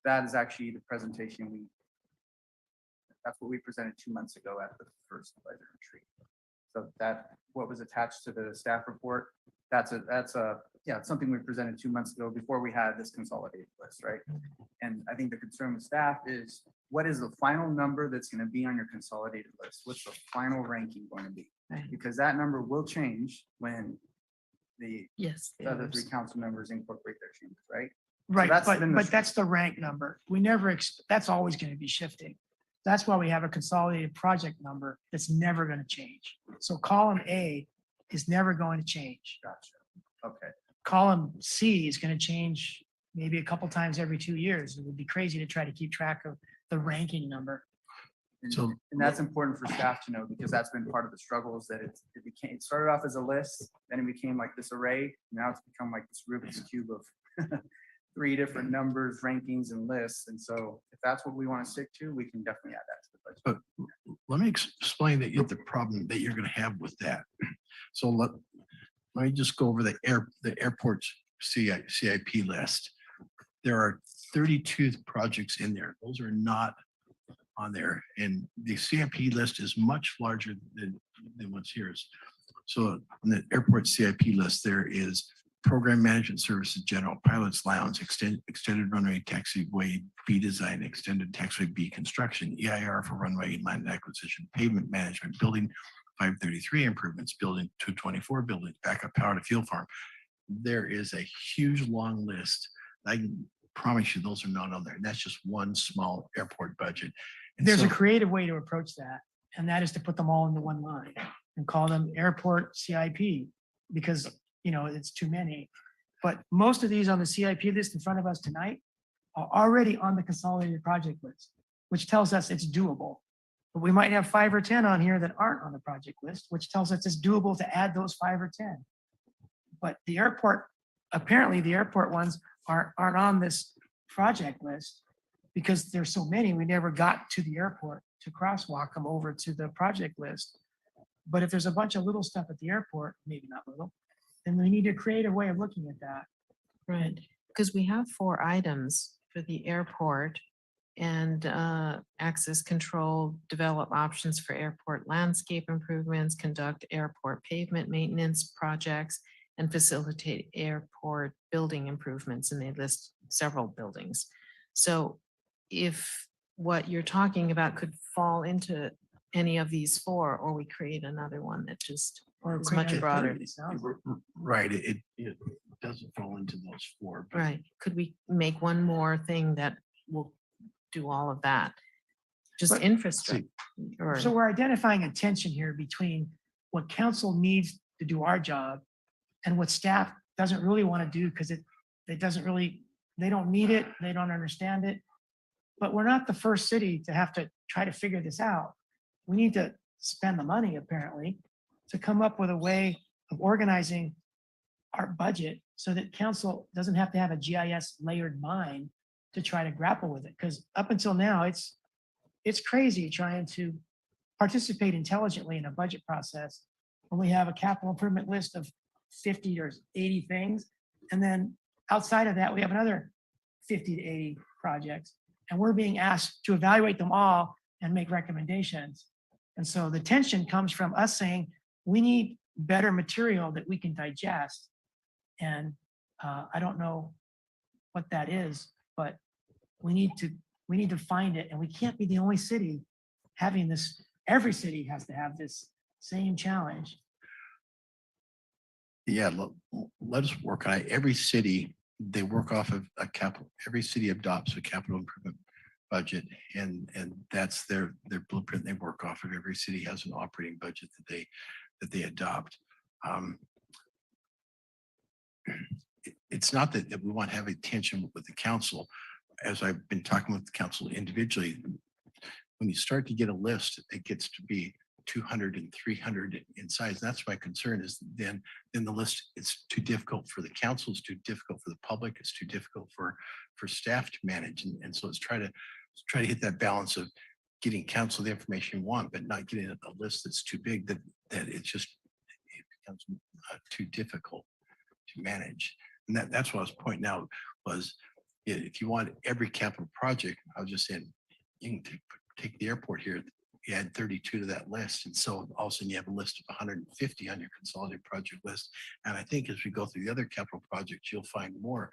that is actually the presentation that's what we presented 2 months ago at the first budget retreat. So what was attached to the staff report, that's something we presented 2 months ago before we had this consolidated list, right? And I think the concern with staff is, what is the final number that's going to be on your consolidated list? What's the final ranking going to be? Right. Because that number will change when the Yes. other three council members incorporate their changes, right? Right, that's been the- but that's the rank number. We never, that's always going to be shifting. That's why we have a consolidated project number that's never going to change. So column A is never going to change. Gotcha. Okay. Column C is going to change maybe a couple times every 2 years. It would be crazy to try to keep track of the ranking number. And that's important for staff to know, because that's been part of the struggles that it started off as a list, then it became like this array. Now it's become like this Rubik's Cube of 3 different numbers, rankings, and lists. And so if that's what we want to stick to, we can definitely add that to the budget. But let me explain the problem that you're going to have with that. So let me just go over the airport's CIP list. There are 32 projects in there. Those are not on there. And the CIP list is much larger than what's here. So on the airport CIP list, there is Program Management Services General, Pilots Lounge, Extended Runway Taxiway B Design, Extended Taxiway B Construction, EIR for Runway Land Acquisition, Pavement Management, Building 533 Improvements, Building 224 Buildings, Backup Power to Fuel Farm. There is a huge long list. I can promise you those are not on there. And that's just one small airport budget. And There's so- a creative way to approach that, and that is to put them all into one line and call them airport CIP. because, it's too many. But most of these on the CIP list in front of us tonight are already on the consolidated project list, which tells us it's doable. But we might have 5 or 10 on here that aren't on the project list, which tells us it's doable to add those 5 or 10. But the airport, apparently the airport ones aren't on this project list because there's so many, we never got to the airport to crosswalk them over to the project list. But if there's a bunch of little stuff at the airport, maybe not little, then we need to create a way of looking at that. Right, because we have 4 items for the airport and access control, develop options for airport landscape improvements, conduct airport pavement maintenance projects, and facilitate airport building improvements. And they list several buildings. So if what you're talking about could fall into any of these 4, or we create another one that just Or is create much a broader. 30, it sounds like. Right, it doesn't fall into those 4. but Right, could we make one more thing that will do all of that? Just But- infrastructure or, So we're identifying a tension here between what council needs to do our job and what staff doesn't really want to do because it doesn't really, they don't need it, they don't understand it. But we're not the first city to have to try to figure this out. We need to spend the money apparently to come up with a way of organizing our budget so that council doesn't have to have a GIS layered mind to try to grapple with it. Because up until now, it's crazy trying to participate intelligently in a budget process when we have a capital improvement list of 50 or 80 things. And then outside of that, we have another 50 to 80 projects. And we're being asked to evaluate them all and make recommendations. And so the tension comes from us saying, we need better material that we can digest. And I don't know what that is, but we need to find it. And we can't be the only city having this. Every city has to have this same challenge. Yeah, let us work on it. Every city, they work off of a capital, every city adopts a capital improvement budget and that's their blueprint they work off of. Every city has an operating budget that they adopt. It's not that we want to have a tension with the council. As I've been talking with the council individually, when you start to get a list, it gets to be 200 and 300 in size. That's my concern is then the list is too difficult for the council, it's too difficult for the public, it's too difficult for staff to manage. And so let's try to hit that balance of getting council the information you want, but not getting a list that's too big that it becomes too difficult to manage. And that's what I was pointing out was if you want every capital project, I was just saying, you can take the airport here, you add 32 to that list. And so all of a sudden you have a list of 150 on your consolidated project list. And I think as we go through the other capital projects, you'll find more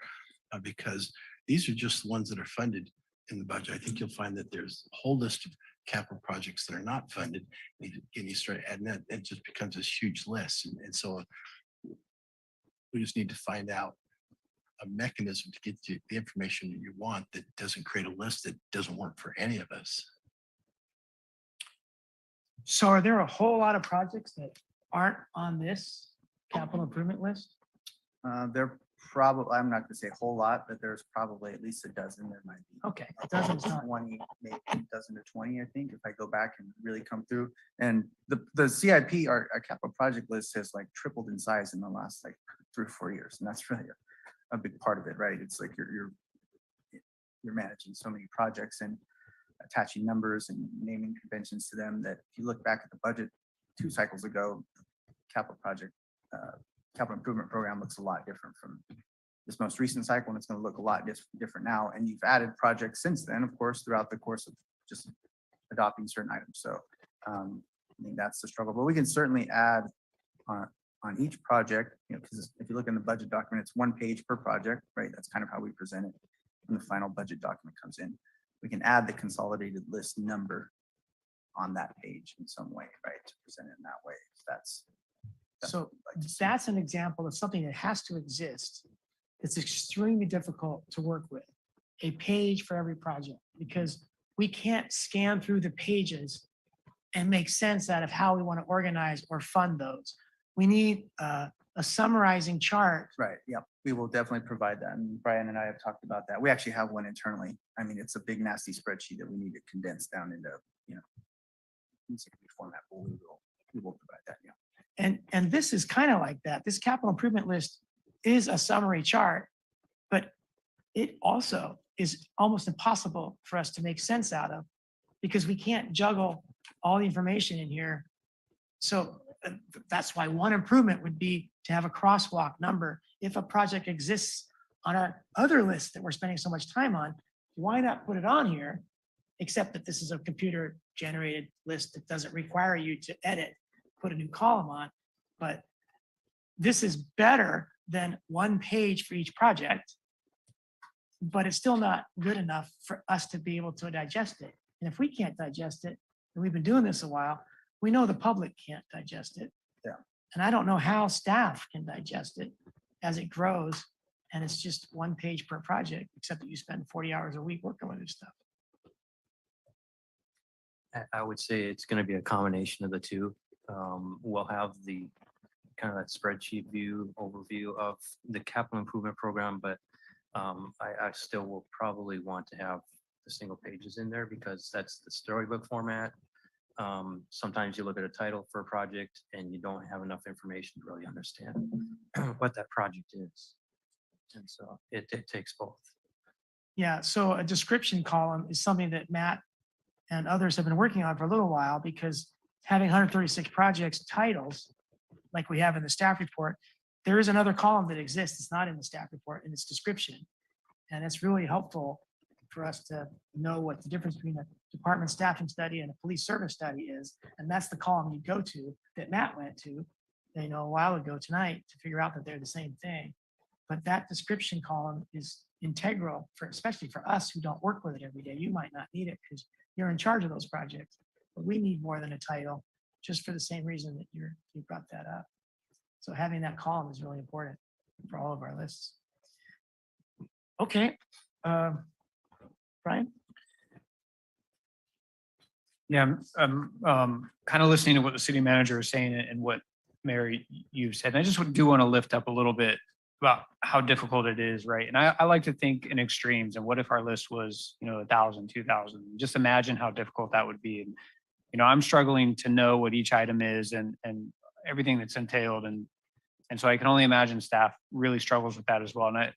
because these are just the ones that are funded in the budget. I think you'll find that there's a whole list of capital projects that are not funded. And you start adding that, it just becomes this huge list. And so we just need to find out a mechanism to get you the information that you want that doesn't create a list that doesn't work for any of us. So are there a whole lot of projects that aren't on this capital improvement list? There probably, I'm not gonna say a whole lot, but there's probably at least a dozen. There might be. Okay, it doesn't sound. 20, maybe a dozen to 20, I think, if I go back and really come through. And the CIP, our capital project list has like tripled in size in the last like 3 or 4 years. And that's really a big part of it, right? It's like you're managing so many projects and attaching numbers and naming conventions to them that if you look back at the budget 2 cycles ago, capital improvement program looks a lot different from this most recent cycle, and it's going to look a lot different now. And you've added projects since then, of course, throughout the course of just adopting certain items. So I think that's the struggle, but we can certainly add on each project, because if you look in the budget document, it's 1 page per project, right? That's kind of how we present it when the final budget document comes in. We can add the consolidated list number on that page in some way, right? To present it in that way. That's So what we'd like to see. that's an example of something that has to exist. It's extremely difficult to work with. A page for every project, because we can't scan through the pages and make sense out of how we want to organize or fund those. We need a a summarizing chart. Right, yep, we will definitely provide that, and Brian and I have talked about that. We actually have one internally. I mean, it's a big nasty spreadsheet that we need to condense down into, basically format, but we will provide that, yeah. And this is kind of like that. This capital improvement list is a summary chart, but it also is almost impossible for us to make sense out of because we can't juggle all the information in here. So that's why one improvement would be to have a crosswalk number. If a project exists on our other list that we're spending so much time on, why not put it on here? Except that this is a computer generated list that doesn't require you to edit, put a new column on. But this is better than one page for each project, but it's still not good enough for us to be able to digest it. And if we can't digest it, and we've been doing this a while, we know the public can't digest it. Yeah. And I don't know how staff can digest it as it grows. And it's just one page per project, except that you spend 40 hours a week working with this stuff. I would say it's going to be a combination of the two. We'll have the kind of that spreadsheet view overview of the capital improvement program, but I still will probably want to have the single pages in there because that's the storybook format. Sometimes you look at a title for a project and you don't have enough information to really understand what that project is. And so it takes both. Yeah, so a description column is something that Matt and others have been working on for a little while because having 136 projects titles, like we have in the staff report, there is another column that exists. It's not in the staff report and it's description. And it's really helpful for us to know what the difference between a department staffing study and a police service study is. And that's the column you go to that Matt went to, a while ago tonight to figure out that they're the same thing. But that description column is integral for, especially for us who don't work with it every day. You might not need it because you're in charge of those projects, but we need more than a title just for the same reason that you brought that up. So having that column is really important for all of our lists. Okay, Brian? Yeah, I'm kind of listening to what the city manager is saying and what Mary, you said. And I just do want to lift up a little bit about how difficult it is, right? And I like to think in extremes. And what if our list was, 1,000, 2,000? Just imagine how difficult that would be. And, I'm struggling to know what each item is and everything that's entailed. And so I can only imagine staff really struggles with that as well. And I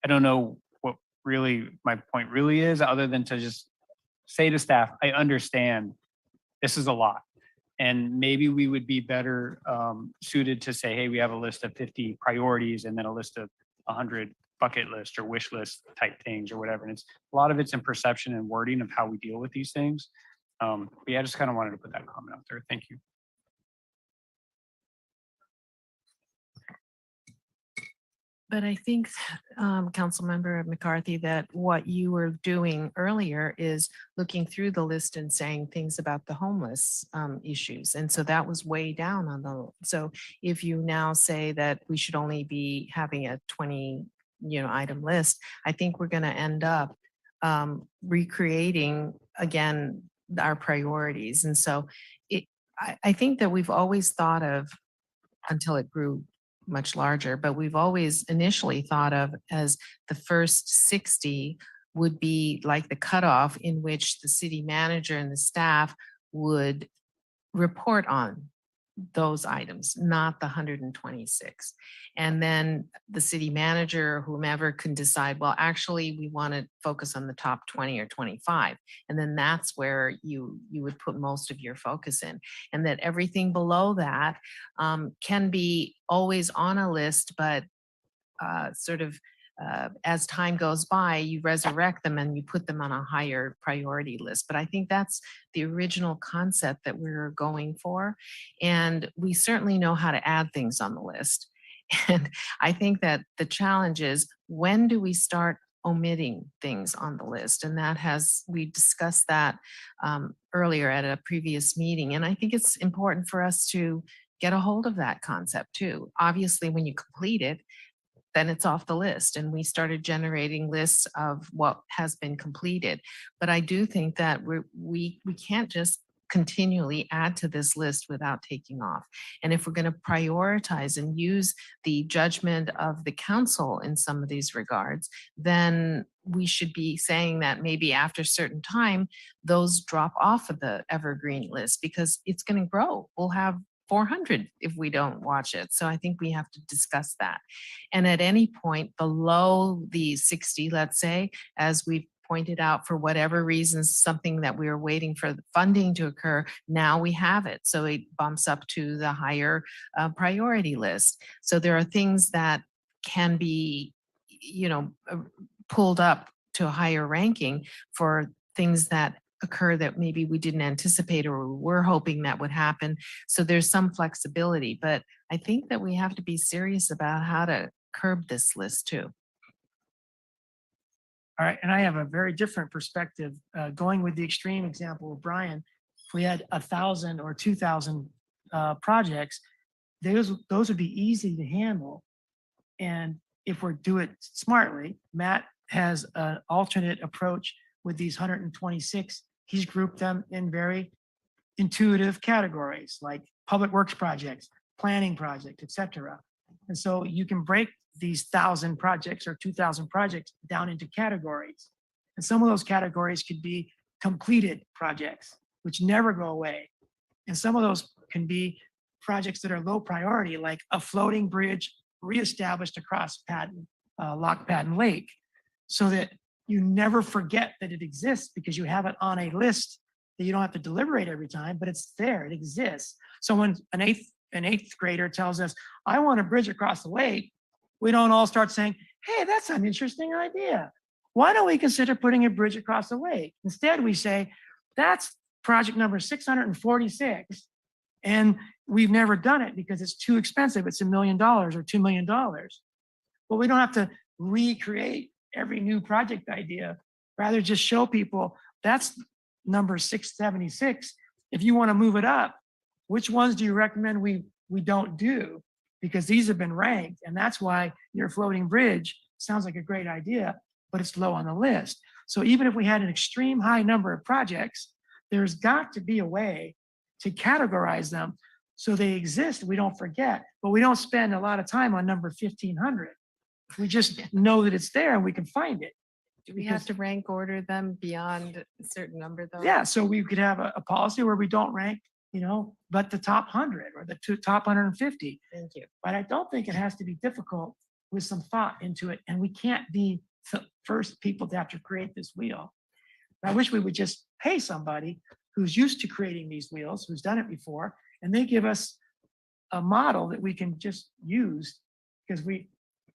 don't know what really my point really is, other than to just say to staff, I understand this is a lot. And maybe we would be better suited to say, hey, we have a list of 50 priorities and then a list of 100 bucket list or wish list type things or whatever. And a lot of it's in perception and wording of how we deal with these things. But yeah, I just kind of wanted to put that comment out there. Thank you. But I think, Councilmember McCarthy, that what you were doing earlier is looking through the list and saying things about the homeless issues. And so that was way down on the, so if you now say that we should only be having a 20, item list, I think we're going to end up recreating again our priorities. And so I think that we've always thought of, until it grew much larger, but we've always initially thought of as the first 60 would be like the cutoff in which the city manager and the staff would report on those items, not the 126. And then the city manager, whomever, can decide, well, actually, we want to focus on the top 20 or 25. And then that's where you would put most of your focus in. And that everything below that can be always on a list, but as time goes by, you resurrect them and you put them on a higher priority list. But I think that's the original concept that we're going for. And we certainly know how to add things on the list. And I think that the challenge is, when do we start omitting things on the list? And we discussed that earlier at a previous meeting. And I think it's important for us to get a hold of that concept too. Obviously, when you complete it, then it's off the list. And we started generating lists of what has been completed. But I do think that we can't just continually add to this list without taking off. And if we're going to prioritize and use the judgment of the council in some of these regards, then we should be saying that maybe after a certain time, those drop off of the evergreen list because it's going to grow. We'll have 400 if we don't watch it. So I think we have to discuss that. And at any point below the 60, let's say, as we've pointed out, for whatever reasons, something that we were waiting for the funding to occur, now we have it. So it bumps up to the higher priority list. So there are things that can be, pulled up to a higher ranking for things that occur that maybe we didn't anticipate or we were hoping that would happen. So there's some flexibility, but I think that we have to be serious about how to curb this list too. All right, and I have a very different perspective, going with the extreme example of Brian. If we had 1,000 or 2,000 projects, those would be easy to handle. And if we do it smartly, Matt has an alternate approach with these 126. He's grouped them in very intuitive categories like public works projects, planning projects, et cetera. And so you can break these 1,000 projects or 2,000 projects down into categories. And some of those categories could be completed projects, which never go away. And some of those can be projects that are low priority, like a floating bridge reestablished across Lock Patton Lake, so that you never forget that it exists because you have it on a list that you don't have to deliberate every time, but it's there, it exists. So when an eighth grader tells us, I want a bridge across the lake, we don't all start saying, hey, that's an interesting idea. Why don't we consider putting a bridge across the lake? Instead, we say, that's project number 646. And we've never done it because it's too expensive. It's $1 million or $2 million. But we don't have to recreate every new project idea. Rather, just show people that's number 676. If you want to move it up, which ones do you recommend we don't do? Because these have been ranked, and that's why your floating bridge sounds like a great idea, but it's low on the list. So even if we had an extreme high number of projects, there's got to be a way to categorize them so they exist, we don't forget, but we don't spend a lot of time on number 1,500. We just know that it's there and we can find it. Do we have to rank order them beyond a certain number though? Yeah, so we could have a policy where we don't rank, but the top 100 or the top 150. Thank you. But I don't think it has to be difficult with some thought into it. And we can't be the first people to have to create this wheel. I wish we would just pay somebody who's used to creating these wheels, who's done it before, and they give us a model that we can just use, because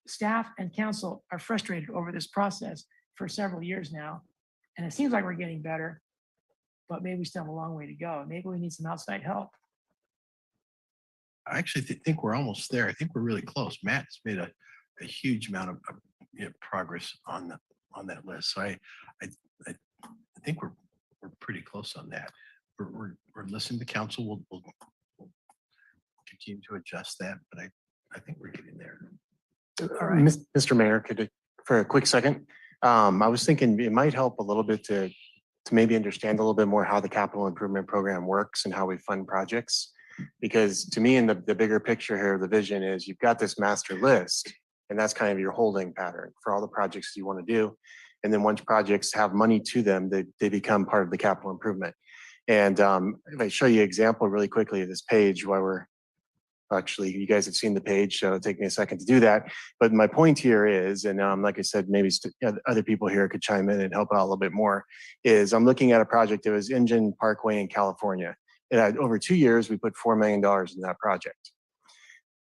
staff and council are frustrated over this process for several years now. And it seems like we're getting better, but maybe we still have a long way to go. Maybe we need some outside help. I actually think we're almost there. I think we're really close. Matt's made a huge amount of progress on that list. So I think we're pretty close on that. We're listening to council. We'll continue to adjust that, but I think we're getting there. All right. Mr. Mayor, for a quick second, I was thinking it might help a little bit to maybe understand a little bit more how the capital improvement program works and how we fund projects. Because to me, in the bigger picture here, the vision is you've got this master list, and that's kind of your holding pattern for all the projects you want to do. And then once projects have money to them, they become part of the capital improvement. And if I show you an example really quickly of this page, while we're actually, you guys have seen the page, so it'll take me a second to do that. But my point here is, and like I said, maybe other people here could chime in and help out a little bit more, is I'm looking at a project that was Engine Parkway in California. And over 2 years, we put $4 million in that project.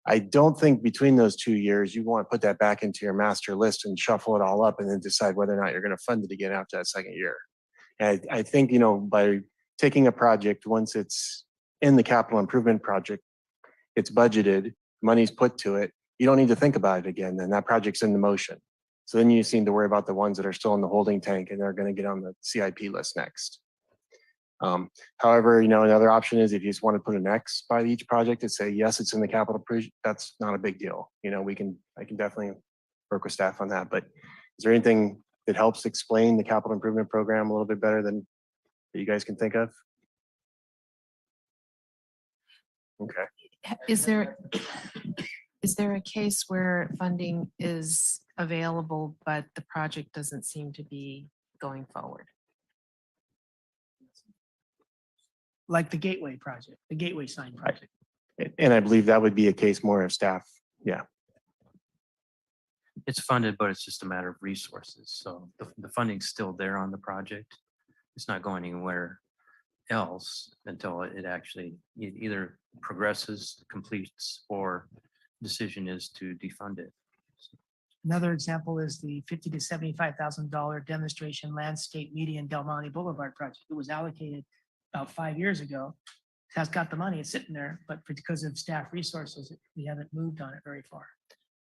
I don't think between those 2 years, you want to put that back into your master list and shuffle it all up and then decide whether or not you're going to fund it again after that second year. And I think, by taking a project, once it's in the capital improvement project, it's budgeted, money's put to it, you don't need to think about it again, then that project's in the motion. So then you just need to worry about the ones that are still in the holding tank and they're going to get on the CIP list next. However, another option is if you just want to put an X by each project and say, yes, it's in the capital, that's not a big deal. I can definitely work with staff on that. But is there anything that helps explain the capital improvement program a little bit better than that you guys can think of? Okay. Is there a case where funding is available, but the project doesn't seem to be going forward? Like the Gateway project, the Gateway sign project. And I believe that would be a case more of staff. Yeah. It's funded, but it's just a matter of resources. So the funding's still there on the project. It's not going anywhere else until it actually either progresses, completes, or decision is to defund it. Another example is the $50,000 to $75,000 demonstration landscape median Del Monte Boulevard project. It was allocated about 5 years ago. It has got the money, it's sitting there, but because of staff resources, we haven't moved on it very far.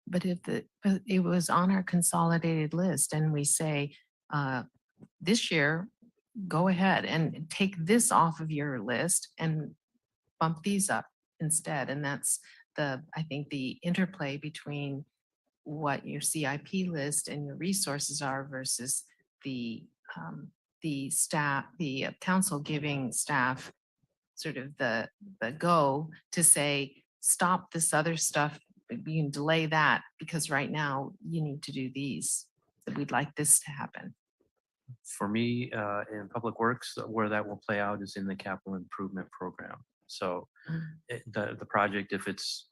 But but it was on our consolidated list and we say, this year, go ahead and take this off of your list and bump these up instead. And that's I think the interplay between what your CIP list and your resources are versus the staff, the council giving staff sort of the go to say, stop this other stuff. You can delay that because right now you need to do these. That we'd like this to happen. For me, in Public Works, where that will play out is in the capital improvement program. So the project, if it's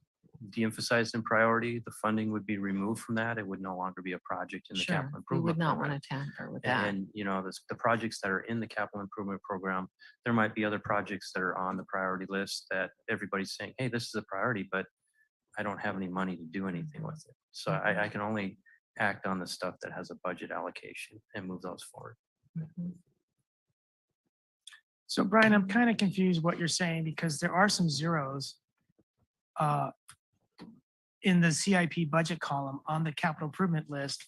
de-emphasized in priority, the funding would be removed from that. It would no longer be a project in the Sure, capital we improvement would not program. want to tamper with that. And, you know, the projects that are in the capital improvement program, there might be other projects that are on the priority list that everybody's saying, hey, this is a priority, but I don't have any money to do anything with it. So I can only act on the stuff that has a budget allocation and move those forward. Mhm. So Brian, I'm kind of confused what you're saying because there are some zeros in the CIP budget column on the capital improvement list,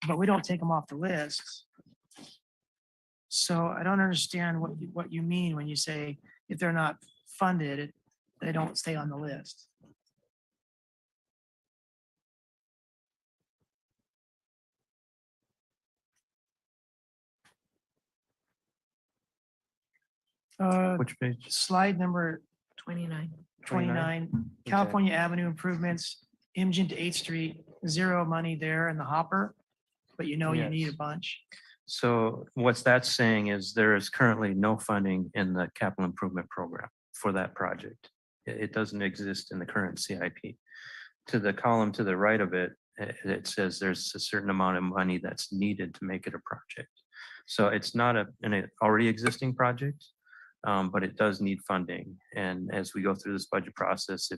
but we don't take them off the list. So I don't understand what you mean when you say if they're not funded, they don't stay on the list. Which page? Slide number 29. 29, California Avenue improvements, Imogene to 8th Street, zero money there in the hopper, but you know you need a Yes. bunch. So what's that's saying is there is currently no funding in the capital improvement program for that project. It doesn't exist in the current CIP. To the column to the right of it, it says there's a certain amount of money that's needed to make it a project. So it's not an already existing project, but it does need funding. And as we go through this budget process,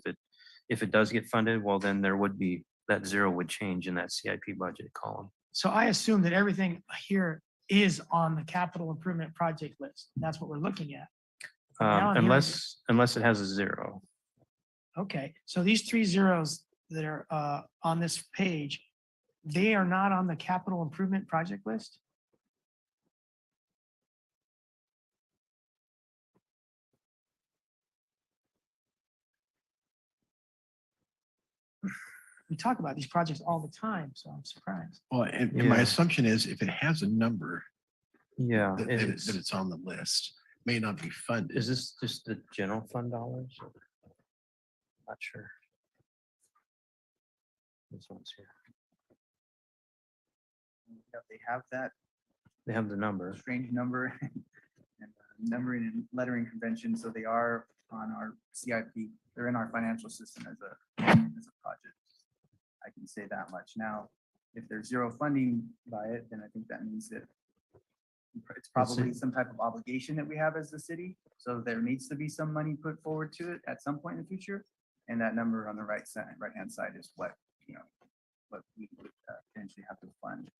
if it does get funded, well, then there would be, that zero would change in that CIP budget column. So I assume that everything here is on the capital improvement project list. That's what we're looking at. Now I'm hearing- Unless it has a zero. Okay, so these 3 zeros that are on this page, they are not on the capital improvement project list? We talk about these projects all the time, so I'm surprised. Well, and my Yeah. assumption is if it has a number, Yeah. that it's on the list, may not be funded. Is this just the general fund dollars? or- Not sure. This one's here. Yeah, they have that They have the number. strange number and numbering and lettering convention, so they are on our CIP. They're in our financial system as a project. I can say that much. Now, if there's zero funding by it, then I think that means that it's probably some type of obligation that we have as the city. So there needs to be some money put forward to it at some point in the future. And that number on the right-hand side is what, what we would potentially have to fund,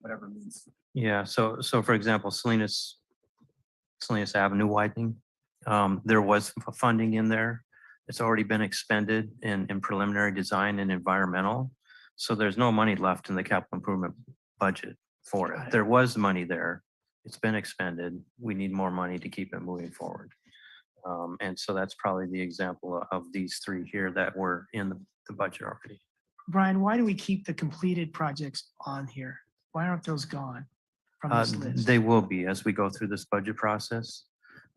whatever means. Yeah, so for example, Salinas Avenue widening, there was funding in there. It's already been expended in preliminary design and environmental. So there's no money left in the capital improvement budget for Got it. it. There was money there. It's been expended. We need more money to keep it moving forward. And so that's probably the example of these 3 here that were in the budget already. Brian, why do we keep the completed projects on here? Why aren't those gone from this list? They will be as we go through this budget process.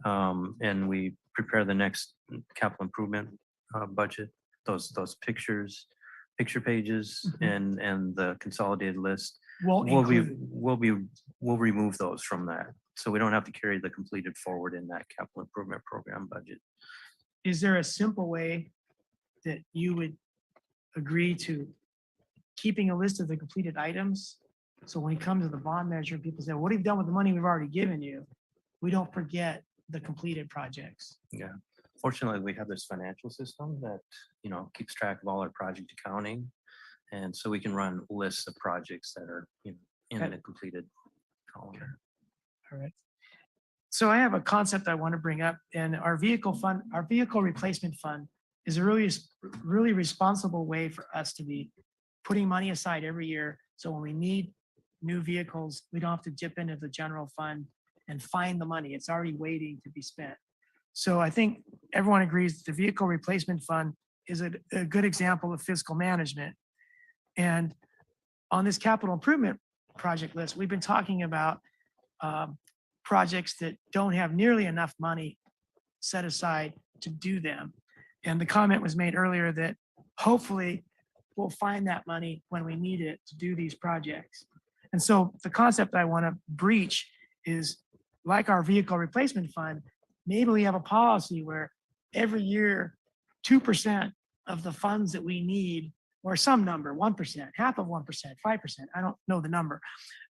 And we prepare the next capital improvement budget, those picture pages and the consolidated list. Won't include, We'll remove those from that. So we don't have to carry the completed forward in that capital improvement program budget. is there a simple way that you would agree to keeping a list of the completed items? So when it comes to the bond measure, people say, what have you done with the money we've already given you? We don't forget the completed projects. Yeah. Fortunately, we have this financial system that, keeps track of all our project accounting. And so we can run lists of projects that are, in Okay. a completed column. All right. So I have a concept I want to bring up, and our vehicle replacement fund is a really responsible way for us to be putting money aside every year. So when we need new vehicles, we don't have to dip into the general fund and find the money. It's already waiting to be spent. So I think everyone agrees that the vehicle replacement fund is a good example of fiscal management. And on this capital improvement project list, we've been talking about projects that don't have nearly enough money set aside to do them. And the comment was made earlier that hopefully we'll find that money when we need it to do these projects. And so the concept I want to breach is, like our vehicle replacement fund, maybe we have a policy where every year, 2% of the funds that we need, or some number, 1%, half of 1%, 5%, I don't know the number,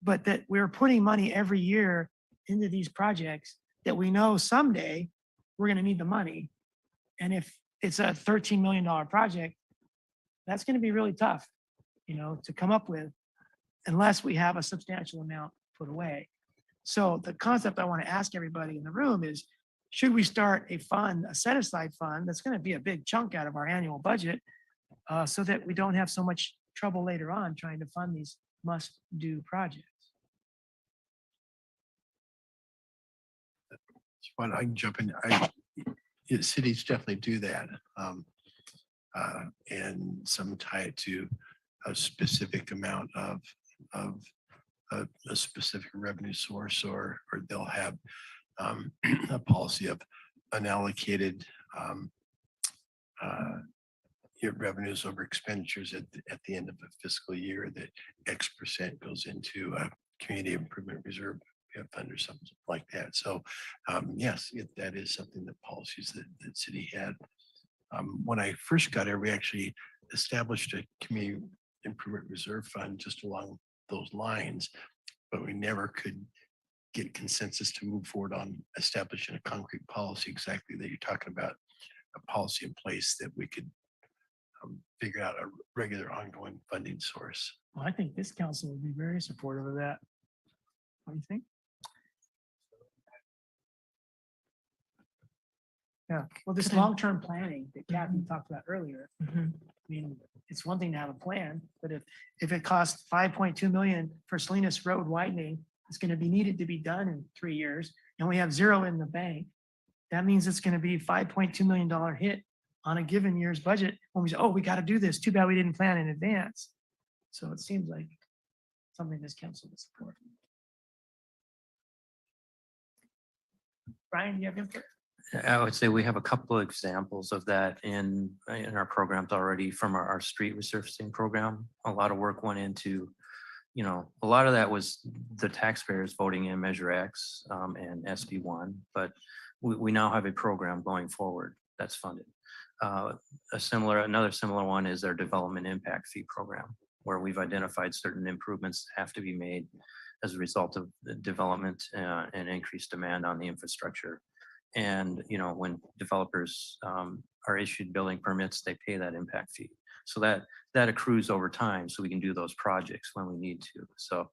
but that we're putting money every year into these projects that we know someday we're going to need the money. And if it's a $13 million project, that's going to be really tough, to come up with unless we have a substantial amount put away. So the concept I want to ask everybody in the room is, should we start a fund, a set aside fund that's going to be a big chunk out of our annual budget, so that we don't have so much trouble later on trying to fund these must do projects? But I can jump in. Cities definitely do that. And some tie it to a specific amount of a specific revenue source, or they'll have a policy of unallocated revenues over expenditures at the end of a fiscal year, that X% goes into a community improvement reserve fund or something like that. So yes, that is something that policies that city had. When I first got here, we actually established a community improvement reserve fund just along those lines, but we never could get consensus to move forward on establishing a concrete policy exactly that you're talking about, a policy in place that we could figure out a regular ongoing funding source. Well, I think this council would be very supportive of that. What do you think? Yeah, well, this Could I- long-term planning that Kathy talked about earlier, Mhm. I mean, it's one thing to have a plan, but if it costs 5.2 million for Salinas Road widening, it's going to be needed to be done in 3 years, and we have zero in the bank. That means it's going to be $5.2 million hit on a given year's budget when we say, oh, we got to do this. Too bad we didn't plan in advance. So it seems like something this council would support. Brian, do you have input? I would say we have a couple of examples of that in our programs already from our street resurfacing program. A lot of work went into, a lot of that was the taxpayers voting in Measure X and SB1, but we now have a program going forward that's funded. Another similar one is our development impact fee program, where we've identified certain improvements that have to be made as a result of the development and increased demand on the infrastructure. And, when developers are issued building permits, they pay that impact fee. So that accrues over time, so we can do those projects when we need to. So,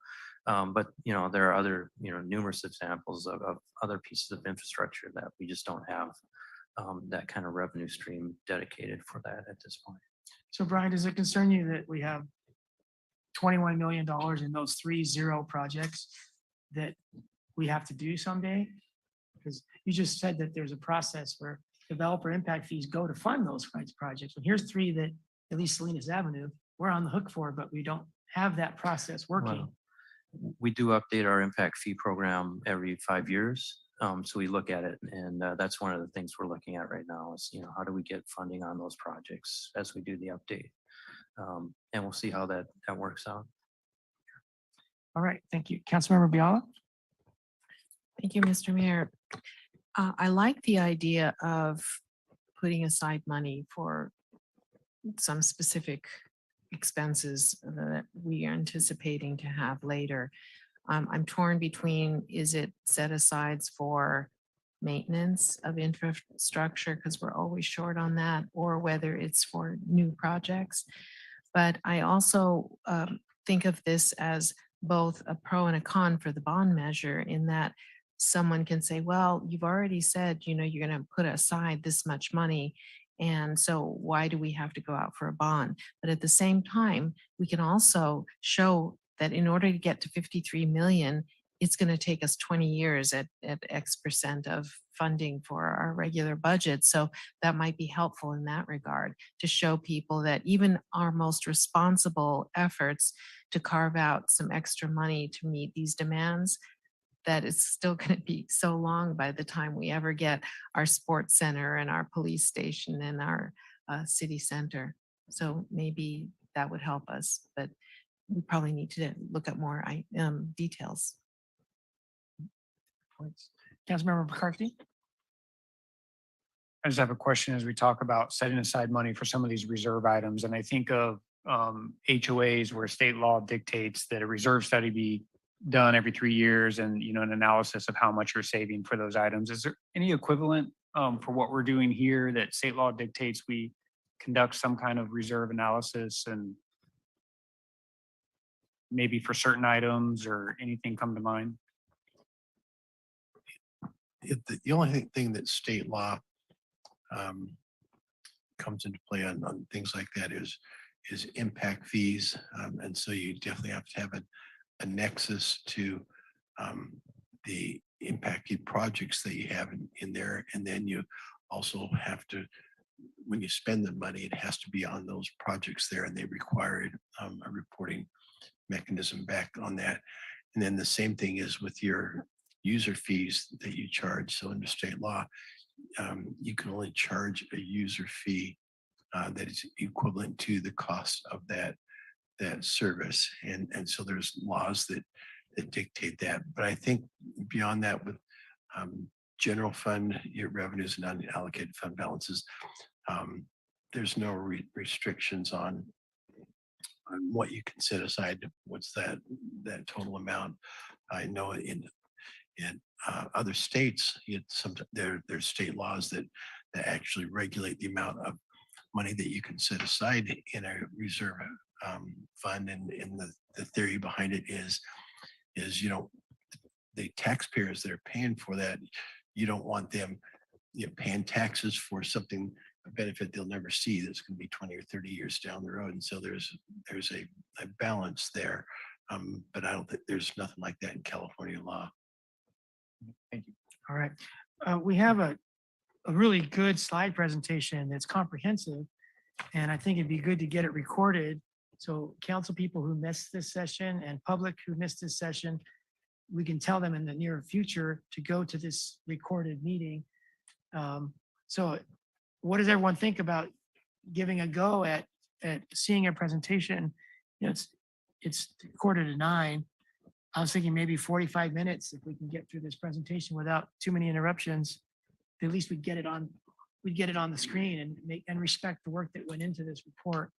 but, there are other, numerous examples of other pieces of infrastructure that we just don't have that kind of revenue stream dedicated for that at this point. So Brian, does it concern you that we have $21 million in those 3 zero projects that we have to do someday? Because you just said that there's a process where developer impact fees go to fund those projects. And here's 3 that, at least Salinas Avenue, we're on the hook for, but we don't have that process working. Well, we do update our impact fee program every 5 years. So we look at it, and that's one of the things we're looking at right now is, how do we get funding on those projects as we do the update? And we'll see how that works out. All right, thank you. Councilmember Biala? Thank you, Mr. Mayor. I like the idea of putting aside money for some specific expenses that we are anticipating to have later. I'm torn between, is it set asides for maintenance of infrastructure, because we're always short on that, or whether it's for new projects. But I also think of this as both a pro and a con for the bond measure, in that someone can say, well, you've already said, you're going to put aside this much money. And so why do we have to go out for a bond? But at the same time, we can also show that in order to get to 53 million, it's going to take us 20 years at X% of funding for our regular budget. So that might be helpful in that regard, to show people that even our most responsible efforts to carve out some extra money to meet these demands, that it's still going to be so long by the time we ever get our sports center and our police station and our city center. So maybe that would help us, but we probably need to look at more details. Councilmember McCarthy? I just have a question as we talk about setting aside money for some of these reserve items. And I think of HOAs where state law dictates that a reserve study be done every 3 years, and an analysis of how much you're saving for those items. Is there any equivalent for what we're doing here that state law dictates we conduct some kind of reserve analysis, and maybe for certain items, or anything come to mind? The only thing that state law comes into play on things like that is impact fees. And so you definitely have to have a nexus to the impacted projects that you have in there. And then you also have to, when you spend the money, it has to be on those projects there, and they require a reporting mechanism back on that. And then the same thing is with your user fees that you charge. So under state law, you can only charge a user fee that is equivalent to the cost of that service. And so there's laws that dictate that. But I think beyond that, with general fund, your revenues and unallocated fund balances, there's no restrictions on what you can set aside. What's that total amount? I know in other states, there's state laws that actually regulate the amount of money that you can set aside in a reserve fund. And the theory behind it is the taxpayers that are paying for that, you don't want them paying taxes for something, a benefit they'll never see, that's going to be 20 or 30 years down the road. And so there's a balance there. But I don't think there's nothing like that in California law. Thank you. All right. We have a really good slide presentation that's comprehensive, and I think it'd be good to get it recorded. So council people who missed this session and public who missed this session, we can tell them in the near future to go to this recorded meeting. So what does everyone think about giving a go at seeing a presentation? It's 8:45. I was thinking maybe 45 minutes if we can get through this presentation without too many interruptions. At least we'd get it on the screen and respect the work that went into this report.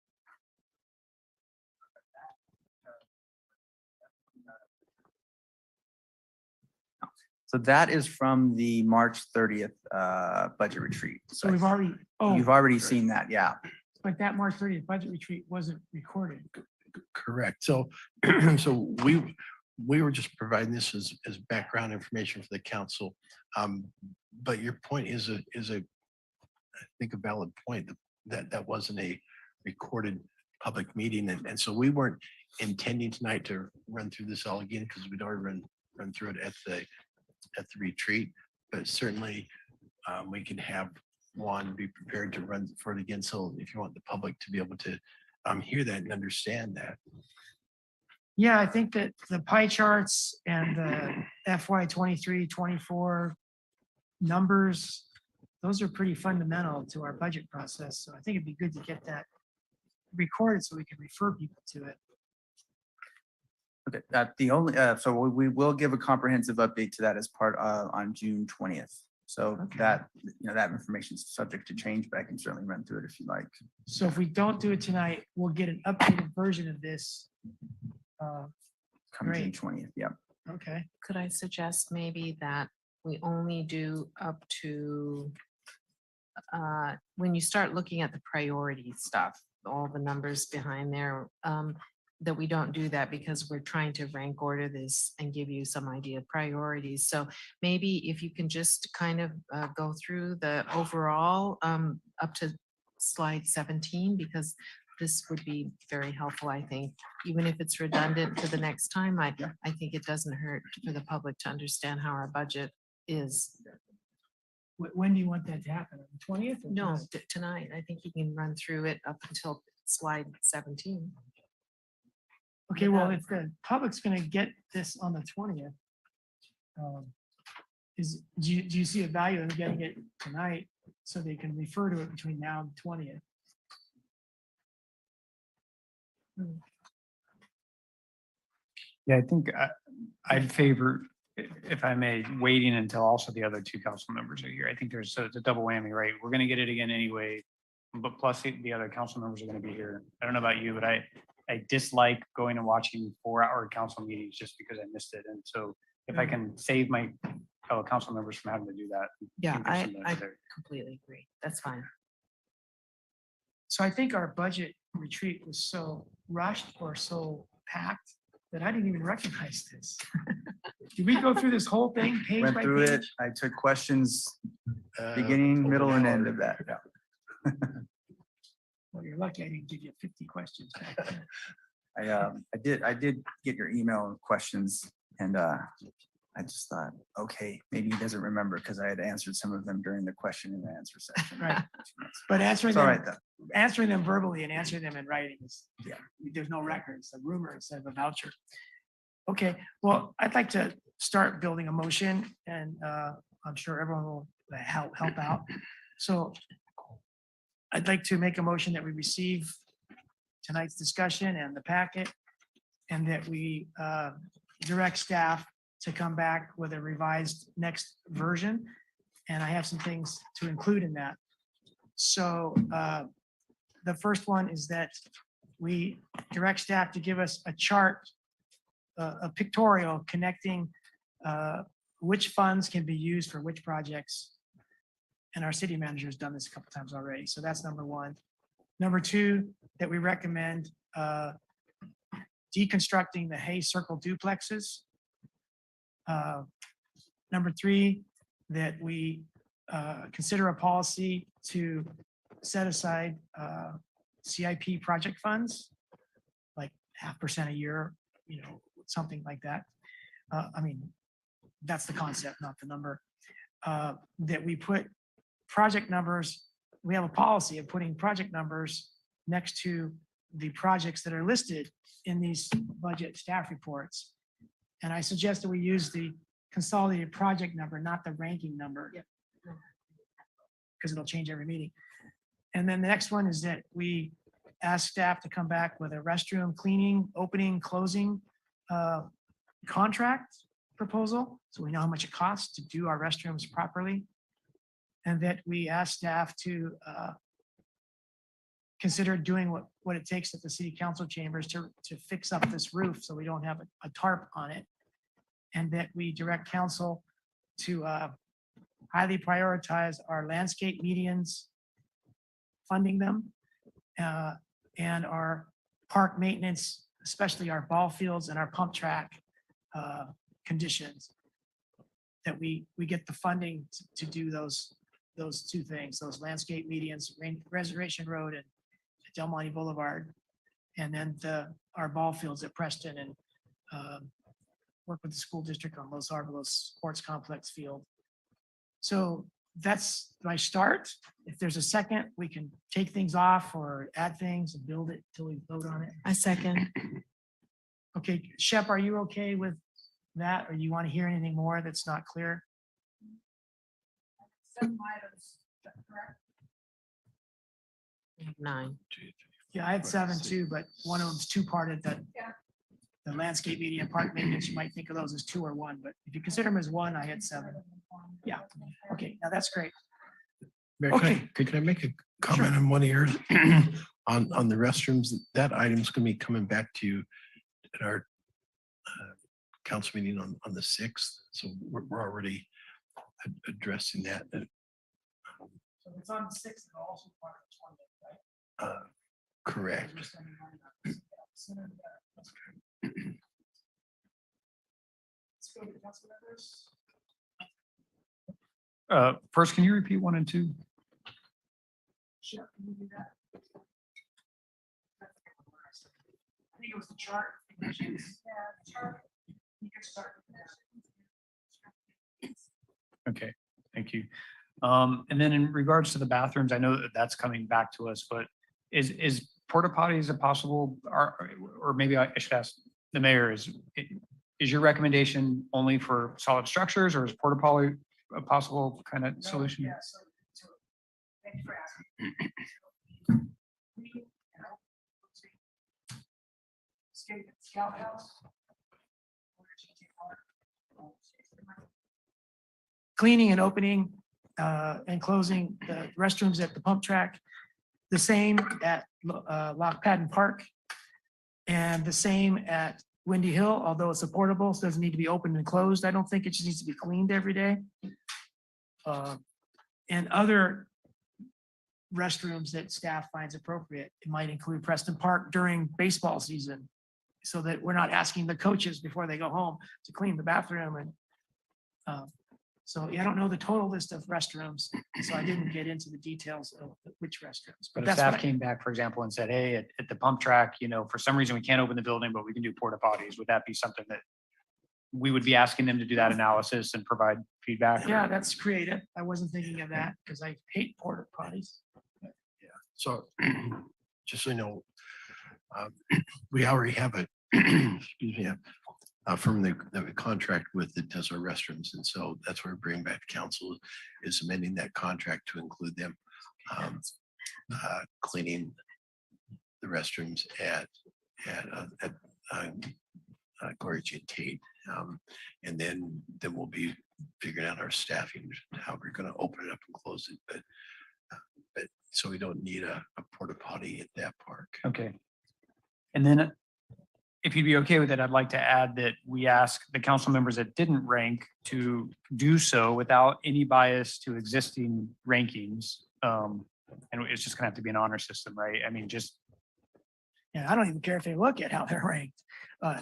So that is from the March 30th budget retreat. So we've already, You've already seen that, yeah. but that March 30th budget retreat wasn't recorded. Correct. So we were just providing this as background information for the council. But your point is I think a valid point, that wasn't a recorded public meeting. And so we weren't intending tonight to run through this all again, because we'd already run through it at the retreat. But certainly we can have Juan be prepared to run for it again. So if you want the public to be able to hear that and understand that. Yeah, I think that the pie charts and the FY 23, 24 numbers, those are pretty fundamental to our budget process. So I think it'd be good to get that recorded so we can refer people to it. Okay, the only, so we will give a comprehensive update to that as part on June 20th. So Okay. that, that information is subject to change, but I can certainly run through it if you like. So if we don't do it tonight, we'll get an updated version of this. Come June Great. 20th, yeah. Okay, Could I suggest maybe that we only do up to, when you start looking at the priority stuff, all the numbers behind there, that we don't do that because we're trying to rank order this and give you some idea of priorities. So maybe if you can just kind of go through the overall up to slide 17, because this would be very helpful, I think, even if it's redundant for the next time. I think it doesn't hurt for the public to understand how our budget is. when do you want that to happen? On the 20th? No, tonight, I think you can run through it up until slide 17. Okay, well, if the public's gonna get this on the 20th, do you see a value in getting it tonight so they can refer to it between now and the 20th? Yeah, I think I'd favor, if I may, waiting until also the other two council members are here. I think there's a double whammy, right? We're gonna get it again anyway, but plus the other council members are gonna be here. I don't know about you, but I dislike going and watching 4-hour council meetings just because I missed it. And so if I can save my fellow council members from having to do that. Yeah, think there's some I benefit there. completely agree. That's fine. So I think our budget retreat was so rushed or so packed that I didn't even recognize this. Did we go through this whole thing page Went by through it. page? I took questions beginning, middle, and end of that. Well, you're lucky I didn't give you 50 questions back then. I did get your email questions, and I just thought, okay, maybe he doesn't remember because I had answered some of them during the question and answer session. Right. But answering It's all right them, though. answering them verbally and answering them in writing is, yeah, there's no records, a rumor instead of a voucher. Okay, well, I'd like to start building a motion, and I'm sure everyone will help out. So I'd like to make a motion that we receive tonight's discussion and the packet, and that we direct staff to come back with a revised next version. And I have some things to include in that. So the first one is that we direct staff to give us a chart, a pictorial connecting which funds can be used for which projects. And our city manager has done this a couple times already. So that's number one. Number two, that we recommend deconstructing the Hay Circle duplexes. Number three, that we consider a policy to set aside CIP project funds, like 0.5% a year, something like that. I mean, that's the concept, not the number. That we put project numbers, we have a policy of putting project numbers next to the projects that are listed in these budget staff reports. And I suggest that we use the consolidated project number, not the ranking number. Because it'll change every meeting. And then the next one is that we ask staff to come back with a restroom cleaning, opening, closing contract proposal. So we know how much it costs to do our restrooms properly. And that we ask staff to consider doing what it takes at the city council chambers to fix up this roof so we don't have a tarp on it. And that we direct council to highly prioritize our landscape medians, funding them, and our park maintenance, especially our ball fields and our pump track conditions. That we get the funding to do those two things, those landscape medians, Reservation Road and Del Monte Boulevard, and then our ball fields at Preston, and work with the school district on Los Arbalos Sports Complex field. So that's my start. If there's a second, we can take things off or add things and build it till we vote on it. I second. Okay, Shep, are you okay with that? Or you want to hear anything more that's not clear? 9. Yeah, I had 7 too, but one of them's two-parted, that the landscape media and park maintenance, you might think of those as 2 or 1, but if you consider them as 1, I had 7. Yeah, okay, now that's great. Mayor, can Okay. can I make a comment on one of yours? On the restrooms, that item's gonna be coming back to you at our council meeting on the 6th. So we're already addressing that. So if it's on the 6th, it'll also part of the 20th, right? Correct. Let's go to council members. First, can you repeat 1 and 2? Sure, can you do that? I think it was the chart. Yeah, the chart. You can start with that. Okay, thank you. And then in regards to the bathrooms, I know that that's coming back to us, but is porta potties a possible, or maybe I should ask the mayor, is your recommendation only for solid structures, or is porta potty a possible kind of solution? Yeah, so thank you for asking. Scout house. Cleaning and opening and closing the restrooms at the pump track. The same at Lock Padden Park. And the same at Windy Hill, although it's a portable, so it doesn't need to be opened and closed. I don't think it just needs to be cleaned every day. And other restrooms that staff finds appropriate. It might include Preston Park during baseball season, so that we're not asking the coaches before they go home to clean the bathroom. And so yeah, I don't know the total list of restrooms, so I didn't get into the details of which restrooms. But if that's staff what I- came back, for example, and said, hey, at the pump track, for some reason we can't open the building, but we can do porta potties, would that be something that we would be asking them to do that analysis and provide feedback? Yeah, that's creative. I wasn't thinking of that because I hate porta potties. So just so you know, we already have a, excuse me, from the contract with that does our restrooms. And so that's where we bring back to council is amending that contract to include them cleaning the restrooms at Gloria Jean Tate. And then we'll be figuring out our staffing, how we're going to open it up and close it. But so we don't need a porta potty at that park. Okay. And then if you'd be okay with it, I'd like to add that we ask the council members that didn't rank to do so without any bias to existing rankings. And it's just gonna have to be an honor system, right? I mean, just, Yeah, I don't even care if they look at how they're ranked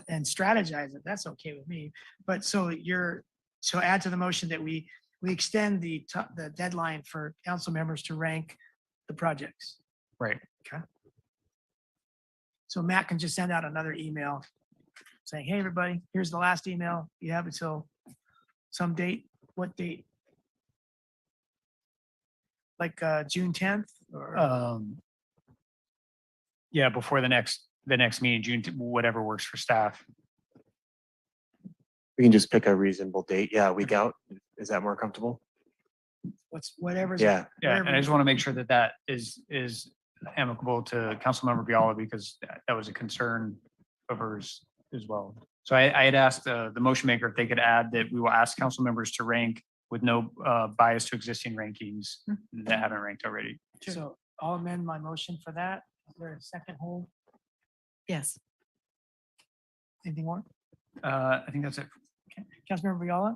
and strategize it. That's okay with me. But so add to the motion that we extend the deadline for council members to rank the projects. right. So Matt can just send out another email saying, hey, everybody, here's the last email. You have until some date. What date? Like June 10th or? Yeah, before the next meeting, June, whatever works for staff. We can just pick a reasonable date. Yeah, a week out. Is that more comfortable? Whatever's. Yeah. Yeah, and whatever- I just want to make sure that that is amicable to Councilmember Biala because that was a concern of hers as well. So I had asked the motion maker if they could add that we will ask council members to rank with no bias to existing rankings that haven't ranked already. So I'll amend my motion for that. Is there a second hold? Yes. Anything more? I think that's it. Councilmember Biala?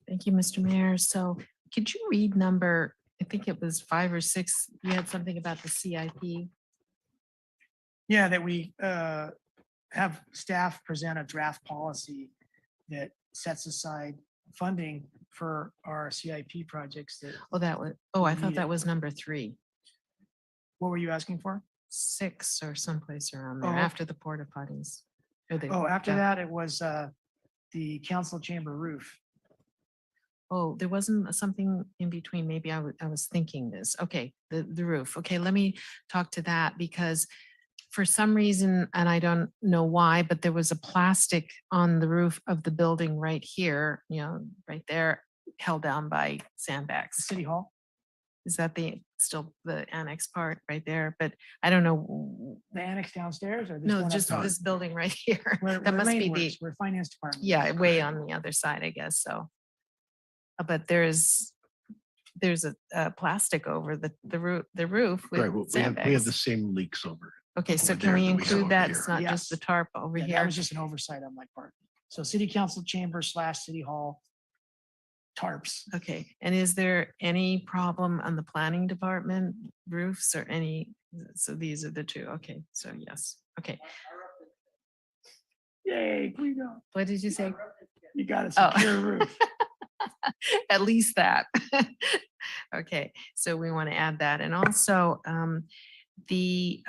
Thank you, Mr. Mayor. So could you read number, I think it was 5 or 6, you had something about the CIP? Yeah, that we have staff present a draft policy that sets aside funding for our CIP projects that, Oh, I thought Need that it. was number 3, what were you asking for? 6 or someplace around there Oh. after the porta potties. Or the- Oh, after yeah. that, it was the council chamber roof. Oh, there wasn't something in between. Maybe I was thinking this. Okay, the roof. Okay, let me talk to that because for some reason, and I don't know why, but there was a plastic on the roof of the building right here, right there. held down by sandbags. City Hall. Is that still the annex part right there? But I don't know. The annex downstairs or this No, one just uptown? this building right here. Where That must be Lane the, works, where finance department. yeah, is. way on the other side, I guess, so. But there's a plastic over the roof Right, with we have the sandbags. same leaks over. Okay, so over can there we that we have include over that? here. It's not just the Yes. tarp over Yeah, that here? was just an oversight on my part. So city council chamber / city hall tarps. Okay, and is there any problem on the planning department roofs or any, so these are the two, okay, so yes, okay. Yay, Guido. What did you say? You got a Oh. secure roof. At least that. Okay, so we want to add that. And also, the,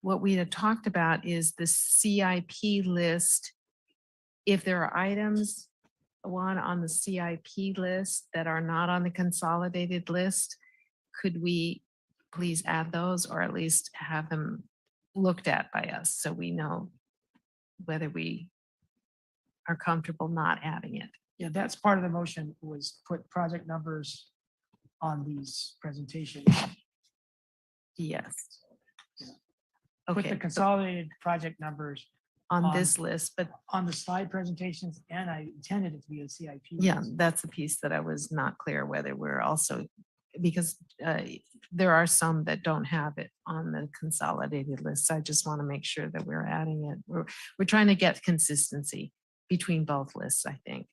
what we had talked about is the CIP list. If there are items, one on the CIP list that are not on the consolidated list, could we please add those or at least have them looked at by us so we know whether we are comfortable not adding it? Yeah, that's part of the motion was put project numbers on these presentations. Yes. Put Okay, the consolidated project numbers on on- this list, but on the slide presentations, and I intended it to be a CIP. yeah, list. that's the piece that I was not clear whether we're also, because there are some that don't have it on the consolidated list. So I just want to make sure that we're adding it. We're trying to get consistency between both lists, I think,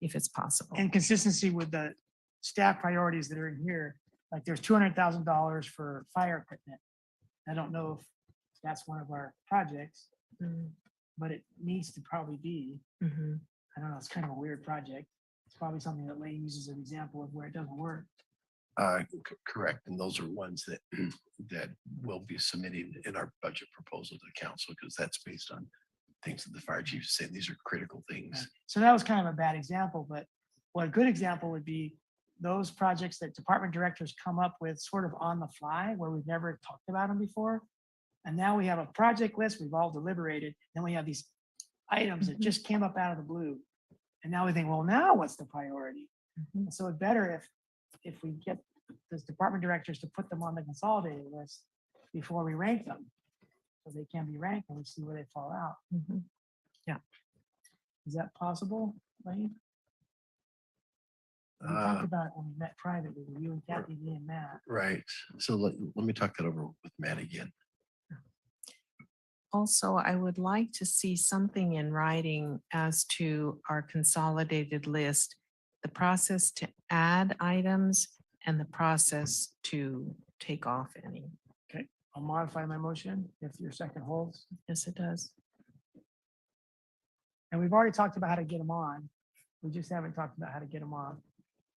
if it's possible. And consistency with the staff priorities that are in here, like there's $200,000 for fire equipment. I don't know if that's one of our projects, Mm, but it needs to probably be. mhm. I don't know, it's kind of a weird project. It's probably something that Lane uses as an example of where it doesn't work. Correct, and those are ones that, that will be submitted in our budget proposal to council, because that's based on things that the fire chief is saying, these are critical things. So that was kind of a bad example, but what a good example would be those projects that department directors come up with sort of on the fly, where we've never talked about them before. And now we have a project list, we've all deliberated, then we have these items that Mhm. just came up out of the blue. And now we think, well, now what's the priority? Mhm. And so it's better if we get those department directors to put them on the consolidated list before we rank them. So they can be ranked and we see where they fall out. Mhm. Is that possible, Lane? We Uh, talked about it when we met privately, with you and Kathy, me and Matt. Right, so let me talk that over with Matt again. Also, I would like to see something in writing as to our consolidated list, the process to add items and the process to take off any. I'll modify my motion if your second holds. Yes, it does. And we've already talked about how to get them on. We just haven't talked about how to get them off.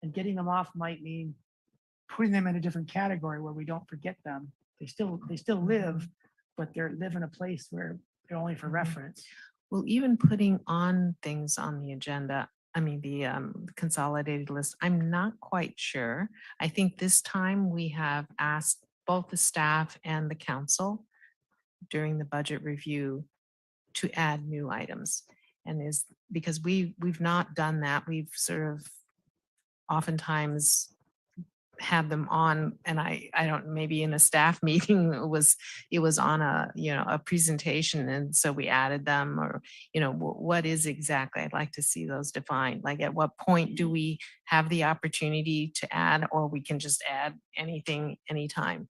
And getting them off might mean putting them in a different category where we don't forget them. They still live, but they're live in a place where they're only for Mhm. reference. Well, even putting on things on the agenda, I mean, the consolidated list, I'm not quite sure. I think this time we have asked both the staff and the council during the budget review to add new items. And is, because we've not done that. We've sort of oftentimes have them on, and I don't, maybe in a staff meeting, it was on a presentation, and so we added them, or, what is exactly, I'd like to see those defined. Like, at what point do we have the opportunity to add, or we can just add anything, anytime?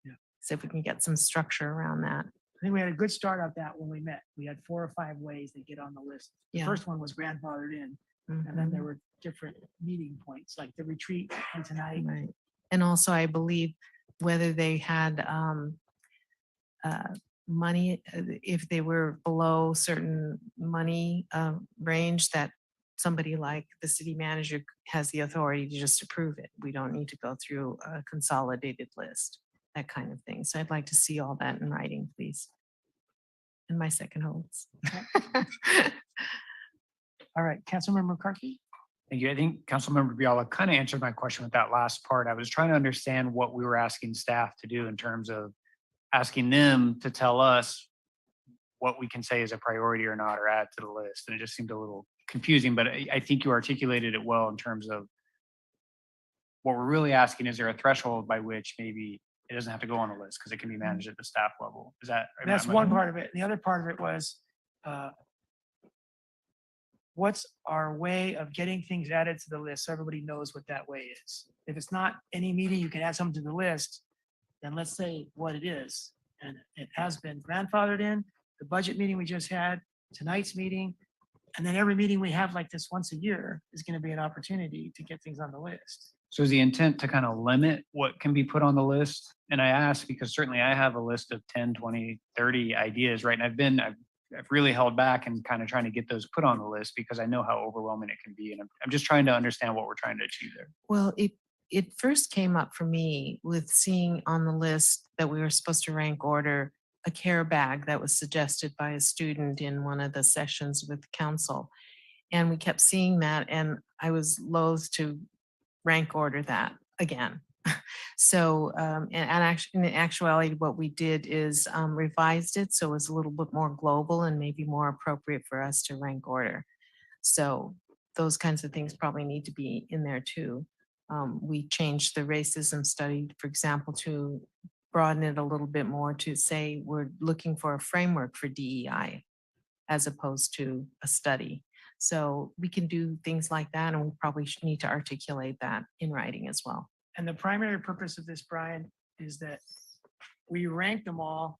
Yeah. So if we can get some structure around that. I think we had a good start of that when we met. We had 4 or 5 ways to get on the list. The Yeah. first one was grandfathered in, and then Mhm. there were different meeting points, like the retreat and tonight. Right. And also, I believe whether they had money, if they were below certain money range, that somebody like the city manager has the authority to just approve it. We don't need to go through a consolidated list, that kind of thing. So I'd like to see all that in writing, please. And my second holds. All right, Councilmember McCarthy? Thank you. I think Councilmember Biala kind of answered my question with that last part. I was trying to understand what we were asking staff to do in terms of asking them to tell us what we can say is a priority or not, or add to the list. And it just seemed a little confusing, but I think you articulated it well in terms of what we're really asking, is there a threshold by which maybe it doesn't have to go on the list because it can be managed at the staff level? Is that? That's one part of it. The other part of it was, what's our way of getting things added to the list so everybody knows what that way is? If it's not any meeting, you can add something to the list, then let's say what it is. And it has been grandfathered in, the budget meeting we just had, tonight's meeting, and then every meeting we have like this once a year is going to be an opportunity to get things on the list. So is the intent to kind of limit what can be put on the list? And I ask because certainly I have a list of 10, 20, 30 ideas, right? And I've really held back and kind of trying to get those put on the list because I know how overwhelming it can be. And I'm just trying to understand what we're trying to achieve there. Well, it first came up for me with seeing on the list that we were supposed to rank order a care bag that was suggested by a student in one of the sessions with council. And we kept seeing that, and I was loath to rank order that again. So, in actuality, what we did is revised it so it was a little bit more global and maybe more appropriate for us to rank order. So those kinds of things probably need to be in there too. We changed the racism study, for example, to broaden it a little bit more to say we're looking for a framework for DEI as opposed to a study. So we can do things like that, and we probably need to articulate that in writing as well. And the primary purpose of this, Brian, is that we ranked them all,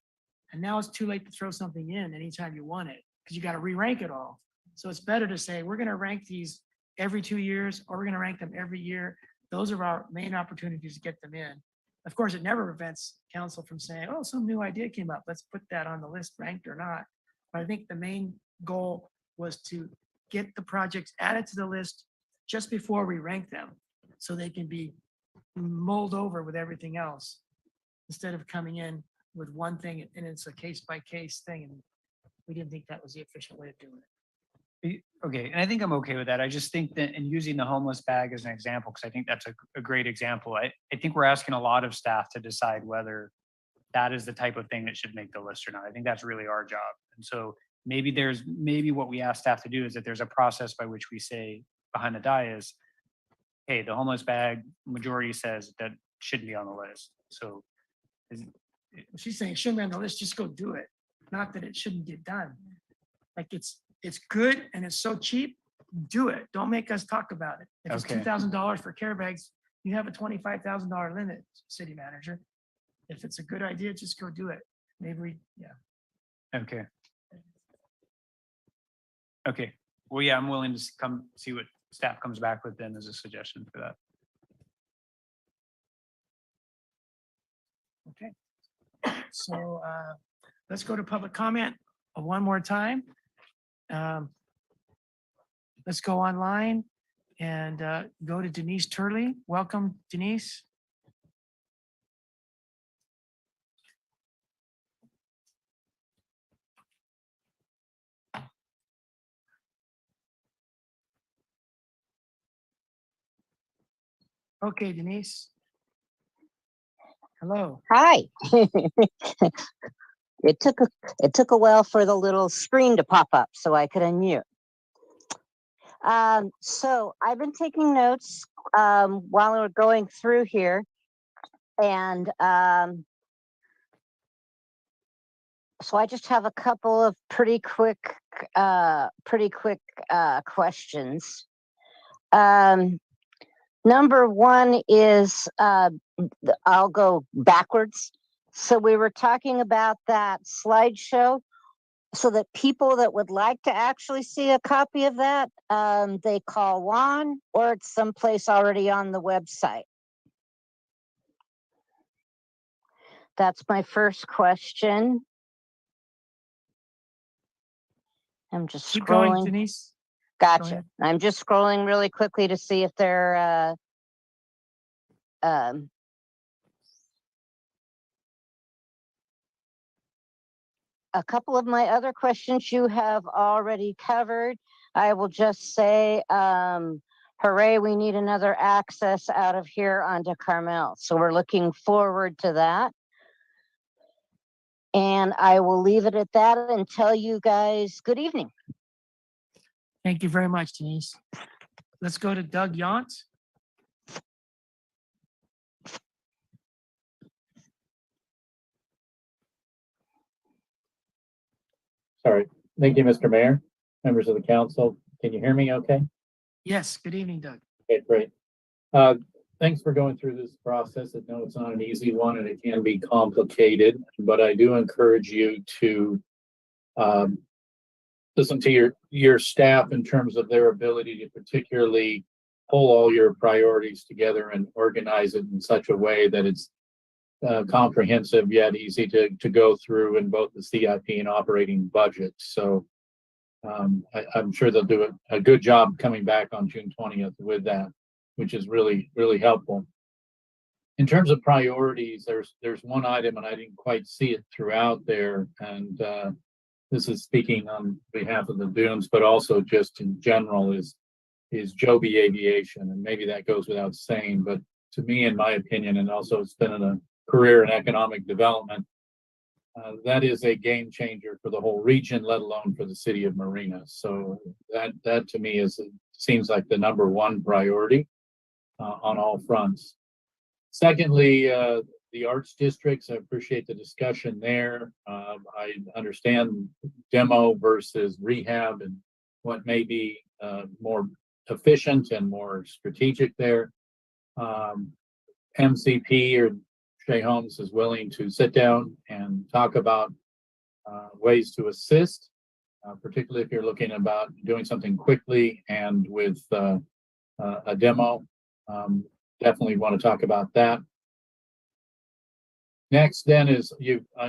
and now it's too late to throw something in anytime you want it, because you got to re-rank it all. So it's better to say, we're going to rank these every 2 years, or we're going to rank them every year. Those are our main opportunities to get them in. Of course, it never prevents council from saying, oh, some new idea came up. Let's put that on the list, ranked or not. But I think the main goal was to get the projects added to the list just before we rank them, so they can be mulled over with everything else, instead of coming in with one thing and it's a case by case thing. And we didn't think that was the efficient way of doing it. Okay, and I think I'm okay with that. I just think that in using the homeless bag as an example, because I think that's a great example, I think we're asking a lot of staff to decide whether that is the type of thing that should make the list or not. I think that's really our job. And so maybe what we ask staff to do is that there's a process by which we say behind the dais, hey, the homeless bag majority says that shouldn't be on the list. So She's saying it shouldn't be on the list, just go do it. Not that it shouldn't get done. Like it's good and it's so cheap, do it. Don't make us talk about it. If it's Okay. $2,000 for care bags, you have a $25,000 limit, city manager. If it's a good idea, just go do it. Maybe okay. Okay. Well, yeah, I'm willing to come see what staff comes back with then as a suggestion for that. Okay. So let's go to public comment one more time. Let's go online and go to Denise Turley. Welcome, Denise. Okay, Denise. Hello. Hi. It took a while for the little screen to pop up so I could unmute. So I've been taking notes while we're going through here, and so I just have a couple of pretty quick questions. Number one is I'll go backwards. So we were talking about that slideshow, so that people that would like to actually see a copy of that, they call Juan, or it's someplace already on the website. That's my first question. I'm just Keep going, scrolling. Denise. Gotcha. ahead. I'm just scrolling really quickly to see if they're a couple of my other questions you have already covered. I will just say, hooray, we need another access out of here onto Carmel. So we're looking forward to that. And I will leave it at that and tell you guys good evening. Thank you very much, Denise. Let's go to Doug Yant. Sorry. Thank you, Mr. Mayor, members of the council. Can you hear me okay? Yes, good evening, Doug. Okay, great. Thanks for going through this process. I know it's not an easy one and it can be complicated, but I do encourage you to listen to your staff in terms of their ability to particularly pull all your priorities together and organize it in such a way that it's comprehensive yet easy to go through in both the CIP and operating budget. So I'm sure they'll do a good job coming back on June 20th with that, which is really, really helpful. In terms of priorities, there's one item, and I didn't quite see it throughout there, and this is speaking on behalf of the Dunes, but also just in general is Joby Aviation, and maybe that goes without saying, but to me, in my opinion, and also it's been in a career in economic development, that is a game changer for the whole region, let alone for the city of Marina. So that to me seems like the number one priority on all fronts. Secondly, the arts districts, I appreciate the discussion there. I understand demo versus rehab and what may be more efficient and more strategic there. MCP or Shea Holmes is willing to sit down and talk about ways to assist, particularly if you're looking about doing something quickly and with a demo. Definitely want to talk about that. Next then is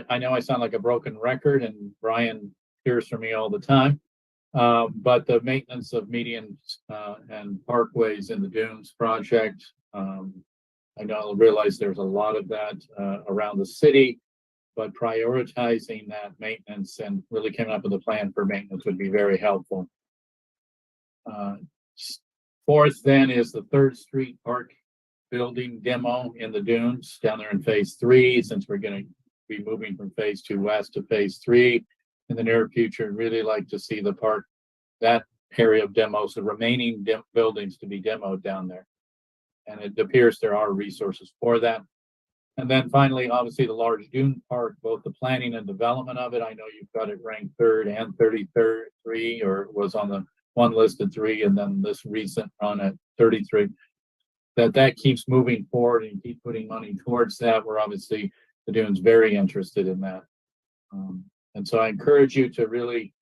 I know I sound like a broken record and Brian hears from me all the time, but the maintenance of medians and parkways in the Dunes project, I know realize there's a lot of that around the city, but prioritizing that maintenance and really coming up with a plan for maintenance would be very helpful. Fourth then is the 3rd Street Park building demo in the Dunes down there in phase 3, since we're going to be moving from phase 2 west to phase 3 in the near future. Really like to see the park, that area of demos, the remaining buildings to be demoed down there. And it appears there are resources for that. And then finally, obviously the large dune park, both the planning and development of it. I know you've got it ranked 3rd and 33, or was on the one listed 3, and then this recent run at 33. That keeps moving forward and keep putting money towards that. We're obviously, the Dunes, very interested in that. And so I encourage you to really,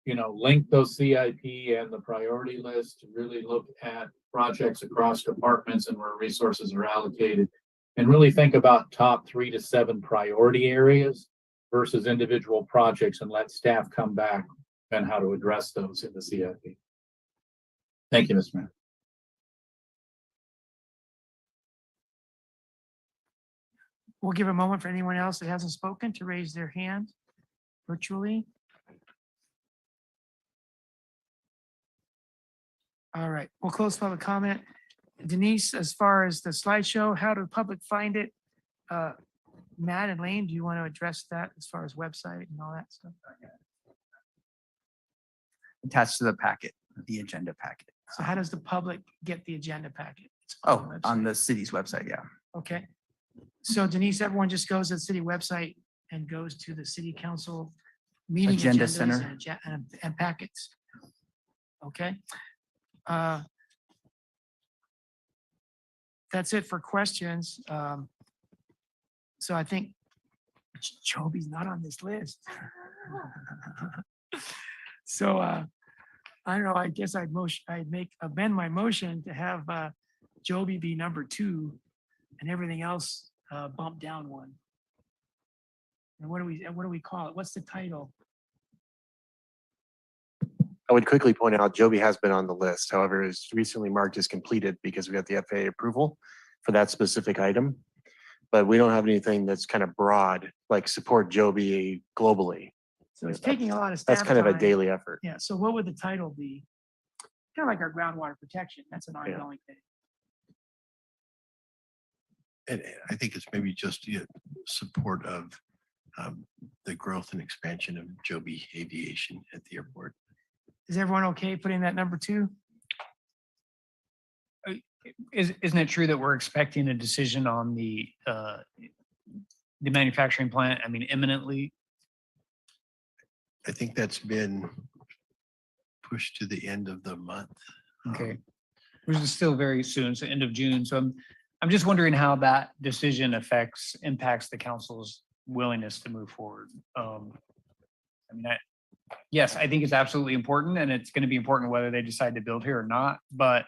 link those CIP and the priority list to really look at projects across departments and where resources are allocated, and really think about top 3 to 7 priority areas versus individual projects, and let staff come back and how to address those in the CIP. Thank you, Mr. Mayor. We'll give a moment for anyone else that hasn't spoken to raise their hand virtually. All right, we'll close public comment. Denise, as far as the slideshow, how do the public find it? Matt and Lane, do you want to address that as far as website and all that stuff? Attached to the packet, the agenda packet. So how does the public get the agenda packet? It's on the On website. the city's website, yeah. Okay. So Denise, everyone just goes to the city website and goes to the city council meeting Agenda agendas center. and packets. Okay. That's it for questions. So I think Joby's not on this list. So I don't know, I guess I'd amend my motion to have Joby be number 2 and everything else bump down 1. And what do we call it? What's the title? I would quickly point out Joby has been on the list. However, it's recently marked as completed because we got the FAA approval for that specific item. But we don't have anything that's kind of broad, like support Joby globally. So it's taking a lot of staff That's kind of a time. daily effort. Yeah, so what would the title be? Kind of like our groundwater protection. That's an ongoing thing. And I think it's maybe just support of the growth and expansion of Joby Aviation at the airport. Is everyone okay putting that number 2? Isn't it true that we're expecting a decision on the manufacturing plant? I mean, imminently? I think that's been pushed to the end of the month. Okay. Which is still very soon, so end of June. So I'm just wondering how that decision impacts the council's willingness to move forward. I mean, yes, I think it's absolutely important, and it's going to be important whether they decide to build here or not, but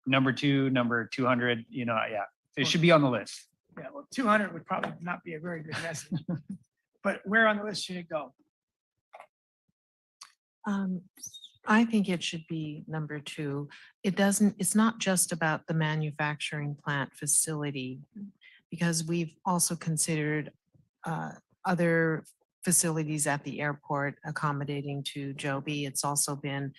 number 2, number 200, yeah, it should be on the list. Yeah, well, 200 would probably not be a very good message. But where on the list should it go? I think it should be number 2. It's not just about the manufacturing plant facility, because we've also considered other facilities at the airport accommodating to Joby. It's also been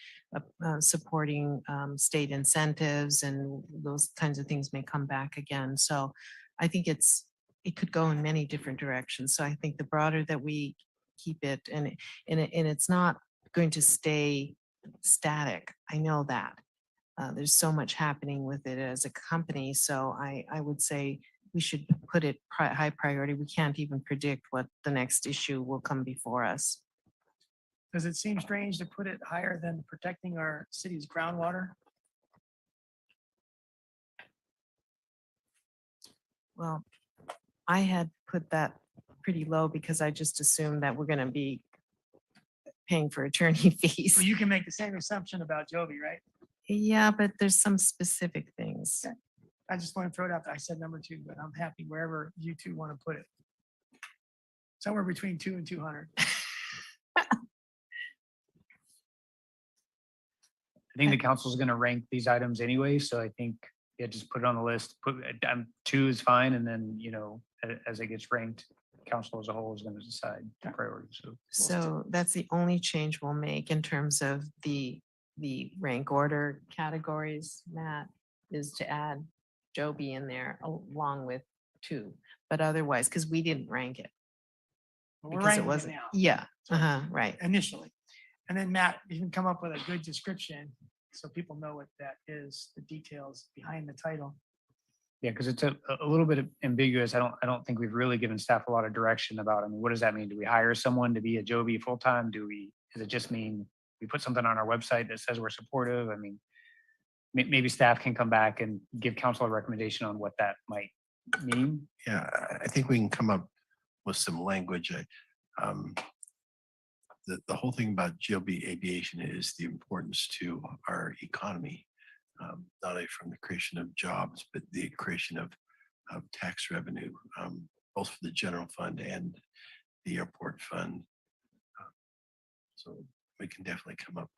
supporting state incentives, and those kinds of things may come back again. So I think it could go in many different directions. So I think the broader that we keep it, and it's not going to stay static. I know that. There's so much happening with it as a company. So I would say we should put it high priority. We can't even predict what the next issue will come before us. Does it seem strange to put it higher than protecting our city's groundwater? Well, I had put that pretty low because I just assumed that we're going to be paying for attorney fees. Well, you can make the same assumption about Joby, right? Yeah, but there's some specific things. Okay. I just want to throw it out there. I said number 2, but I'm happy wherever you two want to put it. Somewhere between 2 and 200. I think the council's going to rank these items anyway, so I think, yeah, just put it on the list. 2 is fine, and then, as it gets ranked, council as a whole is going to decide the priorities. So that's the only change we'll make in terms of the rank order categories, Matt, is to add Joby in there along with 2. But otherwise, because we didn't rank it. We're Because ranking it it wasn't, now yeah, right. initially. And then Matt, you can come up with a good description so people know what that is, the details behind the title. Yeah, because it's a little bit ambiguous. I don't think we've really given staff a lot of direction about, I mean, what does that mean? Do we hire someone to be a Joby full-time? Does it just mean we put something on our website that says we're supportive? I mean, maybe staff can come back and give council a recommendation on what that might mean. Yeah, I think we can come up with some language. The whole thing about GLB aviation is the importance to our economy, not only from the creation of jobs, but the creation of tax revenue, both for the general fund and the airport fund. So we can definitely come up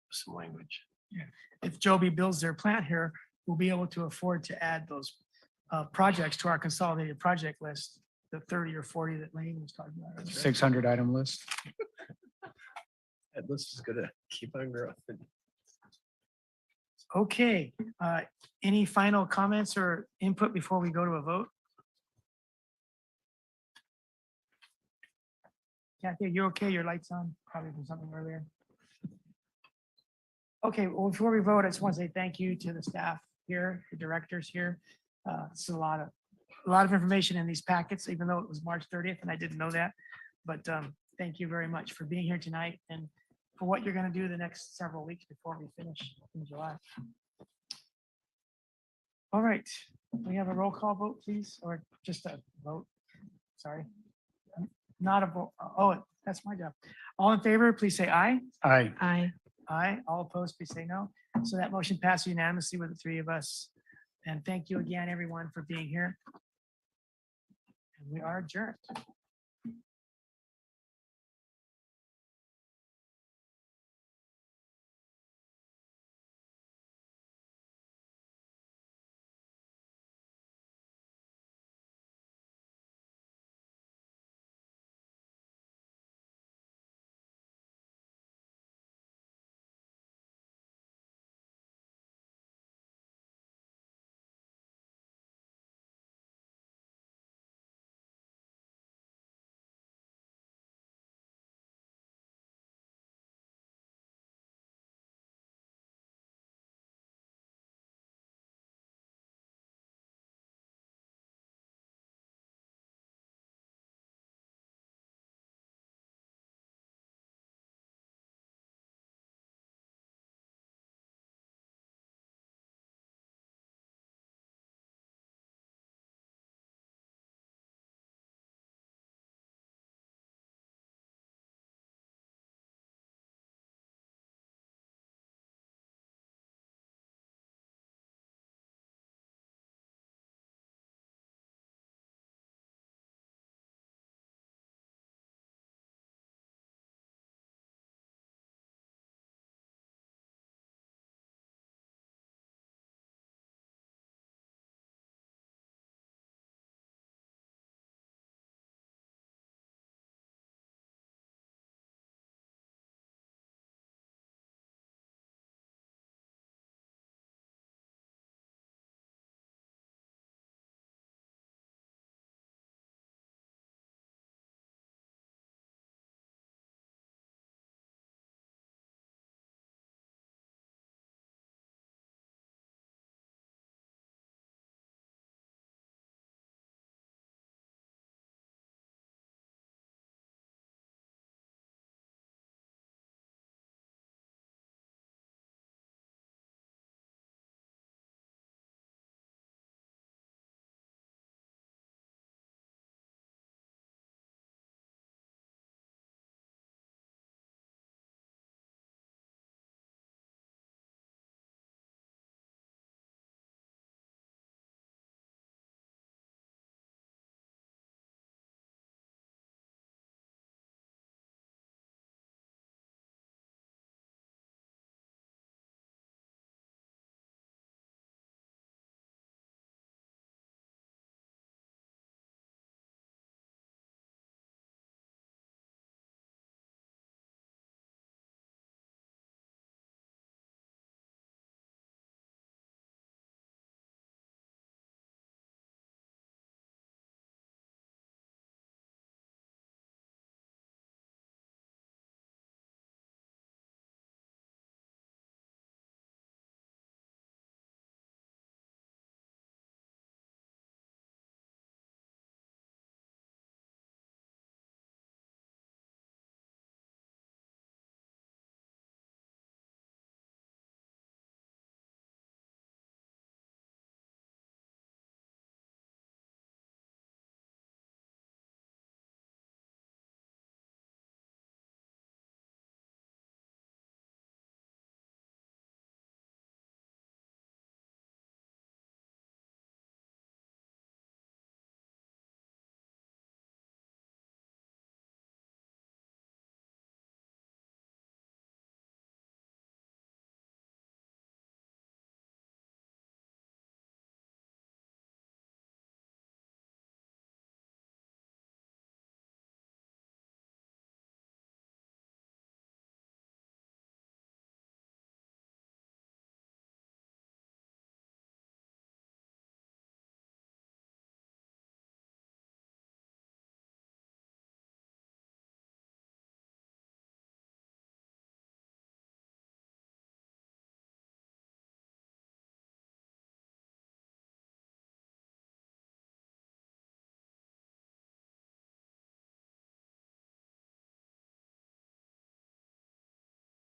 with some language. If Joby builds their plant here, we'll be able to afford to add those projects to our consolidated project list, the 30 or 40 that Lane was talking about. That's right. 600 item list. That list is gonna keep on growing. Okay, any final comments or input before we go to a vote? Kathy, are you okay? Your light's on, probably from something earlier. Okay, well, before we vote, I just want to say thank you to the staff here, the directors here. It's a lot of information in these packets, even though it was March 30th and I didn't know that. But thank you very much for being here tonight and for what you're going to do the next several weeks before we finish in July. All right, we have a roll call vote, please, or just a vote? Sorry. Not a vote. Oh, that's my job. All in favor, please say aye. Aye. Aye. All opposed, please say no. So that motion passed unanimously with the 3 of us. And thank you again, everyone, for being here. And we are adjourned.